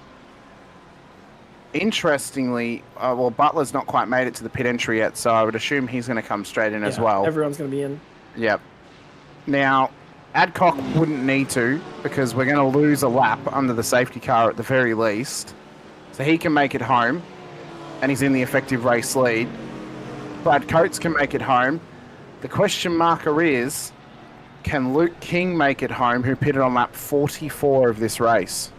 C: Interestingly, well, Butler's not quite made it to the pit entry yet, so I would assume he's going to come straight in as well.
A: Everyone's going to be in.
C: Yep. Now, Adcock wouldn't need to, because we're going to lose a lap under the safety car at the very least. So he can make it home, and he's in the effective race lead. Brad Coates can make it home. The question marker is, can Luke King make it home, who pitted on lap 44 of this race?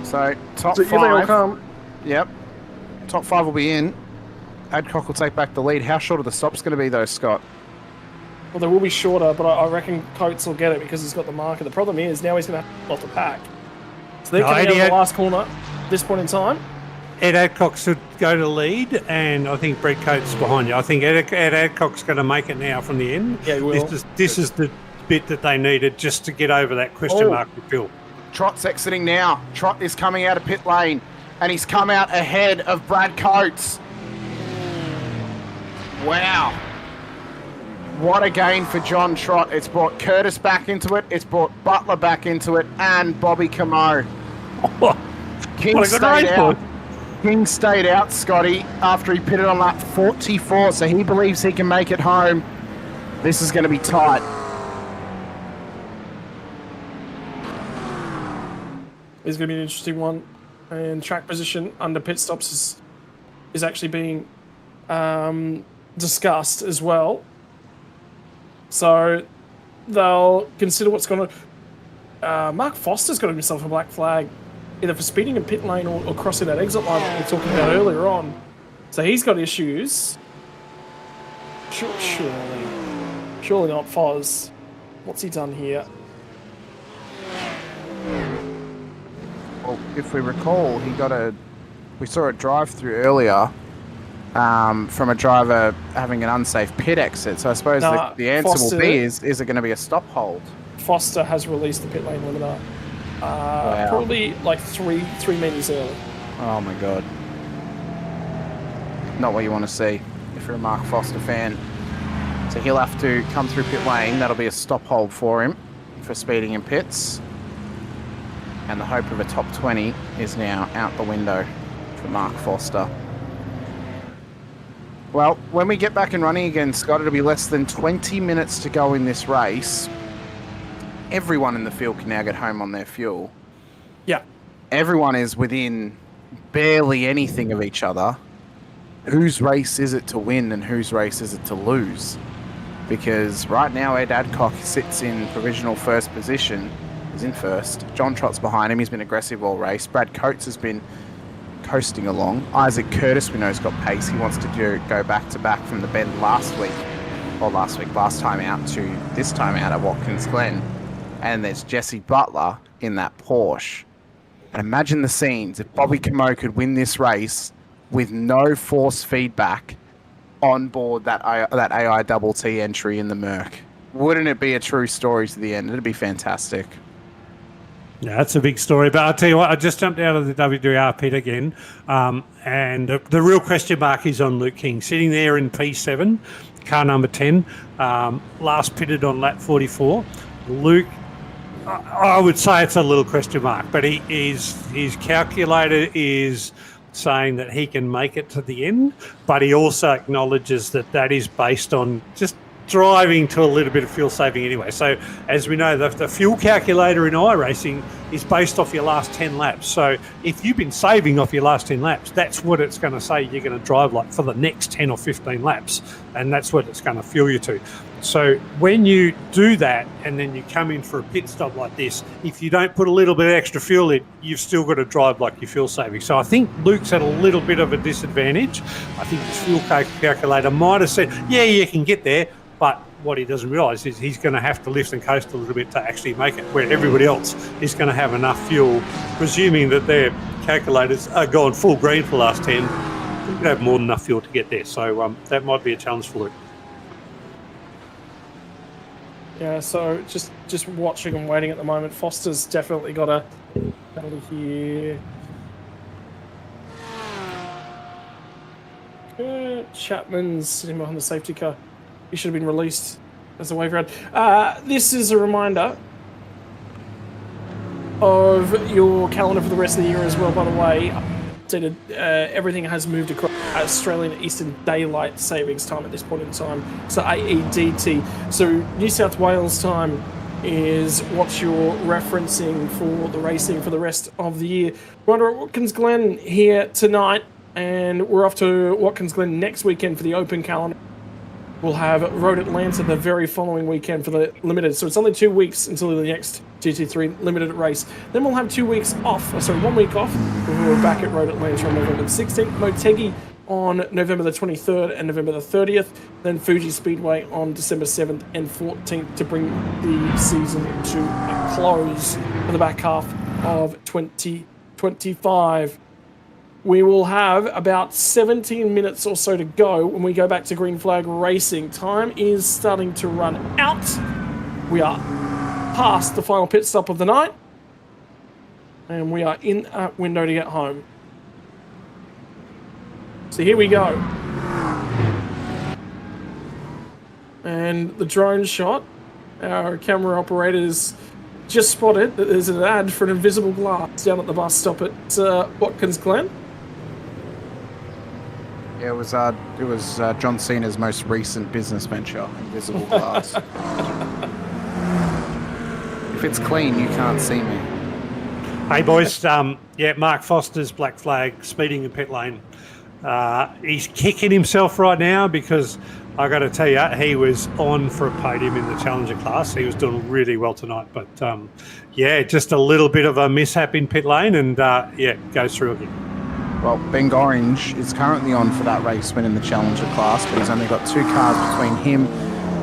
C: So, top
A: So here they all
C: five.
A: come.
C: Yep. Top five will be in. Adcock will take back the lead. How short are the stops going to be, though, Scott?
A: Well, they will be shorter, but I reckon Coates will get it because he's got the marker. The problem is now he's going to have to pull off the pack. So they're coming out of the last corner at this point in time.
B: Ed Adcock should go to lead, and I think Brett Coates is behind you. I think Ed Adcock's going to make it now from the end.
A: Yeah, he will.
B: This is the bit that they needed just to get over that question mark with Phil.
C: Trott's exiting now. Trott is coming out of pit lane, and he's come out ahead of Brad Coates. Wow. What a gain for John Trott. It's brought Curtis back into it. It's brought Butler back into it, and Bobby Camo. King stayed out. King stayed out, Scotty, after he pitted on lap 44, so he believes he can make it home. This is going to be tight.
A: It's going to be an interesting one. And track position under pit stops is actually being discussed as well. So they'll consider what's going to... Mark Foster's got himself a black flag, either for speeding in pit lane or crossing that exit line that we were talking about earlier on. So he's got issues. Surely not Foz. What's he done here?
C: Well, if we recall, we saw a drive-through earlier from a driver having an unsafe pit exit. So I suppose the answer
A: Foster,
C: will be, is it going to be a stop hold?
A: Foster has released the pit lane limiter.
C: Wow.
A: Probably like three meters early.
C: Oh my God. Not what you want to see if you're a Mark Foster fan. So he'll have to come through pit lane. That'll be a stop hold for him for speeding in pits. And the hope of a top 20 is now out the window for Mark Foster. Well, when we get back and running again, Scott, it'll be less than 20 minutes to go in this race. Everyone in the field can now get home on their fuel.
A: Yeah.
C: Everyone is within barely anything of each other. Whose race is it to win and whose race is it to lose? Because right now Ed Adcock sits in provisional first position. He's in first. John Trott's behind him. He's been aggressive all race. Brad Coates has been coasting along. Isaac Curtis, we know, has got pace. He wants to go back-to-back from the bend last time out to this time out at Watkins Glen. And there's Jesse Butler in that Porsche. And imagine the scenes if Bobby Camo could win this race with no force feedback on board that AITT entry in the Merc. Wouldn't it be a true story to the end? It'd be fantastic.
B: Yeah, that's a big story. But I'll tell you what, I just jumped out of the WDR pit again, and the real question mark is on Luke King, sitting there in P7, car number 10, last pitted on lap 44. Luke, I would say it's a little question mark, but his calculator is saying that he can make it to the end, but he also acknowledges that is based on just driving to a little bit of fuel saving anyway. So as we know, the fuel calculator in iRacing is based off your last 10 laps. So if you've been saving off your last 10 laps, that's what it's going to say you're going to drive like for the next 10 or 15 laps. And that's what it's going to fuel you to. So when you do that and then you come in for a pit stop like this, if you don't put a little bit of extra fuel in, you've still got to drive like you're fuel saving. So I think Luke's at a little bit of a disadvantage. I think his fuel calculator might have said, yeah, you can get there. But what he doesn't realise is he's going to have to lift and coast a little bit to actually make it, where everybody else is going to have enough fuel, presuming that their calculators are gone full green for the last 10. They could have more than enough fuel to get there. So that might be a challenge for Luke.
A: Yeah, so just watching and waiting at the moment. Foster's definitely got a penalty here. Chapman's sitting behind the safety car. He should have been released as a wave round. This is a reminder of your calendar for the rest of the year as well, by the way. Everything has moved across Australian Eastern Daylight Savings Time at this point in time. So AEDT. So New South Wales time is what you're referencing for the racing for the rest of the year. We're at Watkins Glen here tonight, and we're off to Watkins Glen next weekend for the open calendar. We'll have Road Atlanta the very following weekend for the limited. So it's only 2 weeks until the next GT3 limited race. Then we'll have 2 weeks off, 1 week off. We're back at Road Atlanta on November the 16th. Motegi on November the 23rd and November the 30th. Then Fuji Speedway on December 7th and 14th to bring the season to a close for the back half of 2025. We will have about 17 minutes or so to go when we go back to green flag racing. Time is starting to run out. We are past the final pit stop of the night, and we are in that window to get home. So here we go. And the drone shot, our camera operators just spotted that there's an ad for an invisible glass down at the bus stop at Watkins Glen.
C: Yeah, it was John Cena's most recent business venture, invisible glass. If it's clean, you can't see me.
B: Hey boys, yeah, Mark Foster's black flag speeding in pit lane. He's kicking himself right now because I got to tell you, he was on for a podium in the Challenger class. He was doing really well tonight, but yeah, just a little bit of a mishap in pit lane, and yeah, goes through again.
C: Well, Ben Gorringe is currently on for that race win in the Challenger class, but he's only got 2 cars between him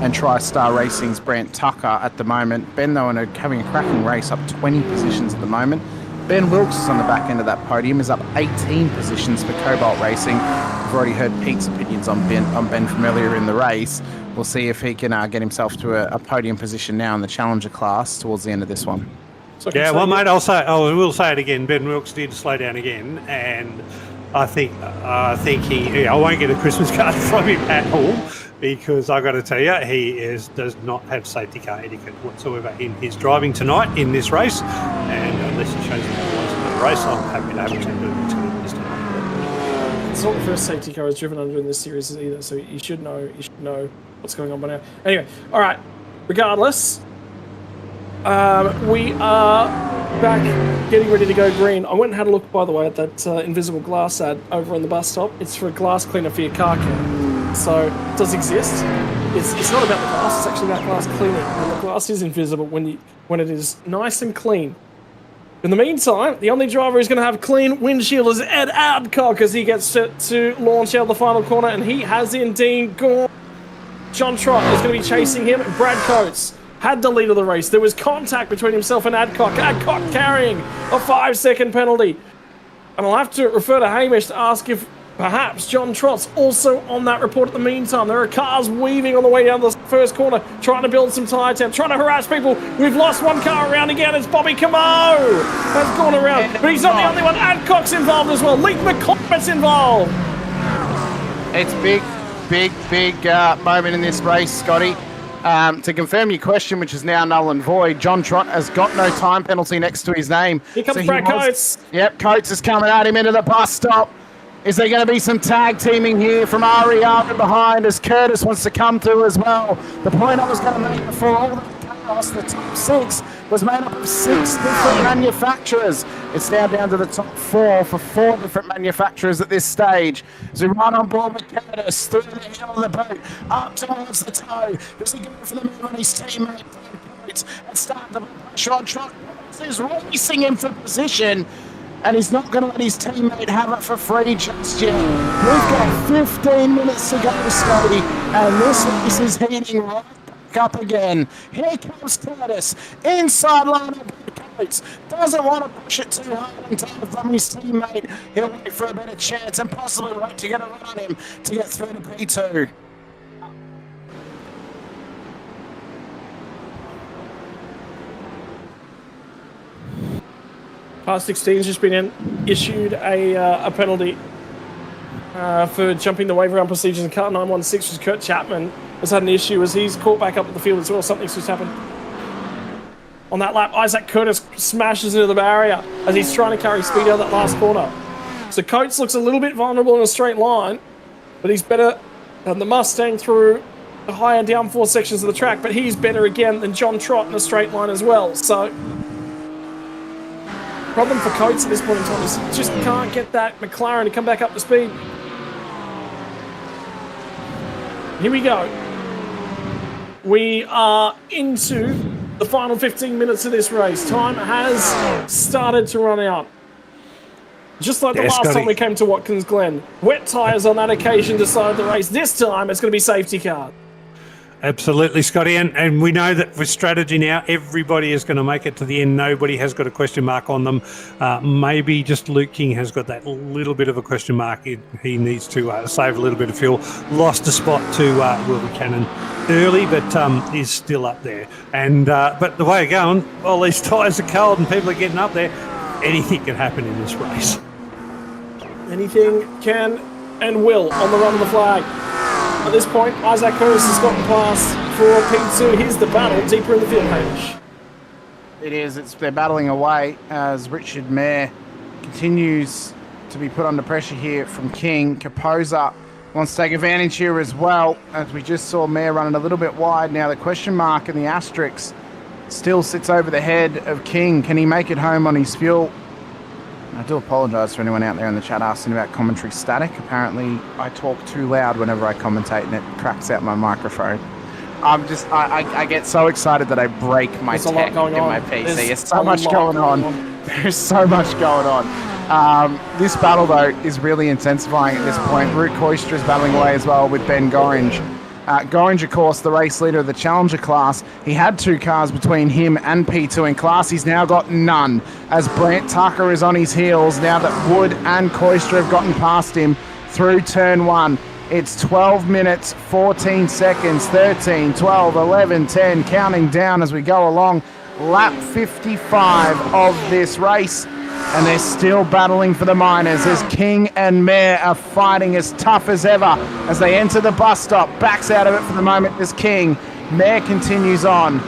C: and TriStar Racing's Brant Tucker at the moment. Ben, though, having a cracking race, up 20 positions at the moment. Ben Wilkes is on the back end of that podium, is up 18 positions for Cobalt Racing. We've already heard Pete's opinions on Ben from earlier in the race. We'll see if he can get himself to a podium position now in the Challenger class towards the end of this one.
A: So
C: Yeah,
B: well, mate, I will say it again. Ben Wilkes did slow down again, and I think I won't get a Christmas card from him at all, because I got to tell you, he does not have safety car etiquette whatsoever in his driving tonight in this race, and unless he shows me otherwise in the race, I'm happy to have him do it this time.
A: It's not the first safety car he's driven under in this series either, so you should know what's going on by now. Anyway, all right. Regardless, we are back getting ready to go green. I went and had a look, by the way, at that invisible glass ad over on the bus stop. It's for a glass cleaner for your car cam. So it does exist. It's not about the glass, it's actually about glass cleaning. And the glass is invisible when it is nice and clean. In the meantime, the only driver who's going to have clean windshield is Ed Adcock as he gets set to launch out the final corner, and he has indeed gone. John Trott is going to be chasing him. Brad Coates had the lead of the race. There was contact between himself and Adcock. Adcock carrying a 5-second penalty. And I'll have to refer to Hamish to ask if perhaps John Trott's also on that report at the meantime. There are cars weaving on the way down the first corner, trying to build some tyre temp, trying to harass people. We've lost one car around again. It's Bobby Camo has gone around. But he's not the only one. Adcock's involved as well. Leek McCormick's involved.
C: It's big moment in this race, Scotty. To confirm your question, which is now null and void, John Trott has got no time penalty next to his name.
A: Here comes Brad Coates.
C: Yep, Coates is coming at him into the bus stop. Is there going to be some tag teaming here from Ari up and behind as Curtis wants to come through as well? The point I was going to make before all the chaos, the top 6 was made up of 6 different manufacturers. It's now down to the top 4 for 4 different manufacturers at this stage. As we run on board with Curtis through the heel of the boat, up towards the toe. Does he go for the move on his teammate? And start the pressure on Trott. He's racing him for position, and he's not going to let his teammate have it for free just yet. We've got 15 minutes to go, Scotty, and this race is heating right back up again. Here comes Curtis, inside line of Coates. Doesn't want to push it too hard and take it from his teammate. He'll wait for a better chance and possibly wait to get a run on him to get through to P2.
A: Car 16's just been issued a penalty for jumping the wave around procedures, and car 916, which is Kurt Chapman, has had an issue as he's caught back up at the field as well. Something's just happened. On that lap, Isaac Curtis smashes into the barrier as he's trying to carry speed out of that last corner. So Coates looks a little bit vulnerable in a straight line, but he's better than the Mustang through the higher downforce sections of the track, but he's better again than John Trott in a straight line as well. So, problem for Coates at this point in time is he just can't get that McLaren to come back up to speed. Here we go. We are into the final 15 minutes of this race. Time has started to run out. Just like the last time we came to Watkins Glen. Wet tyres on that occasion decided the race. This time it's going to be safety car.
B: Absolutely, Scotty. And we know that with strategy now, everybody is going to make it to the end. Nobody has got a question mark on them. Maybe just Luke King has got that little bit of a question mark. He needs to save a little bit of fuel. Lost a spot to Will Buchanan early, but is still up there. And but the way it's going, all these tyres are cold and people are getting up there. Anything can happen in this race.
A: Anything can and will on the run of the flag. At this point, Isaac Curtis has gotten past for P2. Here's the battle deeper in the field, Hamish.
C: It is. They're battling away as Richard Mayer continues to be put under pressure here from King. Kaposa wants to take advantage here as well, as we just saw Mayer running a little bit wide. Now the question mark and the asterisk still sits over the head of King. Can he make it home on his fuel? I do apologise for anyone out there in the chat asking about commentary static. Apparently, I talk too loud whenever I commentate and it cracks out my microphone. I get so excited that I break my tech in my PC. There's so much going on. There's so much going on. This battle, though, is really intensifying at this point. Root Koistra is battling away as well with Ben Gorringe. Gorringe, of course, the race leader of the Challenger class. He had 2 cars between him and P2 in class. He's now got none, as Brant Tucker is on his heels now that Wood and Koistra have gotten past him through turn 1. It's 12 minutes, 14 seconds, 13, 12, 11, 10, counting down as we go along. Lap 55 of this race. And they're still battling for the minors as King and Mayer are fighting as tough as ever as they enter the bus stop. Backs out of it for the moment as King. Mayer continues on.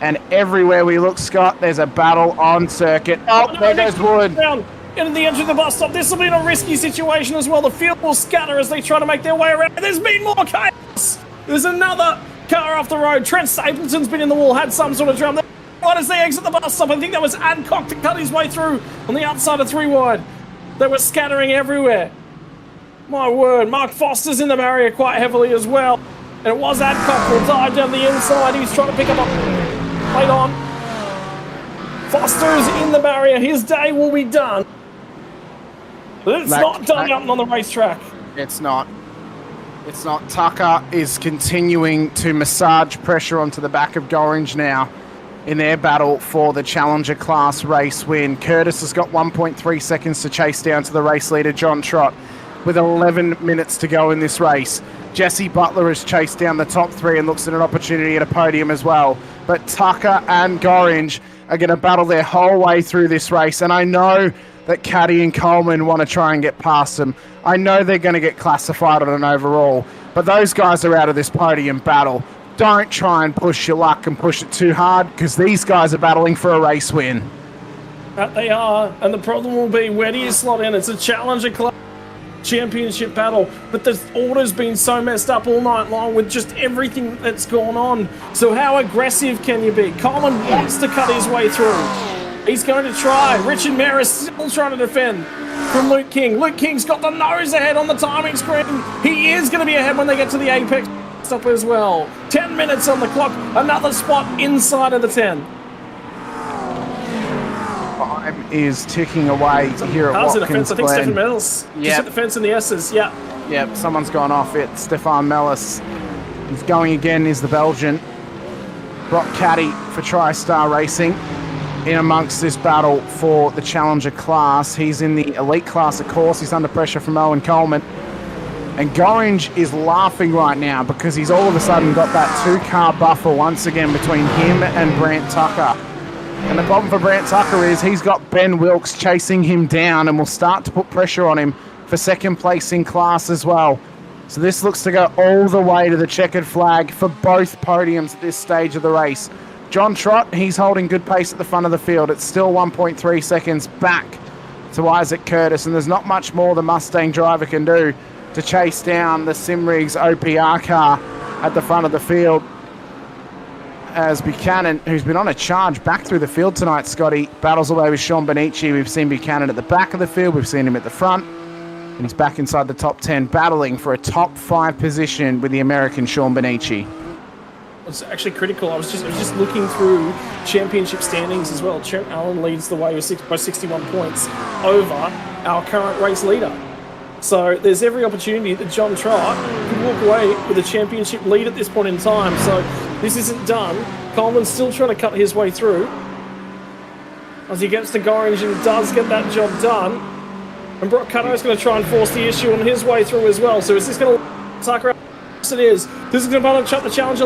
C: And everywhere we look, Scott, there's a battle on circuit. Oh, there goes Wood.
A: Down into the edge of the bus stop. This will be a risky situation as well. The field will scatter as they try to make their way around. There's been more chaos. There's another car off the road. Trent Stapleton's been in the wall, had some sort of drum. Right as they exit the bus stop, I think that was Adcock to cut his way through on the outside of 3 wide. They were scattering everywhere. My word, Mark Foster's in the barrier quite heavily as well. And it was Adcock who died down the inside. He's trying to pick up a plate on. Foster's in the barrier. His day will be done. But it's not done out on the racetrack.
C: It's not. It's not. Tucker is continuing to massage pressure onto the back of Gorringe now in their battle for the Challenger class race win. Curtis has got 1.3 seconds to chase down to the race leader, John Trott, with 11 minutes to go in this race. Jesse Butler has chased down the top 3 and looks at an opportunity at a podium as well. But Tucker and Gorringe are going to battle their whole way through this race. And I know that Caddy and Coleman want to try and get past them. I know they're going to get classified on an overall. But those guys are out of this podium battle. Don't try and push your luck and push it too hard, because these guys are battling for a race win.
A: They are, and the problem will be, where do you slot in? It's a Challenger Club championship battle, but the order's been so messed up all night long with just everything that's gone on. So how aggressive can you be? Coleman wants to cut his way through. He's going to try. Richard Mayer is still trying to defend from Luke King. Luke King's got the nose ahead on the timing screen. He is going to be ahead when they get to the apex stop as well. 10 minutes on the clock. Another spot inside of the 10.
C: Time is ticking away here at Watkins Glen.
A: I think Stefan Mellis just hit the fence in the S's.
C: Yep, someone's gone off it. Stefan Mellis. He's going again, is the Belgian. Brock Caddy for TriStar Racing in amongst this battle for the Challenger class. He's in the elite class, of course. He's under pressure from Owen Coleman. And Gorringe is laughing right now because he's all of a sudden got that 2-car buffer once again between him and Brant Tucker. And the problem for Brant Tucker is he's got Ben Wilkes chasing him down and will start to put pressure on him for second place in class as well. So this looks to go all the way to the checkered flag for both podiums at this stage of the race. John Trott, he's holding good pace at the front of the field. It's still 1.3 seconds back to Isaac Curtis, and there's not much more the Mustang driver can do to chase down the Simrigs OPR car at the front of the field. As Buchanan, who's been on a charge back through the field tonight, Scotty, battles away with Sean Benici. We've seen Buchanan at the back of the field. We've seen him at the front. And he's back inside the top 10, battling for a top 5 position with the American Sean Benici.
A: It's actually critical. I was just looking through championship standings as well. Trent Allen leads the way by 61 points over our current race leader. So there's every opportunity that John Trott could walk away with a championship lead at this point in time. So this isn't done. Coleman's still trying to cut his way through as he gets to Gorringe and does get that job done. And Brock Cutto's going to try and force the issue on his way through as well. So is this going to Tucker out? Yes, it is. This is going to shut the challenge.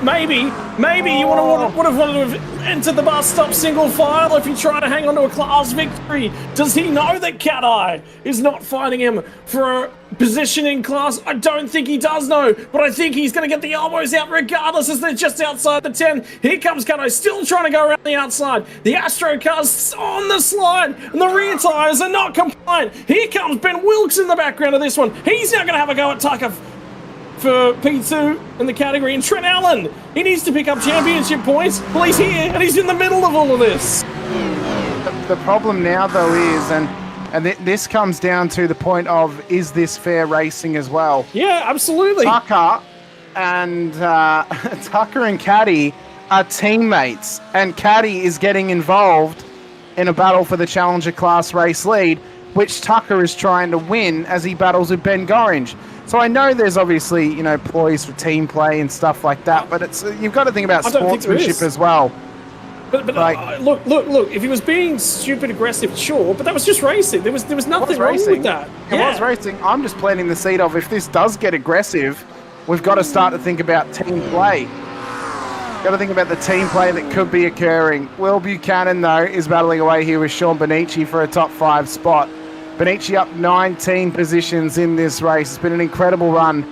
A: Maybe you would have wanted to have entered the bus stop single file if you try to hang on to a class victory. Does he know that Cat-Eye is not fighting him for a position in class? I don't think he does know, but I think he's going to get the elbows out regardless as they're just outside the 10. Here comes Cat-Eye, still trying to go around the outside. The Astro car's on the slide, and the rear tyres are not compliant. Here comes Ben Wilkes in the background of this one. He's now going to have a go at Tucker for P2 in the category, and Trent Allen, he needs to pick up championship points. Well, he's here, and he's in the middle of all of this.
C: The problem now, though, is, and this comes down to the point of, is this fair racing as well?
A: Yeah, absolutely.
C: Tucker and Caddy are teammates, and Caddy is getting involved in a battle for the Challenger class race lead, which Tucker is trying to win as he battles with Ben Gorringe. So I know there's obviously, ploys for team play and stuff like that, but you've got to think about sportsmanship as well.
A: But look, if he was being stupid aggressive, sure, but that was just racing. There was nothing wrong with that.
C: It was racing. I'm just planting the seed of, if this does get aggressive, we've got to start to think about team play. Got to think about the team play that could be occurring. Will Buchanan, though, is battling away here with Sean Benici for a top 5 spot. Benici up 19 positions in this race. It's been an incredible run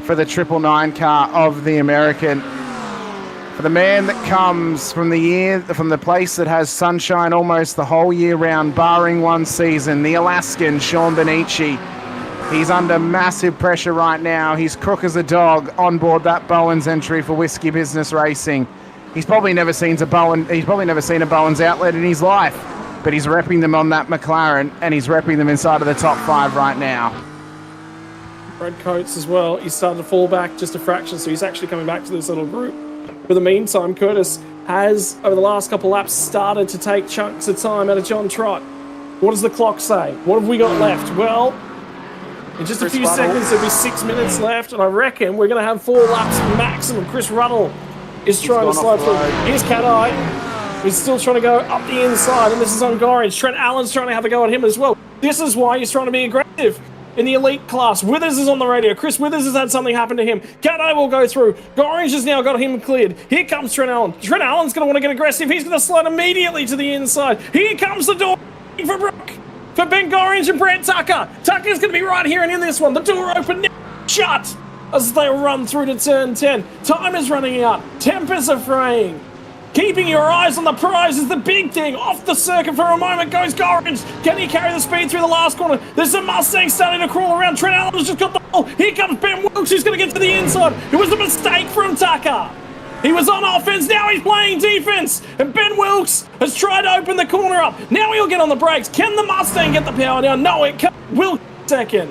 C: for the 999 car of the American. For the man that comes from the place that has sunshine almost the whole year round, barring one season, the Alaskan Sean Benici. He's under massive pressure right now. He's crook as a dog on board that Bowens entry for Whiskey Business Racing. He's probably never seen a Bowens outlet in his life. But he's repping them on that McLaren, and he's repping them inside of the top 5 right now.
A: Red coats as well. He's starting to fall back just a fraction, so he's actually coming back to this little group. For the meantime, Curtis has, over the last couple laps, started to take chunks of time out of John Trott. What does the clock say? What have we got left? Well, in just a few seconds, there'll be 6 minutes left, and I reckon we're going to have 4 laps maximum. Chris Ruddle is trying to slide through. Here's Cat-Eye. He's still trying to go up the inside, and this is on Gorringe. Trent Allen's trying to have a go at him as well. This is why he's trying to be aggressive in the elite class. Withers is on the radio. Chris Withers has had something happen to him. Cat-Eye will go through. Gorringe has now got him cleared. Here comes Trent Allen. Trent Allen's going to want to get aggressive. He's going to slide immediately to the inside. Here comes the door for Brooke, for Ben Gorringe and Brent Tucker. Tucker's going to be right here and in this one. The door open, shut, as they run through to turn 10. Time is running out. Tempers are fraying. Keeping your eyes on the prize is the big thing. Off the circuit for a moment goes Gorringe. Can he carry the speed through the last corner? There's a Mustang starting to crawl around. Trent Allen's just got the ball. Here comes Ben Wilkes, who's going to get to the inside. It was a mistake from Tucker. He was on offense, now he's playing defense. And Ben Wilkes has tried to open the corner up. Now he'll get on the brakes. Can the Mustang get the power down? No, it can't. Wilkes second.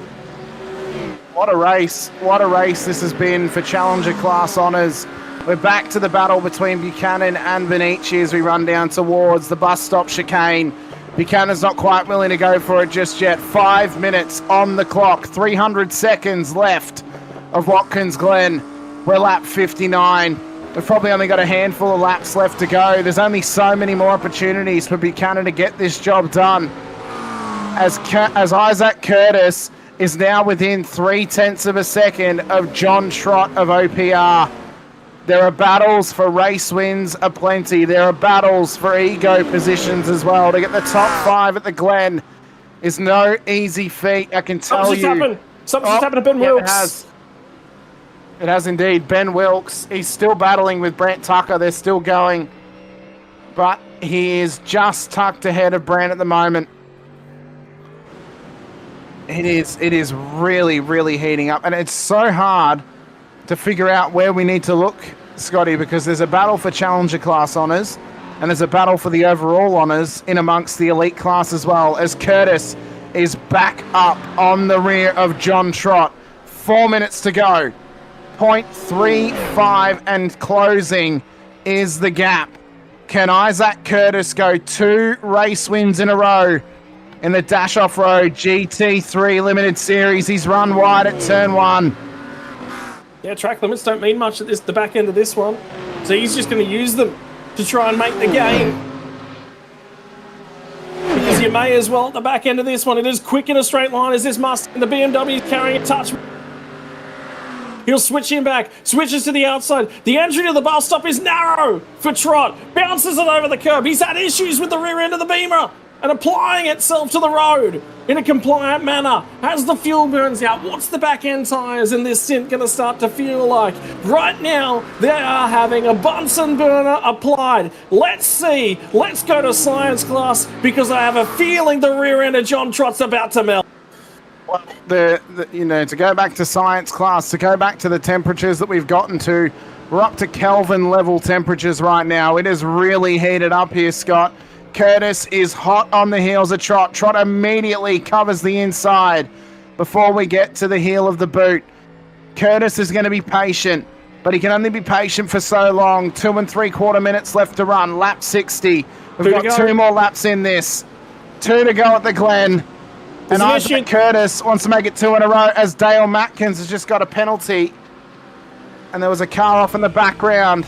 C: What a race. What a race this has been for Challenger class honours. We're back to the battle between Buchanan and Benici as we run down towards the bus stop chicane. Buchanan's not quite willing to go for it just yet. 5 minutes on the clock, 300 seconds left of Watkins Glen. We're lap 59. We've probably only got a handful of laps left to go. There's only so many more opportunities for Buchanan to get this job done. As Isaac Curtis is now within 0.3 of a second of John Trott of OPR. There are battles for race wins aplenty. There are battles for ego positions as well. To get the top 5 at the Glen is no easy feat, I can tell you.
A: Something's just happened to Ben Wilkes.
C: It has indeed. Ben Wilkes, he's still battling with Brent Tucker. They're still going. But he is just tucked ahead of Brent at the moment. It is really, really heating up. And it's so hard to figure out where we need to look, Scotty, because there's a battle for Challenger class honours and there's a battle for the overall honours in amongst the elite class as well, as Curtis is back up on the rear of John Trott. 4 minutes to go. 0.35 and closing is the gap. Can Isaac Curtis go 2 race wins in a row in the Dash Off-Road GT3 Limited Series? He's run wide at turn 1.
A: Yeah, track limits don't mean much at the back end of this one. So he's just going to use them to try and make the game. Because you may as well at the back end of this one. It is quick in a straight line as this Mustang. The BMW is carrying a touch. He'll switch him back, switches to the outside. The entry to the bus stop is narrow for Trott. Bounces it over the curb. He's had issues with the rear end of the Beamer and applying itself to the road in a compliant manner. As the fuel burns out, what's the back end tyres in this Synth going to start to feel like? Right now, they are having a Bunsen burner applied. Let's see. Let's go to science class because I have a feeling the rear end of John Trott's about to melt.
C: Well, to go back to science class, to go back to the temperatures that we've gotten to, we're up to Kelvin level temperatures right now. It is really heated up here, Scott. Curtis is hot on the heels of Trott. Trott immediately covers the inside before we get to the heel of the boot. Curtis is going to be patient, but he can only be patient for so long. 2 3/4 minutes left to run. Lap 60. We've got 2 more laps in this. 2 to go at the Glen. And Isaac Curtis wants to make it 2 in a row as Dale Matkins has just got a penalty. And there was a car off in the background.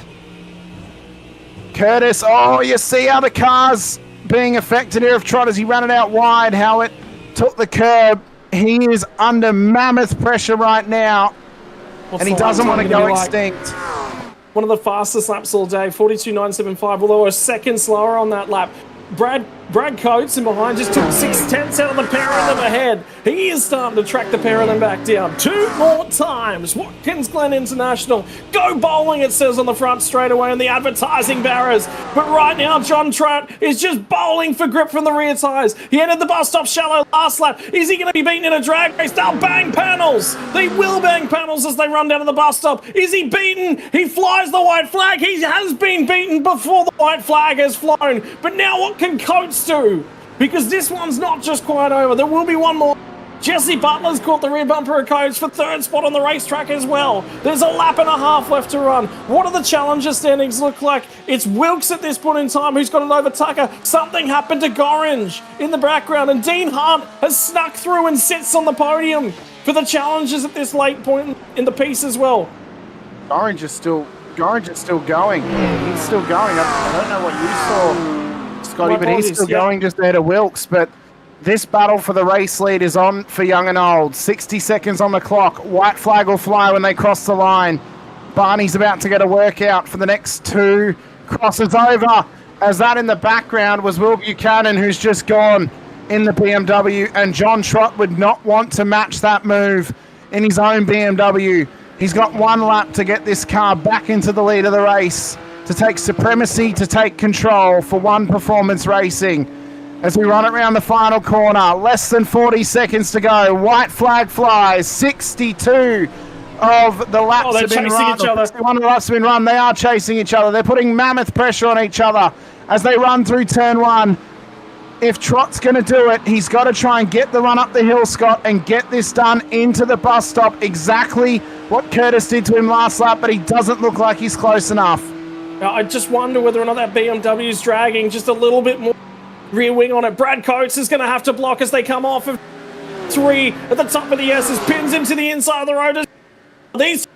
C: Curtis, oh, you see how the car's being affected here of Trott as he ran it out wide, how it took the curb. He is under mammoth pressure right now. And he doesn't want to go extinct.
A: One of the fastest laps all day, 42.975, although a second slower on that lap. Brad Coates in behind just took 6/10 out of the pair of them ahead. He is starting to track the pair of them back down. 2 more times. Watkins Glen International. Go bowling, it says on the front straight away in the advertising barriers. But right now, John Trott is just bowling for grip from the rear tyres. He entered the bus stop shallow last lap. Is he going to be beaten in a drag race? They'll bang panels. They will bang panels as they run down to the bus stop. Is he beaten? He flies the white flag. He has been beaten before the white flag has flown. But now what can Coates do? Because this one's not just quite over. There will be one more. Jesse Butler's caught the rear bumper of Coates for 3rd spot on the racetrack as well. There's a lap and a half left to run. What do the Challenger standings look like? It's Wilkes at this point in time who's got it over Tucker. Something happened to Gorringe in the background, and Dean Hunt has snuck through and sits on the podium for the Challengers at this late point in the piece as well.
C: Gorringe is still going. He's still going. I don't know what you saw, Scotty, but he's still going just ahead of Wilkes. But this battle for the race lead is on for young and old. 60 seconds on the clock. White flag will fly when they cross the line. Barney's about to get a workout for the next 2 crosses over. As that in the background was Will Buchanan, who's just gone in the BMW. And John Trott would not want to match that move in his own BMW. He's got 1 lap to get this car back into the lead of the race, to take supremacy, to take control for One Performance Racing. As we run it around the final corner, less than 40 seconds to go. White flag flies. 62 of the laps have been run. 61 of the laps have been run. They are chasing each other. They're putting mammoth pressure on each other as they run through turn 1. If Trott's going to do it, he's got to try and get the run up the hill, Scott, and get this done into the bus stop. Exactly what Curtis did to him last lap, but he doesn't look like he's close enough.
A: I just wonder whether or not that BMW is dragging just a little bit more rear wing on it. Brad Coates is going to have to block as they come off of 3 at the top of the S's. Pins into the inside of the road. These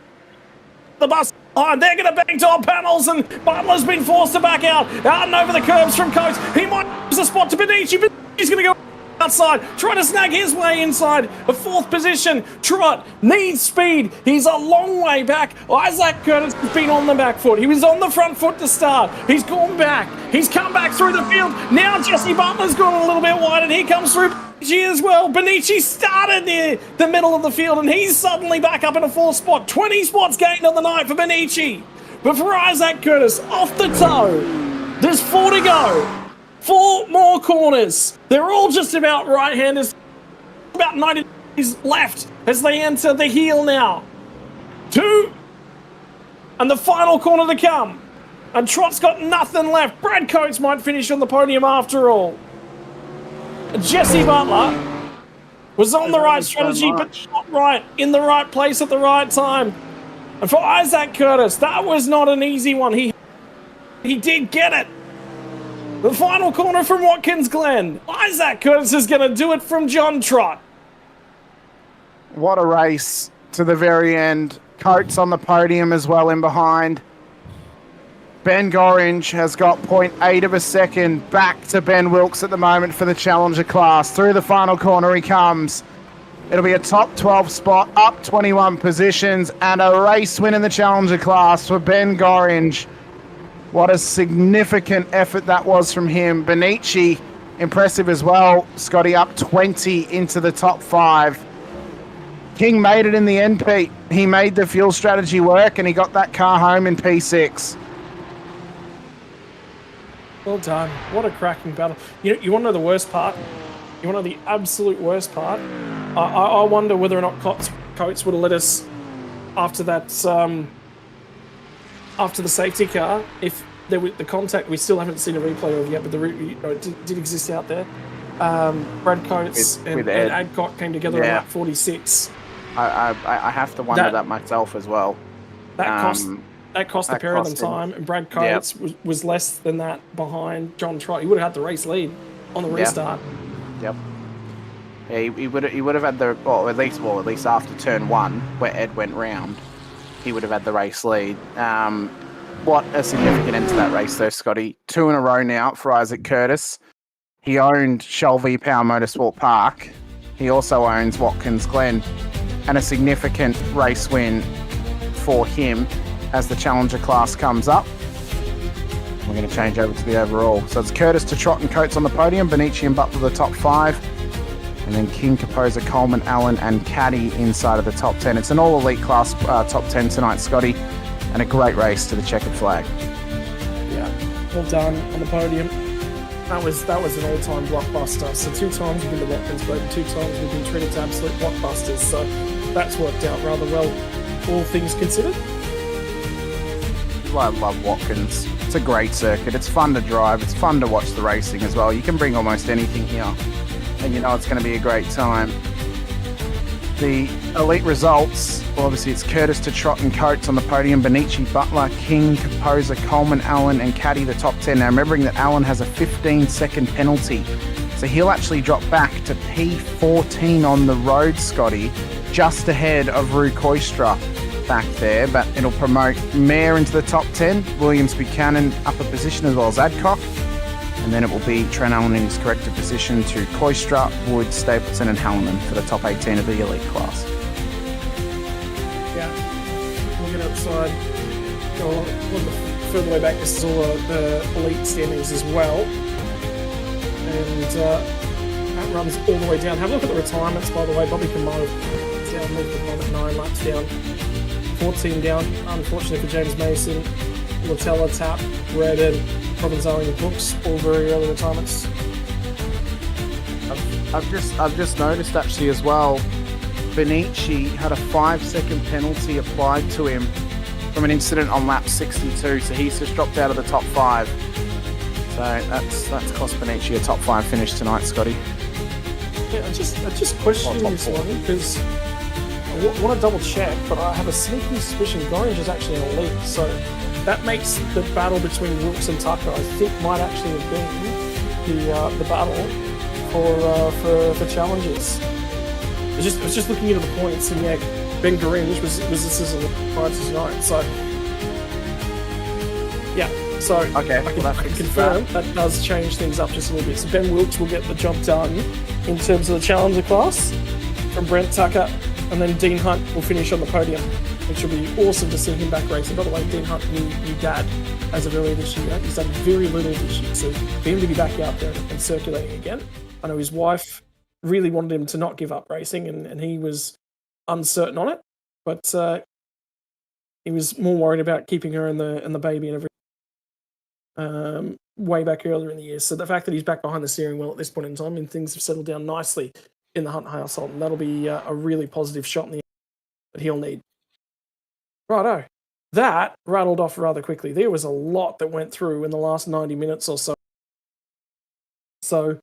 A: the bus line, they're going to bang top panels, and Butler's been forced to back out and over the curbs from Coates. He might lose a spot to Benici, but he's going to go outside, trying to snag his way inside a 4th position. Trott needs speed. He's a long way back. Isaac Curtis has been on the back foot. He was on the front foot to start. He's gone back. He's come back through the field. Now Jesse Butler's gone a little bit wide, and he comes through Benici as well. Benici started near the middle of the field, and he's suddenly back up in a 4th spot. 20 spots gained on the night for Benici. But for Isaac Curtis, off the toe, there's 4 to go. 4 more corners. They're all just about right-handers. About 90 left as they enter the heel now. 2 And the final corner to come. And Trott's got nothing left. Brad Coates might finish on the podium after all. Jesse Butler was on the right strategy, but not right, in the right place at the right time. And for Isaac Curtis, that was not an easy one. He did get it. The final corner from Watkins Glen. Isaac Curtis is going to do it from John Trott.
C: What a race to the very end. Coates on the podium as well in behind. Ben Gorringe has got 0.8 of a second back to Ben Wilkes at the moment for the Challenger class. Through the final corner he comes. It'll be a top 12 spot, up 21 positions, and a race win in the Challenger class for Ben Gorringe. What a significant effort that was from him. Benici, impressive as well. Scotty up 20 into the top 5. King made it in the end, Pete. He made the fuel strategy work, and he got that car home in P6.
A: Well done. What a cracking battle. You want to know the worst part? You want to know the absolute worst part? I wonder whether or not Coates would have let us, after that, after the safety car, if there was the contact, we still haven't seen a replay of yet, but it did exist out there. Brad Coates and Adcock came together on lap 46.
C: I have to wonder that myself as well.
A: That cost the pair of them time, and Brad Coates was less than that behind John Trott. He would have had the race lead on the restart.
C: Yep. Yeah, he would have had the at least after turn 1 where Ed went round, he would have had the race lead. What a significant end to that race though, Scotty. 2 in a row now for Isaac Curtis. He owned Shell V-Power Motorsport Park. He also owns Watkins Glen, and a significant race win for him as the Challenger class comes up. We're going to change over to the overall. So it's Curtis to Trott and Coates on the podium, Benici and Butler the top 5, and then King, Composer, Coleman, Allen and Caddy inside of the top 10. It's an all-elite class top 10 tonight, Scotty, and a great race to the checkered flag.
A: Yeah, well done on the podium. That was an all-time blockbuster. So 2 times we've been to Watkins Glen, 2 times we've been treated to absolute blockbusters. So that's worked out rather well, all things considered.
C: I love Watkins. It's a great circuit. It's fun to drive. It's fun to watch the racing as well. You can bring almost anything here, and you know it's going to be a great time. The elite results, well, obviously it's Curtis to Trott and Coates on the podium, Benici, Butler, King, Composer, Coleman, Allen and Caddy the top 10. Now remembering that Allen has a 15-second penalty, so he'll actually drop back to P14 on the road, Scotty, just ahead of Rue Koistra back there, but it'll promote Mayer into the top 10, Williams Buchanan upper position as well as Adcock, and then it will be Trent Allen in his corrected position to Koistra, Wood, Stapleton and Hallinan for the top 18 of the elite class.
A: Yeah, we'll get outside, go a little bit further way back. This is all the elite standings as well, and that runs all the way down. Have a look at the retirements, by the way. Bobby Kamara down, moved the at 9 laps down. 14 down, unfortunately for James Mason, Latella, Tapp, Red and Provenzali and Brooks, all very early retirements.
C: I've just noticed actually as well, Benici had a 5-second penalty applied to him from an incident on lap 62, so he's just dropped out of the top 5. So that's cost Benici a top 5 finish tonight, Scotty.
A: Yeah, I just question this one because I want to double check, but I have a sneaky suspicion Gorringe is actually an elite, so that makes the battle between Wilkes and Tucker, I think, might actually have been the battle for challenges. I was just looking into the points, and yeah, Ben Gorringe was this is a prior to tonight, so yeah. So
C: okay,
A: I can confirm that does change things up just a little bit. So Ben Wilkes will get the job done in terms of the Challenger class from Brent Tucker. And then Dean Hunt will finish on the podium, which will be awesome to see him back racing. By the way, Dean Hunt knew Dad as of earlier this year. He's done very little this year, so for him to be back out there and circulating again. I know his wife really wanted him to not give up racing, and he was uncertain on it, but he was more worried about keeping her and the baby and everything way back earlier in the year. So the fact that he's back behind the steering wheel at this point in time, and things have settled down nicely in the Hunt household, and that'll be a really positive shot in the that he'll need. Righto. that rattled off rather quickly. There was a lot that went through in the last 90 minutes or so. So,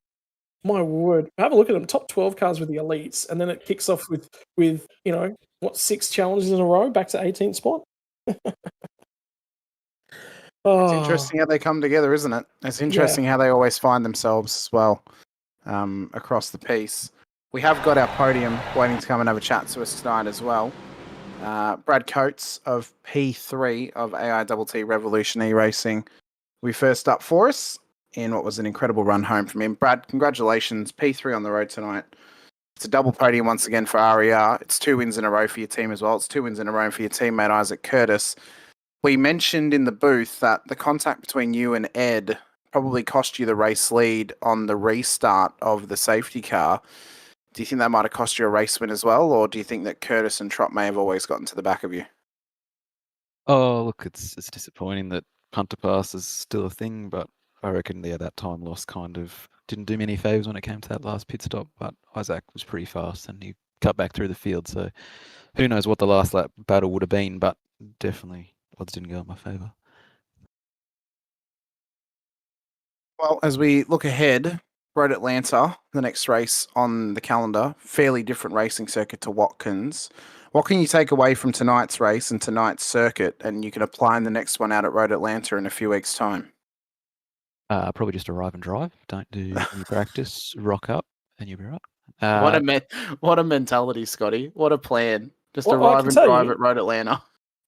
A: my word, have a look at them. Top 12 cars with the elites, and then it kicks off with 6 challenges in a row, back to 18th spot.
C: It's interesting how they come together, isn't it? It's interesting how they always find themselves as well across the piece. We have got our podium waiting to come and have a chat to us tonight as well. Brad Coates of P3 of AITT Revolution E-Racing will be first up for us in what was an incredible run home from him. Brad, congratulations. P3 on the road tonight. It's a double podium once again for RER. It's 2 wins in a row for your team as well. It's 2 wins in a row for your teammate Isaac Curtis. We mentioned in the booth that the contact between you and Ed probably cost you the race lead on the restart of the safety car. Do you think that might have cost you a race win as well, or do you think that Curtis and Trott may have always gotten to the back of you?
D: Oh, look, it's disappointing that punter pass is still a thing, but I reckon that time loss kind of didn't do me any favours when it came to that last pit stop. But Isaac was pretty fast and he cut back through the field, so who knows what the last lap battle would have been, but definitely odds didn't go in my favour.
C: Well, as we look ahead, Road Atlanta, the next race on the calendar, fairly different racing circuit to Watkins. What can you take away from tonight's race and tonight's circuit, and you can apply in the next one out at Road Atlanta in a few weeks' time?
D: Probably just arrive and drive. Don't do any practice. Rock up, and you'll be right.
C: What a mentality, Scotty! What a plan! Just
A: Well,
C: arrive and drive at Road Atlanta.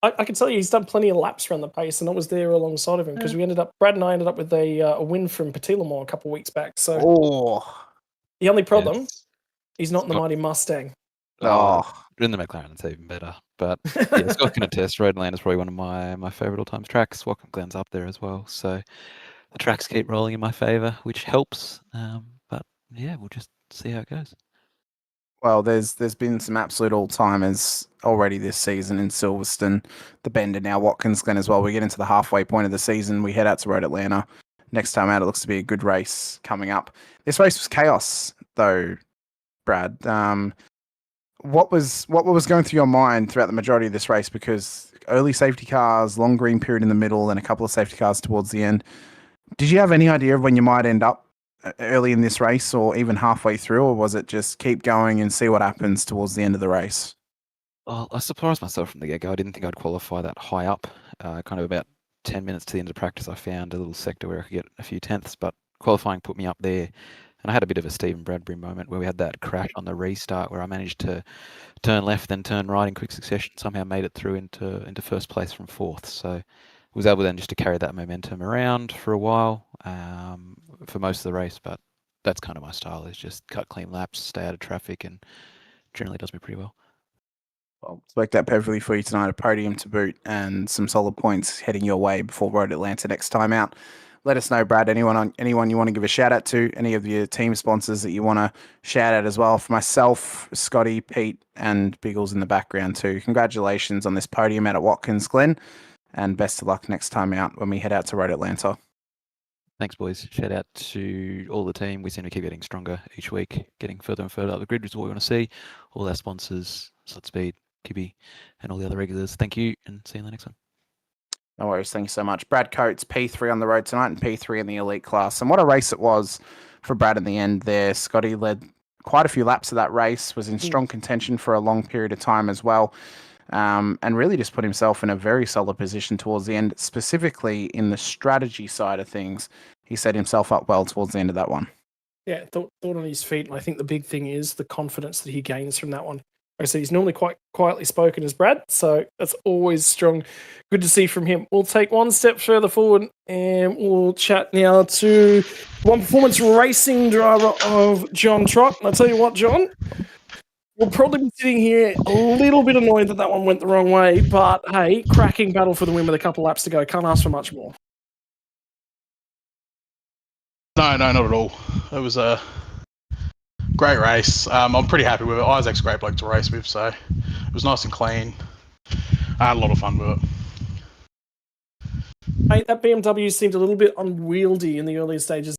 A: I can tell you he's done plenty of laps around the pace, and I was there alongside of him because Brad and I ended up with a win from Patilamore a couple of weeks back. So the only problem, he's not in the mighty Mustang.
D: In the McLaren, it's even better. But yeah, Scott can attest. Road Atlanta is probably one of my favourite all-time tracks. Watkins Glen's up there as well. So the tracks keep rolling in my favour, which helps. But yeah, we'll just see how it goes.
C: Well, there's been some absolute all-timers already this season in Silverstone, the Bend, and now Watkins Glen as well. We get into the halfway point of the season. We head out to Road Atlanta. Next time out, it looks to be a good race coming up. This race was chaos, though, Brad. What was going through your mind throughout the majority of this race? Because early safety cars, long green period in the middle, and a couple of safety cars towards the end. Did you have any idea of when you might end up early in this race or even halfway through, or was it just keep going and see what happens towards the end of the race?
D: Well, I surprised myself from the get-go. I didn't think I'd qualify that high up. Kind of about 10 minutes to the end of practice, I found a little sector where I could get a few tenths, but qualifying put me up there. And I had a bit of a Stephen Bradbury moment where we had that crash on the restart where I managed to turn left, then turn right in quick succession, somehow made it through into first place from fourth. So was able then just to carry that momentum around for a while for most of the race, but that's kind of my style, is just cut clean laps, stay out of traffic, and generally does me pretty well.
C: Well, expect that perfectly for you tonight, a podium to boot and some solid points heading your way before Road Atlanta next time out. Let us know, Brad, anyone you want to give a shout out to, any of your team sponsors that you want to shout out as well. For myself, Scotty, Pete, and Biggles in the background too. Congratulations on this podium out at Watkins Glen, and best of luck next time out when we head out to Road Atlanta.
D: Thanks, boys. Shout out to all the team. We seem to keep getting stronger each week, getting further and further up the grid, which is what we want to see. All our sponsors, Slot Speed, Kibby, and all the other regulars. Thank you, and see you in the next one.
C: No worries. Thank you so much. Brad Coates, P3 on the road tonight and P3 in the elite class. And what a race it was for Brad in the end there. Scotty led quite a few laps of that race, was in strong contention for a long period of time as well, and really just put himself in a very solid position towards the end, specifically in the strategy side of things. He set himself up well towards the end of that one.
A: Yeah, thought on his feet, and I think the big thing is the confidence that he gains from that one. Like I said, he's normally quite quietly spoken as Brad, so that's always strong. Good to see from him. We'll take one step further forward, and we'll chat now to one performance racing driver of John Trott. And I'll tell you what, John, we'll probably be sitting here a little bit annoyed that one went the wrong way, but hey, cracking battle for the win with a couple laps to go. Can't ask for much more.
E: No, not at all. It was a great race. I'm pretty happy with it. Isaac's a great bloke to race with, so it was nice and clean. I had a lot of fun with it.
A: Hey, that BMW seemed a little bit unwieldy in the earlier stages,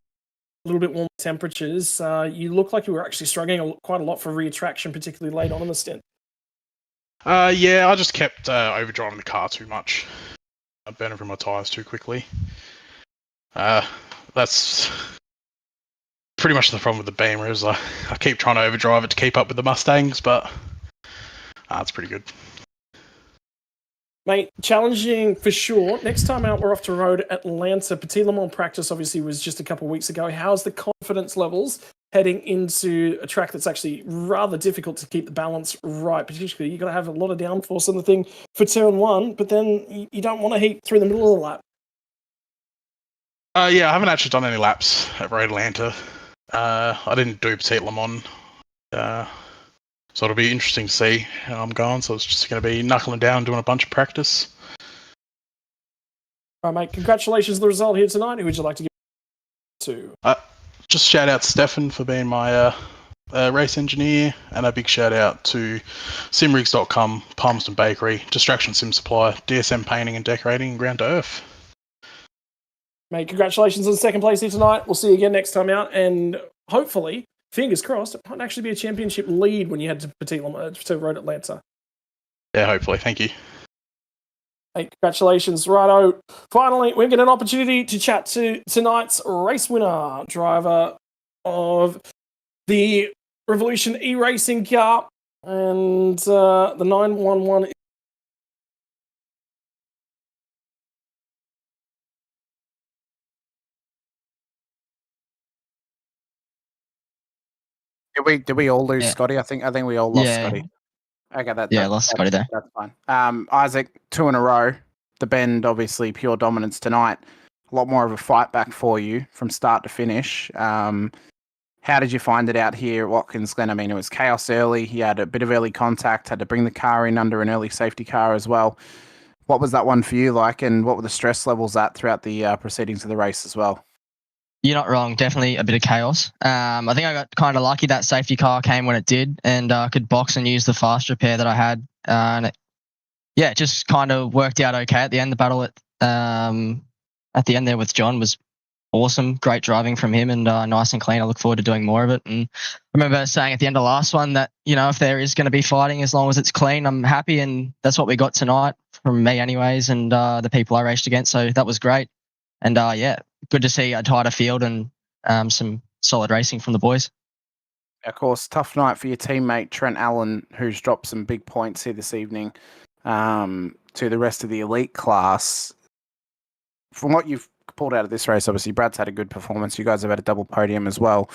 A: a little bit warm temperatures. You look like you were actually struggling quite a lot for rear traction, particularly late on in the stint.
E: Yeah, I just kept overdriving the car too much. I burning through my tyres too quickly. That's pretty much the problem with the Beamer is I keep trying to overdrive it to keep up with the Mustangs, but it's pretty good.
A: Mate, challenging for sure. Next time out, we're off to road Atlanta. Petit Le Mans practice obviously was just a couple of weeks ago. How's the confidence levels heading into a track that's actually rather difficult to keep the balance right? Particularly, you've got to have a lot of downforce on the thing for turn one, but then you don't want to heat through the middle of the lap.
E: Yeah, I haven't actually done any laps at Road Atlanta. I didn't do Petit Le Mans. So it'll be interesting to see how I'm going. So it's just going to be knuckling down, doing a bunch of practice.
A: All right, mate. Congratulations on the result here tonight. Who would you like to give to?
E: Just shout out Stefan for being my race engineer, and a big shout out to simrigs.com, Palmerston Bakery, Distraction Sim Supply, DSM Painting and Decorating, and Ground to Earth.
A: Mate, congratulations on second place here tonight. We'll see you again next time out, and hopefully, fingers crossed, it might actually be a championship lead when you head to to Road Atlanta.
E: Yeah, hopefully. Thank you.
A: Hey, congratulations. Righto. Finally, we get an opportunity to chat to tonight's race winner, driver of the Revolution e-racing car, and the 911.
C: Did we all lose
F: Yeah.
C: Scotty? I think we all lost
F: Yeah.
C: Scotty. Okay,
F: Yeah, lost Scotty there.
C: That's fine. Isaac, 2 in a row. The Bend, obviously, pure dominance tonight. A lot more of a fight back for you from start to finish. How did you find it out here at Watkins Glen? I mean, it was chaos early. You had a bit of early contact, had to bring the car in under an early safety car as well. What was that one for you like, and what were the stress levels at throughout the proceedings of the race as well?
F: You're not wrong. Definitely a bit of chaos. I think I got kind of lucky that safety car came when it did, and I could box and use the fast repair that I had. And it just kind of worked out okay at the end. The battle at the end there with John was awesome. Great driving from him, and nice and clean. I look forward to doing more of it. And I remember saying at the end of the last one that, if there is going to be fighting, as long as it's clean, I'm happy. And that's what we got tonight from me anyways, and the people I raced against. So that was great. And good to see a tighter field and some solid racing from the boys.
C: Of course, tough night for your teammate Trent Allen, who's dropped some big points here this evening to the rest of the elite class. From what you've pulled out of this race, obviously, Brad's had a good performance. You guys have had a double podium as well.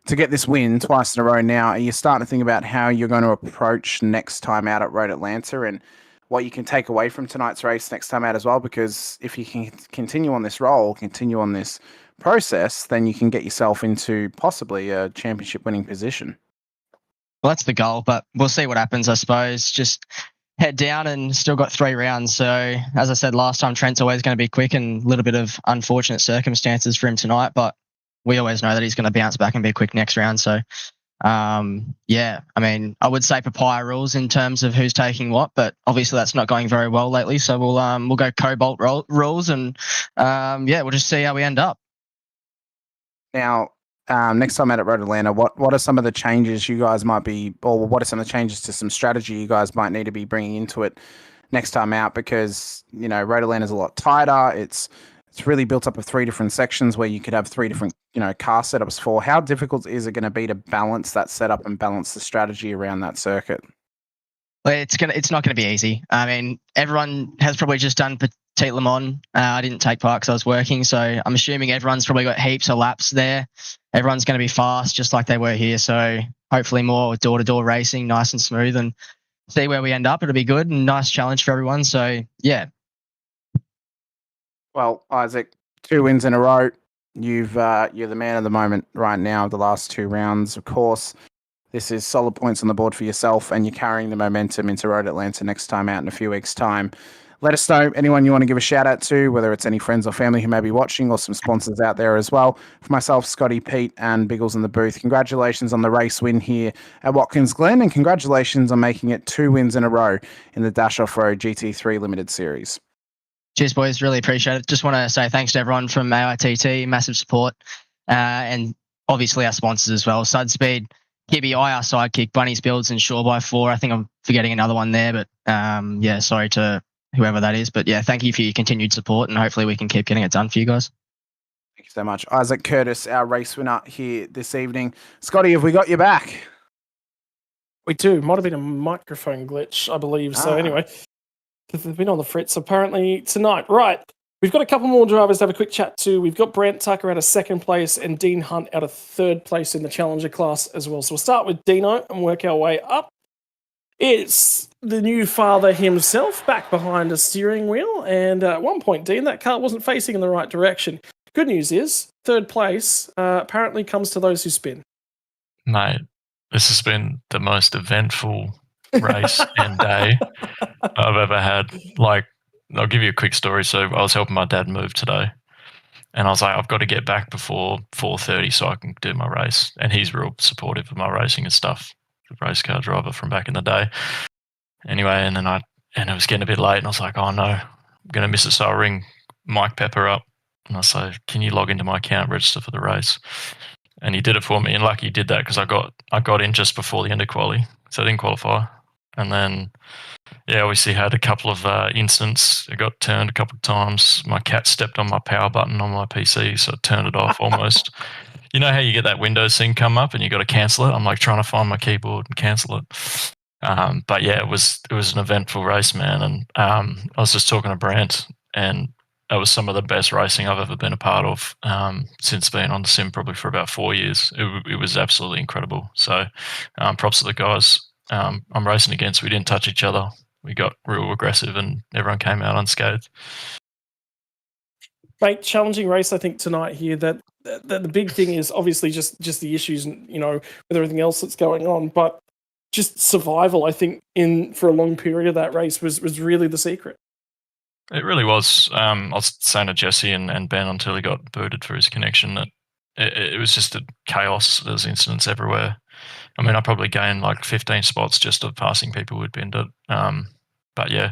C: To get this win twice in a row now, are you starting to think about how you're going to approach next time out at Road Atlanta and what you can take away from tonight's race next time out as well? Because if you can continue on this roll, continue on this process, then you can get yourself into possibly a championship winning position.
F: Well, that's the goal, but we'll see what happens, I suppose. Just head down and still got 3 rounds. So as I said last time, Trent's always going to be quick and a little bit of unfortunate circumstances for him tonight, but we always know that he's going to bounce back and be quick next round. So I mean, I would say papaya rules in terms of who's taking what, but obviously that's not going very well lately. So we'll go cobalt rules and we'll just see how we end up.
C: Now, next time out at Road Atlanta, what are some of the changes you guys might be, or what are some of the changes to some strategy you guys might need to be bringing into it next time out? Because, Road Atlanta is a lot tighter. It's really built up of 3 different sections where you could have 3 different, car setups for. How difficult is it going to be to balance that setup and balance the strategy around that circuit?
F: Well, it's not going to be easy. I mean, everyone has probably just done Petit Le Mans. I didn't take part because I was working, so I'm assuming everyone's probably got heaps of laps there. Everyone's going to be fast, just like they were here. So hopefully more door-to-door racing, nice and smooth, and see where we end up. It'll be good and nice challenge for everyone. So yeah.
C: Well, Isaac, 2 wins in a row. You're the man of the moment right now. The last 2 rounds, of course. This is solid points on the board for yourself, and you're carrying the momentum into Road Atlanta next time out in a few weeks' time. Let us know anyone you want to give a shout out to, whether it's any friends or family who may be watching, or some sponsors out there as well. For myself, Scotty, Pete, and Biggles in the booth, congratulations on the race win here at Watkins Glen, and congratulations on making it 2 wins in a row in the Dash Off-Road GT3 Limited Series.
F: Cheers, boys. Really appreciate it. Just want to say thanks to everyone from AITT, massive support, and obviously our sponsors as well. Sudspeed, Kibby, IR sidekick, Bunny's builds, and Shaw by 4. I think I'm forgetting another one there, but yeah, sorry to whoever that is. But yeah, thank you for your continued support, and hopefully we can keep getting it done for you guys.
C: Thank you so much. Isaac Curtis, our race winner here this evening. Scotty, have we got you back?
A: We do. Might have been a microphone glitch, I believe. So anyway, they've been on the fritz apparently tonight. Right. We've got a couple more drivers to have a quick chat to. We've got Brant Tucker out of 2nd place and Dean Hunt out of 3rd place in the Challenger class as well. So we'll start with Dino and work our way up. It's the new father himself back behind a steering wheel. And at one point, Dean, that car wasn't facing in the right direction. Good news is 3rd place apparently comes to those who spin.
G: Mate, this has been the most eventful race and day I've ever had. Like, I'll give you a quick story. So I was helping my dad move today, and I was like, I've got to get back before 4:30 so I can do my race. And he's real supportive of my racing and stuff. The race car driver from back in the day. Anyway, and it was getting a bit late, and I was like, oh no, I'm going to miss it. So I ring Mike Pepper up, and I say, can you log into my account, register for the race? And he did it for me, and lucky he did that because I got in just before the end of quali, so I didn't qualify. And then, yeah, obviously had a couple of incidents. It got turned a couple of times. My cat stepped on my power button on my PC, so I turned it off almost. You know how you get that Windows thing come up and you got to cancel it? I'm like trying to find my keyboard and cancel it. But yeah, it was an eventful race, man. And I was just talking to Brant, and that was some of the best racing I've ever been a part of since being on the sim, probably for about 4 years. It was absolutely incredible. So props to the guys I'm racing against. We didn't touch each other. We got real aggressive, and everyone came out unscathed.
A: Mate, challenging race, I think, tonight here. That the big thing is obviously just the issues, you know, with everything else that's going on. But just survival, I think, for a long period of that race was really the secret.
G: It really was. I was saying to Jesse and Ben until he got booted for his connection that it was just a chaos. There was incidents everywhere. I mean, I probably gained like 15 spots just of passing people who'd been to. But yeah,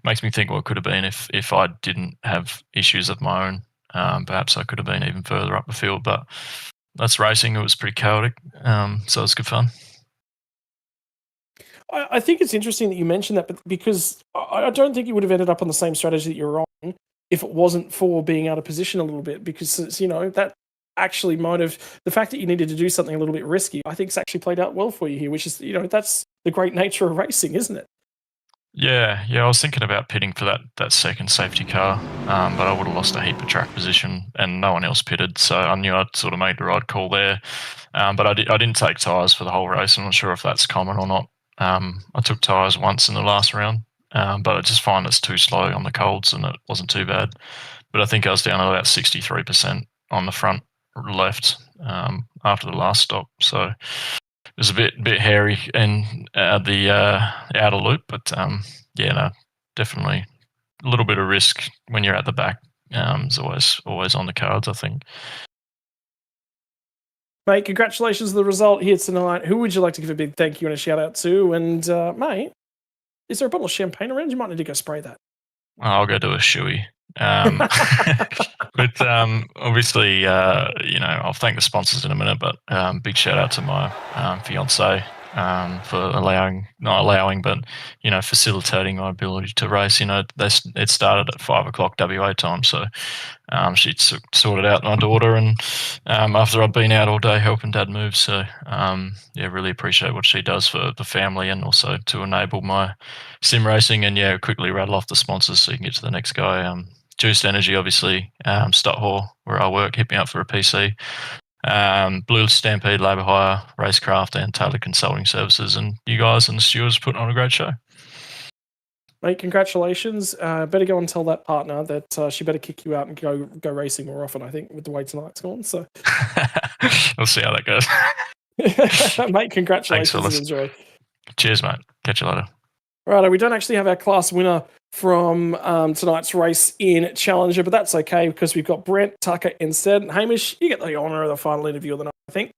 G: makes me think what could have been if I didn't have issues of my own. Perhaps I could have been even further up the field. But that's racing. It was pretty chaotic. So it was good fun.
A: I think it's interesting that you mentioned that, but because I don't think you would have ended up on the same strategy that you're on if it wasn't for being out of position a little bit, because, you know, that actually might have, the fact that you needed to do something a little bit risky, I think it's actually played out well for you here, which is, you know, that's the great nature of racing, isn't it?
G: Yeah, I was thinking about pitting for that second safety car, but I would have lost a heap of track position, and no one else pitted, so I knew I'd sort of made the right call there. But I didn't take tyres for the whole race. I'm not sure if that's common or not. I took tyres once in the last round, but I just find it's too slow on the colds, and it wasn't too bad. But I think I was down to about 63% on the front left after the last stop, so it was a bit hairy in the outer loop. But yeah, no, definitely a little bit of risk when you're at the back. Is always on the cards, I think.
A: Mate, congratulations on the result here tonight. Who would you like to give a big thank you and a shout out to? And mate, is there a bottle of champagne around? You might need to go spray that.
G: I'll go do a shoey. But obviously, you know, I'll thank the sponsors in a minute, but big shout out to my fiance for not allowing, but, you know, facilitating my ability to race. You know, it started at 5 o'clock WA time, so she sorted out my daughter, and after I'd been out all day helping Dad move, so yeah, really appreciate what she does for the family and also to enable my sim racing. And yeah, quickly rattle off the sponsors so you can get to the next guy. Juiced Energy, obviously, Stott Hall, where I work, hit me up for a PC. Blue Stampede, Labour Hire, Racecraft, and Taylor Consulting Services. And you guys and the stewards putting on a great show.
A: Mate, congratulations. Better go and tell that partner that she better kick you out and go racing more often, I think, with the way tonight's gone. So
G: we'll see how that goes.
A: Mate, congratulations.
G: Thanks,
A: and enjoy.
G: Cheers, mate. Catch you later.
A: Right, we don't actually have our class winner from tonight's race in Challenger, but that's okay because we've got Brant Tucker instead. Hamish, you get the honour of the final interview of the night, I think.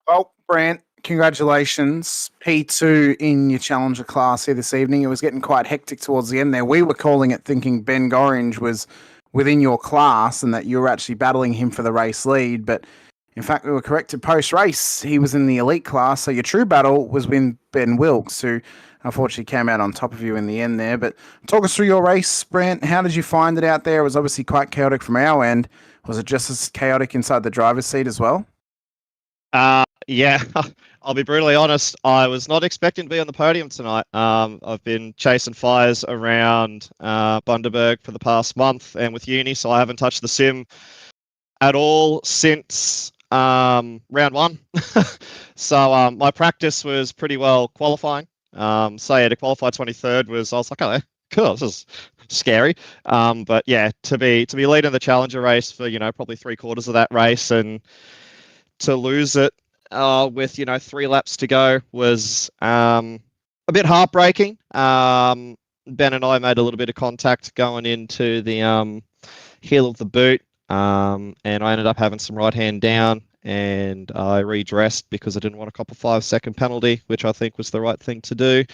C: Well, Brant, congratulations. P2 in your Challenger class here this evening. It was getting quite hectic towards the end there. We were calling it thinking Ben Gorringe was within your class and that you were actually battling him for the race lead, but In fact, we were corrected post-race. He was in the elite class, so your true battle was with Ben Wilkes, who unfortunately came out on top of you in the end there. But talk us through your race, Brent. How did you find it out there? It was obviously quite chaotic from our end. Was it just as chaotic inside the driver's seat as well?
H: Yeah, I'll be brutally honest. I was not expecting to be on the podium tonight. I've been chasing fires around Bundaberg for the past month and with uni, so I haven't touched the sim at all since round one. So my practice was pretty well qualifying. So yeah, to qualify 23rd I was like, oh, cool, this is scary. But yeah, to be leading the Challenger race for probably 3/4 of that race and to lose it with 3 laps to go was a bit heartbreaking. Ben and I made a little bit of contact going into the heel of the boot. And I ended up having some right hand down and I redressed because I didn't want to cop a 5-second penalty, which I think was the right thing to do.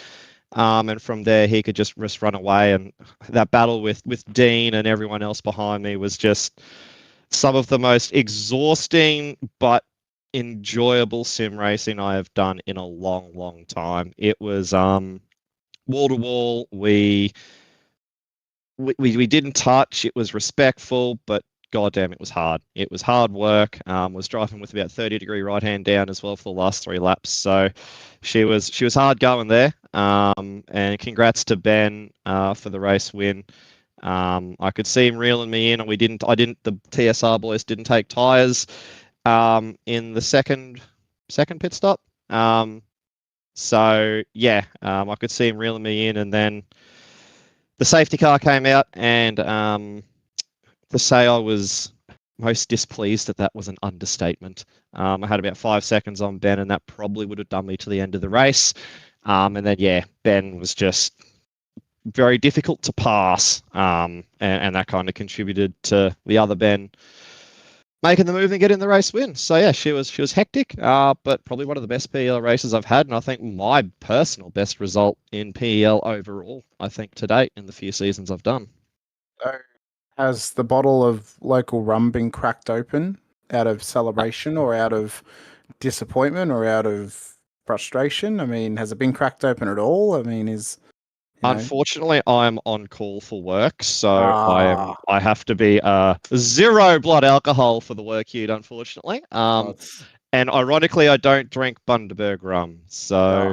H: And from there, he could just run away. And that battle with Dean and everyone else behind me was just some of the most exhausting but enjoyable sim racing I have done in a long, long time. It was wall to wall. We didn't touch. It was respectful, but goddamn, it was hard. It was hard work. Was driving with about 30-degree right hand down as well for the last 3 laps. So she was hard going there. And congrats to Ben for the race win. I could see him reeling me in, and the TSR boys didn't take tires in the second pit stop. So yeah, I could see him reeling me in, and then the safety car came out, and to say I was most displeased that was an understatement. I had about 5 seconds on Ben, and that probably would have done me to the end of the race. And then yeah, Ben was just very difficult to pass, and that kind of contributed to the other Ben making the move and getting the race win. So yeah, she was hectic, but probably one of the best PEL races I've had, and I think my personal best result in PEL overall, I think, to date in the few seasons I've done.
C: Has the bottle of local rum been cracked open out of celebration or out of disappointment or out of frustration? I mean, has it been cracked open at all? I mean,
H: Unfortunately, I'm on call for work, so I have to be 0 blood alcohol for the work heat, unfortunately. And ironically, I don't drink Bundaberg rum. So,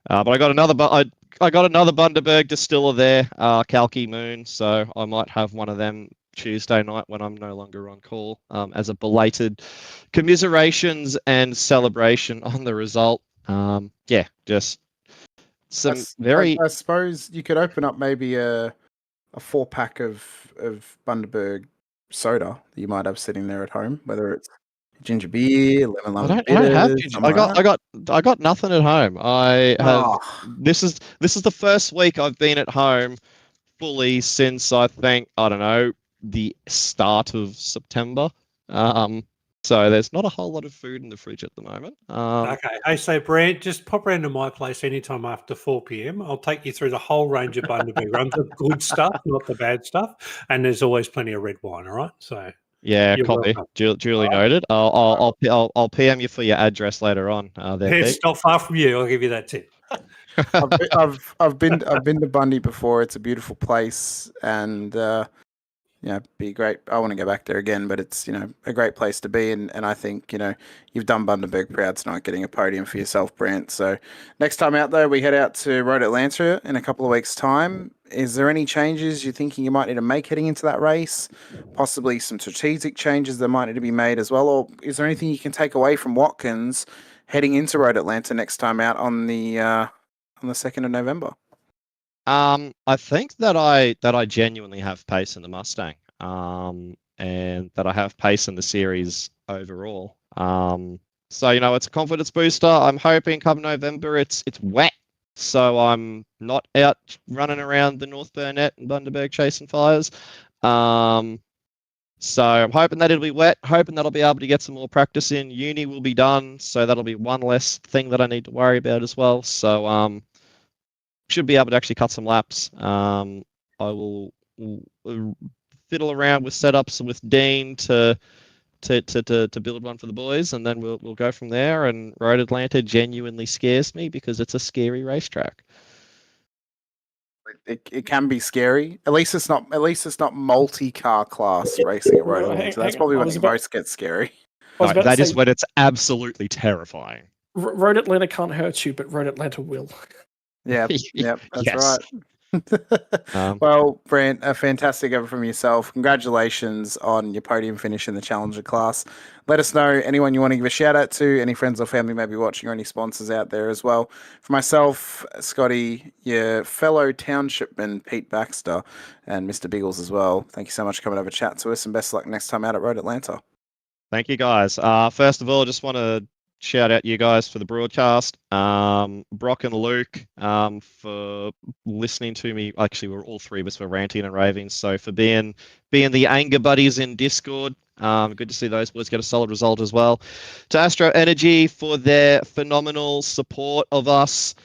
H: but I got another Bundaberg distiller there, Kalki Moon. So I might have one of them Tuesday night when I'm no longer on call, as a belated commiserations and celebration on the result. Yeah, just some
C: I suppose you could open up maybe a 4-pack of Bundaberg soda that you might have sitting there at home, whether it's ginger beer, lemon
H: I don't have ginger. I got nothing at home. I have. This is the first week I've been at home fully since I think, I don't know, the start of September. So there's not a whole lot of food in the fridge at the moment.
B: Okay. Hey, so Brent, just pop around to my place anytime after 4 p.m. I'll take you through the whole range of Bundaberg rums, the good stuff, not the bad stuff. And there's always plenty of red wine, all right? So
H: yeah, copy. Duly noted. I'll PM you for your address later on.
B: It's not far from you. I'll give you that tip.
C: I've been to Bundy before. It's a beautiful place, and be great. I want to go back there again, but it's a great place to be, and I think you've done Bundaberg proud tonight, getting a podium for yourself, Brent. So next time out though, we head out to Road Atlanta in a couple of weeks' time. Is there any changes you're thinking you might need to make heading into that race? Possibly some strategic changes that might need to be made as well, or is there anything you can take away from Watkins heading into Road Atlanta next time out on the 2nd of November?
H: I think that I genuinely have pace in the Mustang, and that I have pace in the series overall. So it's a confidence booster. I'm hoping come November it's wet, so I'm not out running around the North Burnett and Bundaberg chasing fires. So I'm hoping that it'll be wet, hoping that I'll be able to get some more practice in. Uni will be done, so that'll be one less thing that I need to worry about as well. So should be able to actually cut some laps. I will fiddle around with setups with Dean to to build one for the boys, and then we'll go from there. And Road Atlanta genuinely scares me because it's a scary racetrack.
C: It can be scary. At least it's not multi-car class racing at Road Atlanta. That's probably when it most gets scary.
H: No, that is when it's absolutely terrifying.
A: Road Atlanta can't hurt you, but Road Atlanta will.
C: Yeah, that's
H: Yes.
C: right. Well, Brant, a fantastic effort from yourself. Congratulations on your podium finish in the Challenger class. Let us know anyone you want to give a shout out to, any friends or family maybe watching, or any sponsors out there as well. For myself, Scotty, your fellow townshipman, Pete Baxter, and Mr. Biggles as well, thank you so much for coming over to chat to us, and best of luck next time out at Road Atlanta.
H: Thank you, guys. First of all, I just want to shout out you guys for the broadcast. Brock and Luke for listening to me. Actually, we're all three of us were ranting and raving. So for being the anger buddies in Discord. Good to see those boys get a solid result as well. To Astro Energy for their phenomenal support of us.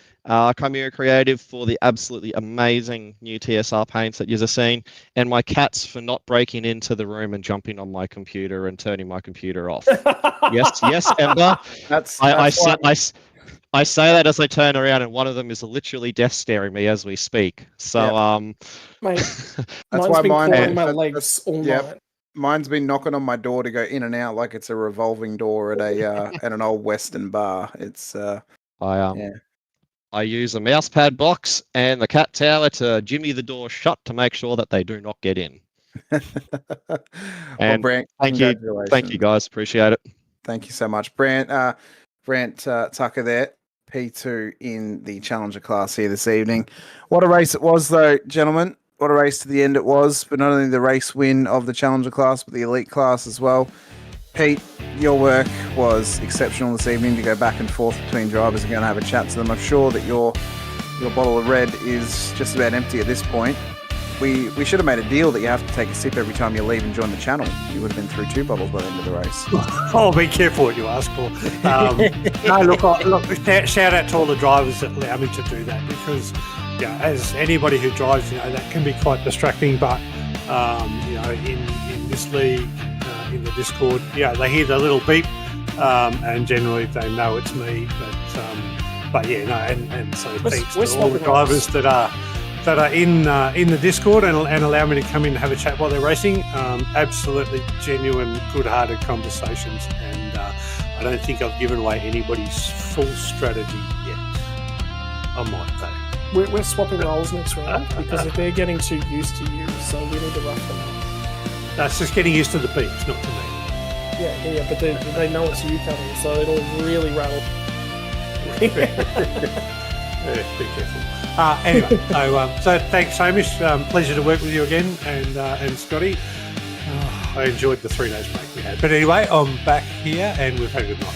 H: Chimera Creative for the absolutely amazing new TSR paints that you've seen, and my cats for not breaking into the room and jumping on my computer and turning my computer off. yes, Ember. I say that as I turn around, and one of them is literally death staring me as we speak. So,
A: Mate,
C: that's why
A: mine my legs all night.
C: Mine's been knocking on my door to go in and out like it's a revolving door at a at an old Western bar. It's
H: I use a mouse pad box and the cat tower to jimmy the door shut to make sure that they do not get in. And
C: Brant,
H: thank you guys, appreciate it.
C: Thank you so much, Brant. Brant Tucker there, P2 in the Challenger class here this evening. What a race it was, though, gentlemen. What a race to the end it was. But not only the race win of the Challenger class, but the Elite class as well. Pete, your work was exceptional this evening to go back and forth between drivers and go and have a chat to them. I'm sure that your bottle of red is just about empty at this point. We should have made a deal that you have to take a sip every time you leave and join the channel. You would have been through 2 bottles by the end of the race.
B: Oh, be careful what you ask for. No, look, shout out to all the drivers that allow me to do that, because as anybody who drives, that can be quite distracting. But in this league, in the Discord, they hear the little beep, and generally they know it's me. And so thanks to all the drivers that are in the Discord and allow me to come in and have a chat while they're racing. Absolutely genuine, good-hearted conversations, and I don't think I've given away anybody's full strategy yet. I might though.
A: We're swapping roles next round because they're getting too used to you, so we need to rough them up.
B: That's just getting used to the beeps, not to me.
A: Yeah, but they know it's you coming, so it'll really rattle.
B: Be careful. Anyway, so thanks, Hamish. Pleasure to work with you again, and Scotty. I enjoyed the 3 days break we had. But anyway, I'm back here, and we've had a good night.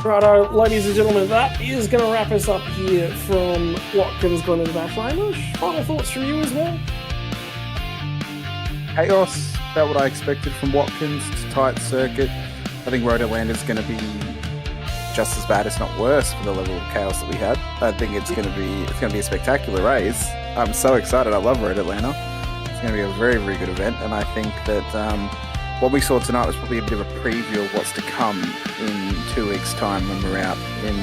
A: Righto, ladies and gentlemen, that is going to wrap us up here from Watkins Glen and Bath Hamish. Final thoughts from you as well?
C: Chaos, about what I expected from Watkins. It's a tight circuit. I think Road Atlanta is going to be just as bad, if not worse, for the level of chaos that we had. I think it's going to be a spectacular race. I'm so excited. I love Road Atlanta. It's going to be a very, very good event, and I think that what we saw tonight was probably a bit of a preview of what's to come in 2 weeks' time when we're out in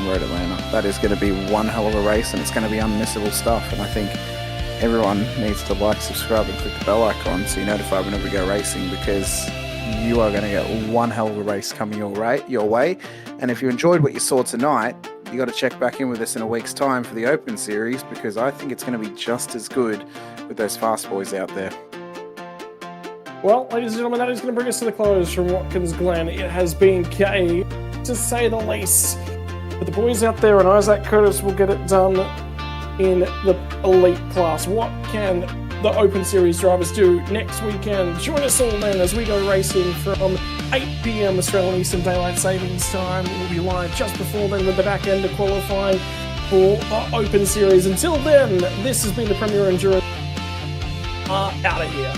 C: Road Atlanta. That is going to be one hell of a race, and it's going to be unmissable stuff. And I think everyone needs to like, subscribe, and click the bell icon so you're notified whenever we go racing, because you are going to get one hell of a race coming your way. And if you enjoyed what you saw tonight, you got to check back in with us in a week's time for the Open Series, because I think it's going to be just as good with those fast boys out there.
A: Well, ladies and gentlemen, that is going to bring us to the close from Watkins Glen. It has been K, to say the least. But the boys out there and Isaac Curtis will get it done in the Elite class. What can the Open Series drivers do next weekend? Join us all then as we go racing from 8 p.m. Australian Eastern Daylight Savings Time. We'll be live just before then with the back end of qualifying for the Open Series. Until then, this has been the Premier Endurance. Out of here.